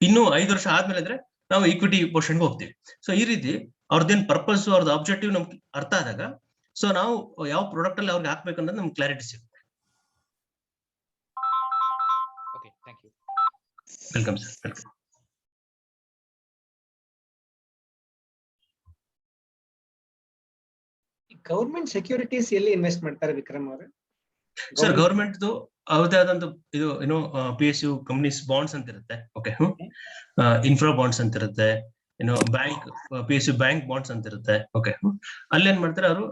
ಇನ್ನು 5 ವರ್ಷ ಆದ್ಮೇಲೆ ಇದ್ರೆ ನಾವು ಈಕ್ವಿಟಿ ಪೋರ್ಷನ್ಗೆ ಹೋಗ್ತೀವಿ. ಸೊ ಈ ರೀತಿ ಅವ್ರದ್ದೇನ್ ಪರ್ಪಸ್, ಅವ್ರದ್ದು ಆಬ್ಜೆಕ್ಟಿವ್ ನಮ್ಗೆ ಅರ್ಥ ಆದಾಗ, ಸೊ ನಾವು ಯಾವ ಪ್ರಾಡಕ್ಟ್ ಅಲ್ಲಿ ಅವ್ರಿಗೆ ಹಾಕ್ಬೇಕು ಅನ್ನೋದು ನಮ್ಗೆ ಕ್ಲಾರಿಟಿ ಸಿಗುತ್ತೆ. Okay, thank you. Welcome sir, welcome. Government securities ಎಲ್ಲಿ ಇನ್ವೆಸ್ಟ್ ಮಾಡ್ತಾರೆ ವಿಕ್ರಮ್ ಅವರೇ? ಸರ್, ಗವರ್ಮೆಂಟ್ ಅವ್ರದೇ ಆದಂತ ಇದು ಏನೋ PSU ಕಂಪನೀಸ್ ಬಾಂಡ್ಸ್ ಅಂತ ಇರುತ್ತೆ. ಓಕೆ, ಇನ್ಫ್ರಾ ಬಾಂಡ್ಸ್ ಅಂತ ಇರುತ್ತೆ, ಏನೋ ಬ್ಯಾಂಕ್ PSU ಬ್ಯಾಂಕ್ ಬಾಂಡ್ಸ್ ಅಂತ ಇರುತ್ತೆ. ಓಕೆ, ಅಲ್ಲಿ ಏನ್ ಮಾಡ್ತಾರೆ ಅವರು,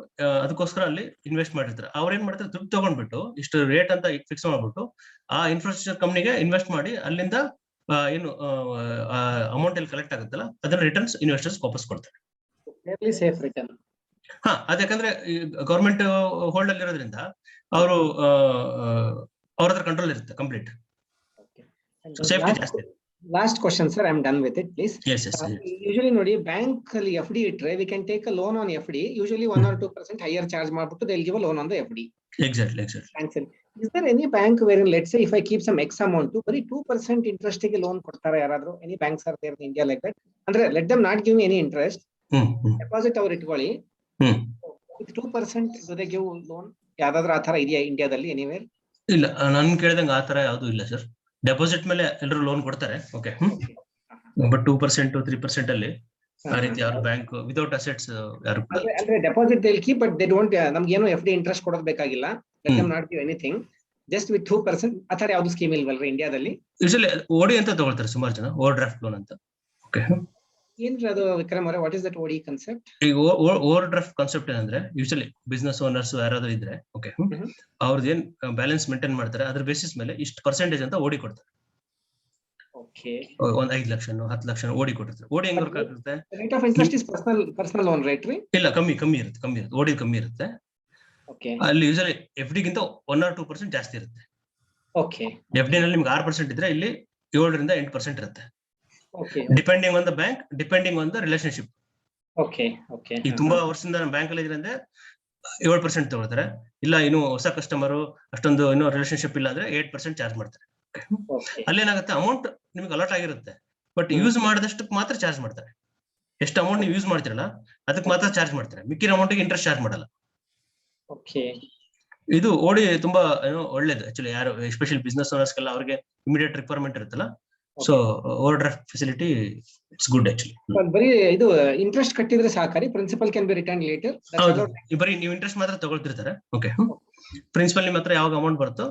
ಅದಕ್ಕೋಸ್ಕರ ಅಲ್ಲಿ ಇನ್ವೆಸ್ಟ್ ಮಾಡಿರ್ತಾರೆ. ಅವ್ರ ಏನ್ ಮಾಡ್ತಾರೆ, ದುಡ್ಡು ತಗೊಂಡ್ಬಿಟ್ಟು ಇಷ್ಟು ರೇಟ್ ಅಂತ ಫಿಕ್ಸ್ ಮಾಡ್ಬಿಟ್ಟು ಆ ಇನ್ಫ್ರಾಸ್ಟ್ರಕ್ಚರ್ ಕಂಪ್ನಿಗೆ ಇನ್ವೆಸ್ಟ್ ಮಾಡಿ, ಅಲ್ಲಿಂದ ಏನು ಅಮೌಂಟ್ ಎಲ್ಲಿ ಕಲೆಕ್ಟ್ ಆಗುತ್ತಲ್ಲ ಅದನ್ನ ರಿಟರ್ನ್ಸ್ ಇನ್ವೆಸ್ಟರ್ಸ್ ವಾಪಸ್ ಕೊಡ್ತಾರೆ. Safe return. ಅದಕ್ಕಂದ್ರೆ ಗವರ್ಮೆಂಟ್ ಹೋಲ್ಡ್ ಅಲ್ಲಿ ಇರೋದ್ರಿಂದ ಅವರು ಅವ್ರ ಹತ್ರ ಕಂಟ್ರೋಲ್ ಇರುತ್ತೆ ಕಂಪ್ಲೀಟ್. ಸೇಫ್ಟಿ ಜಾಸ್ತಿ. Last question sir, I am done with it please. Yes. Usually ನೋಡಿ ಬ್ಯಾಂಕ್ ಅಲ್ಲಿ FD ಇಟ್ರೆ we can take a loan on FD, usually 1 or 2% higher charge ಮಾಡ್ಬಿಟ್ಟು they'll give a loan on the FD. Exactly. Is there any bank wherein, let's say if I keep some X amount to ಬರೀ 2% interest ಗೆ loan ಕೊಡ್ತಾರೆ ಯಾರಾದ್ರೂ? Any banks are there in India like that? ಅಂದ್ರೆ let them not give me any interest, deposit ಅವ್ರು ಇಟ್ಕೊಳ್ಳಿ, with 2% do they give loan? ಯಾವ್ದಾದ್ರು ಆ ತರ ಇದೆಯಾ ಇಂಡಿಯಾದಲ್ಲಿ ಎನಿವೇರ್? ಇಲ್ಲ, ನನ್ ಕೇಳಿದಂಗೆ ಆ ತರ ಯಾವ್ದು ಇಲ್ಲ ಸರ್. ಡೆಪಾಸಿಟ್ ಮೇಲೆ ಎಲ್ಲರೂ ಲೋನ್ ಕೊಡ್ತಾರೆ. ಓಕೆ, ಬಟ್ 2% 3% ಅಲ್ಲಿ ಆ ರೀತಿ ಯಾರು ಬ್ಯಾಂಕ್ ವಿತೌಟ್ ಅಸೆಟ್ಸ್ ಯಾರು ಅಂದ್ರೆ deposit they will keep, but they don't, ನಮ್ಗೆ ಏನು FD ಇಂಟ್ರೆಸ್ಟ್ ಕೊಡೋದು ಬೇಕಾಗಿಲ್ಲ, let them not give anything, just with 2%. ಆ ತರ ಯಾವ್ದು ಸ್ಕೀಮ್ ಇಲ್ವಲ್ರಿ ಇಂಡಿಯಾದಲ್ಲಿ? ಯೂಶಲಿ OD ಅಂತ ತಗೊಳ್ತಾರೆ ಸುಮಾರು ಜನ, ಓವರ್ ಡ್ರಾಫ್ಟ್ ಲೋನ್ ಅಂತ. ಓಕೆ, ಏನ್ರಿ ಅದು ವಿಕ್ರಮ್ ಅವರೇ, what is that OD concept? ಈಗ ಓವರ್ ಡ್ರಾಫ್ಟ್ ಕಾನ್ಸೆಪ್ಟ್ ಏನಂದ್ರೆ, ಯೂಶಲಿ ಬಿಸ್ನೆಸ್ ಓನರ್ಸ್ ಯಾರಾದ್ರೂ ಇದ್ರೆ ಓಕೆ, ಅವ್ರದ್ದು ಏನ್ ಬ್ಯಾಲೆನ್ಸ್ ಮೇಂಟೈನ್ ಮಾಡ್ತಾರೆ ಅದ್ರ ಬೇಸಿಸ್ ಮೇಲೆ ಇಷ್ಟು ಪರ್ಸೆಂಟೇಜ್ ಅಂತ OD ಕೊಡ್ತಾರೆ. ಓಕೆ, ಒಂದ್ 5 ಲಕ್ಷ 10 ಲಕ್ಷ OD ಕೊಟ್ಟಿರ್ತಾರೆ. OD ಹೆಂಗ್ ವರ್ಕ್ ಆಗುತ್ತೆ? Rate of interest is personal loan rate ರೀ? ಇಲ್ಲ, ಕಮ್ಮಿ ಇರುತ್ತೆ. OD ಕಮ್ಮಿ ಇರುತ್ತೆ. ಓಕೆ, ಅಲ್ಲಿ ಯೂಶಲಿ FD ಗಿಂತ 1 or 2% ಜಾಸ್ತಿ ಇರುತ್ತೆ. ಓಕೆ, FD ನಲ್ಲಿ ನಿಮ್ಗೆ 6% ಇದ್ರೆ ಇಲ್ಲಿ 7 ರಿಂದ 8% ಇರುತ್ತೆ. Okay, depending on the bank, depending on the relationship. Okay, ಈಗ ತುಂಬಾ ವರ್ಷದಿಂದ ನಮ್ಮ ಬ್ಯಾಂಕ್ ಅಲ್ಲಿ ಇದ್ರೆ 7% ತಗೊಳ್ತಾರೆ. ಇಲ್ಲ ಇನ್ನು ಹೊಸ ಕಸ್ಟಮರ್ ಅಷ್ಟೊಂದು ಇನ್ನೂ ರಿಲೇಶನ್ಶಿಪ್ ಇಲ್ಲ ಅಂದ್ರೆ 8% ಚಾರ್ಜ್ ಮಾಡ್ತಾರೆ. ಅಲ್ಲೇನಾಗುತ್ತೆ, ಅಮೌಂಟ್ ನಿಮ್ಗೆ ಅಲಾಟ್ ಆಗಿರುತ್ತೆ, ಬಟ್ ಯೂಸ್ ಮಾಡಿದಷ್ಟಕ್ಕೆ ಮಾತ್ರ ಚಾರ್ಜ್ ಮಾಡ್ತಾರೆ. ಎಷ್ಟು ಅಮೌಂಟ್ ನೀವು ಯೂಸ್ ಮಾಡ್ತಿರಲ್ಲ ಅದಕ್ಕೆ ಮಾತ್ರ ಚಾರ್ಜ್ ಮಾಡ್ತಾರೆ, ಮಿಕ್ಕಿನ ಅಮೌಂಟ್ಗೆ ಇಂಟ್ರೆಸ್ಟ್ ಚಾರ್ಜ್ ಮಾಡಲ್ಲ. ಓಕೆ, ಇದು OD ತುಂಬಾ ಒಳ್ಳೇದು ಆಕ್ಚುಲಿ. ಯಾರು ಎಸ್ಪೆಷಲಿ ಬಿಸ್ನೆಸ್ ಓನರ್ಸ್ಗೆಲ್ಲ ಅವ್ರಿಗೆ ಇಮಿಡಿಯೇಟ್ ರಿಕ್ವೈರ್ಮೆಂಟ್ ಇರುತ್ತಲ್ಲ, so overdraft facility it's good actually. ಬರೀ ಇದು ಇಂಟ್ರೆಸ್ಟ್ ಕಟ್ಟಿದ್ರೆ ಸಾಕಾರಿ, principal can be return later? ಹೌದು, ಬರೀ ನೀವು ಇಂಟ್ರೆಸ್ಟ್ ಮಾತ್ರ ತಗೊಳ್ತಿರ್ತಾರೆ. ಓಕೆ, ಪ್ರಿನ್ಸಿಪಲ್ ನಿಮ್ಮ ಹತ್ರ ಯಾವಾಗ ಅಮೌಂಟ್ ಬರುತ್ತೋ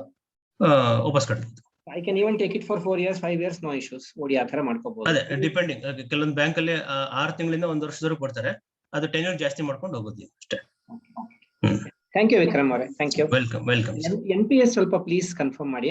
ವಾಪಸ್ ಕಟ್ಬೋದು. I can even take it for 4 years, 5 years, no issues. OD ಆ ತರ ಮಾಡ್ಕೋಬಹುದು. ಅದೇ ಡಿಪೆಂಡಿಂಗ್, ಕೆಲವೊಂದು ಬ್ಯಾಂಕ್ ಅಲ್ಲಿ 6 ತಿಂಗಳಿಂದ 1 ವರ್ಷದವರೆಗೂ ಕೊಡ್ತಾರೆ, ಅದು ಟೆನ್ಯೂರ್ ಜಾಸ್ತಿ ಮಾಡ್ಕೊಂಡು ಹೋಗೋದು ಅಷ್ಟೇ. ಥ್ಯಾಂಕ್ ಯು ವಿಕ್ರಮ್ ಅವರೇ, ಥ್ಯಾಂಕ್ ಯು. ವೆಲ್ಕಮ್. NPS ಸ್ವಲ್ಪ ಪ್ಲೀಸ್ ಕನ್ಫರ್ಮ್ ಮಾಡಿ.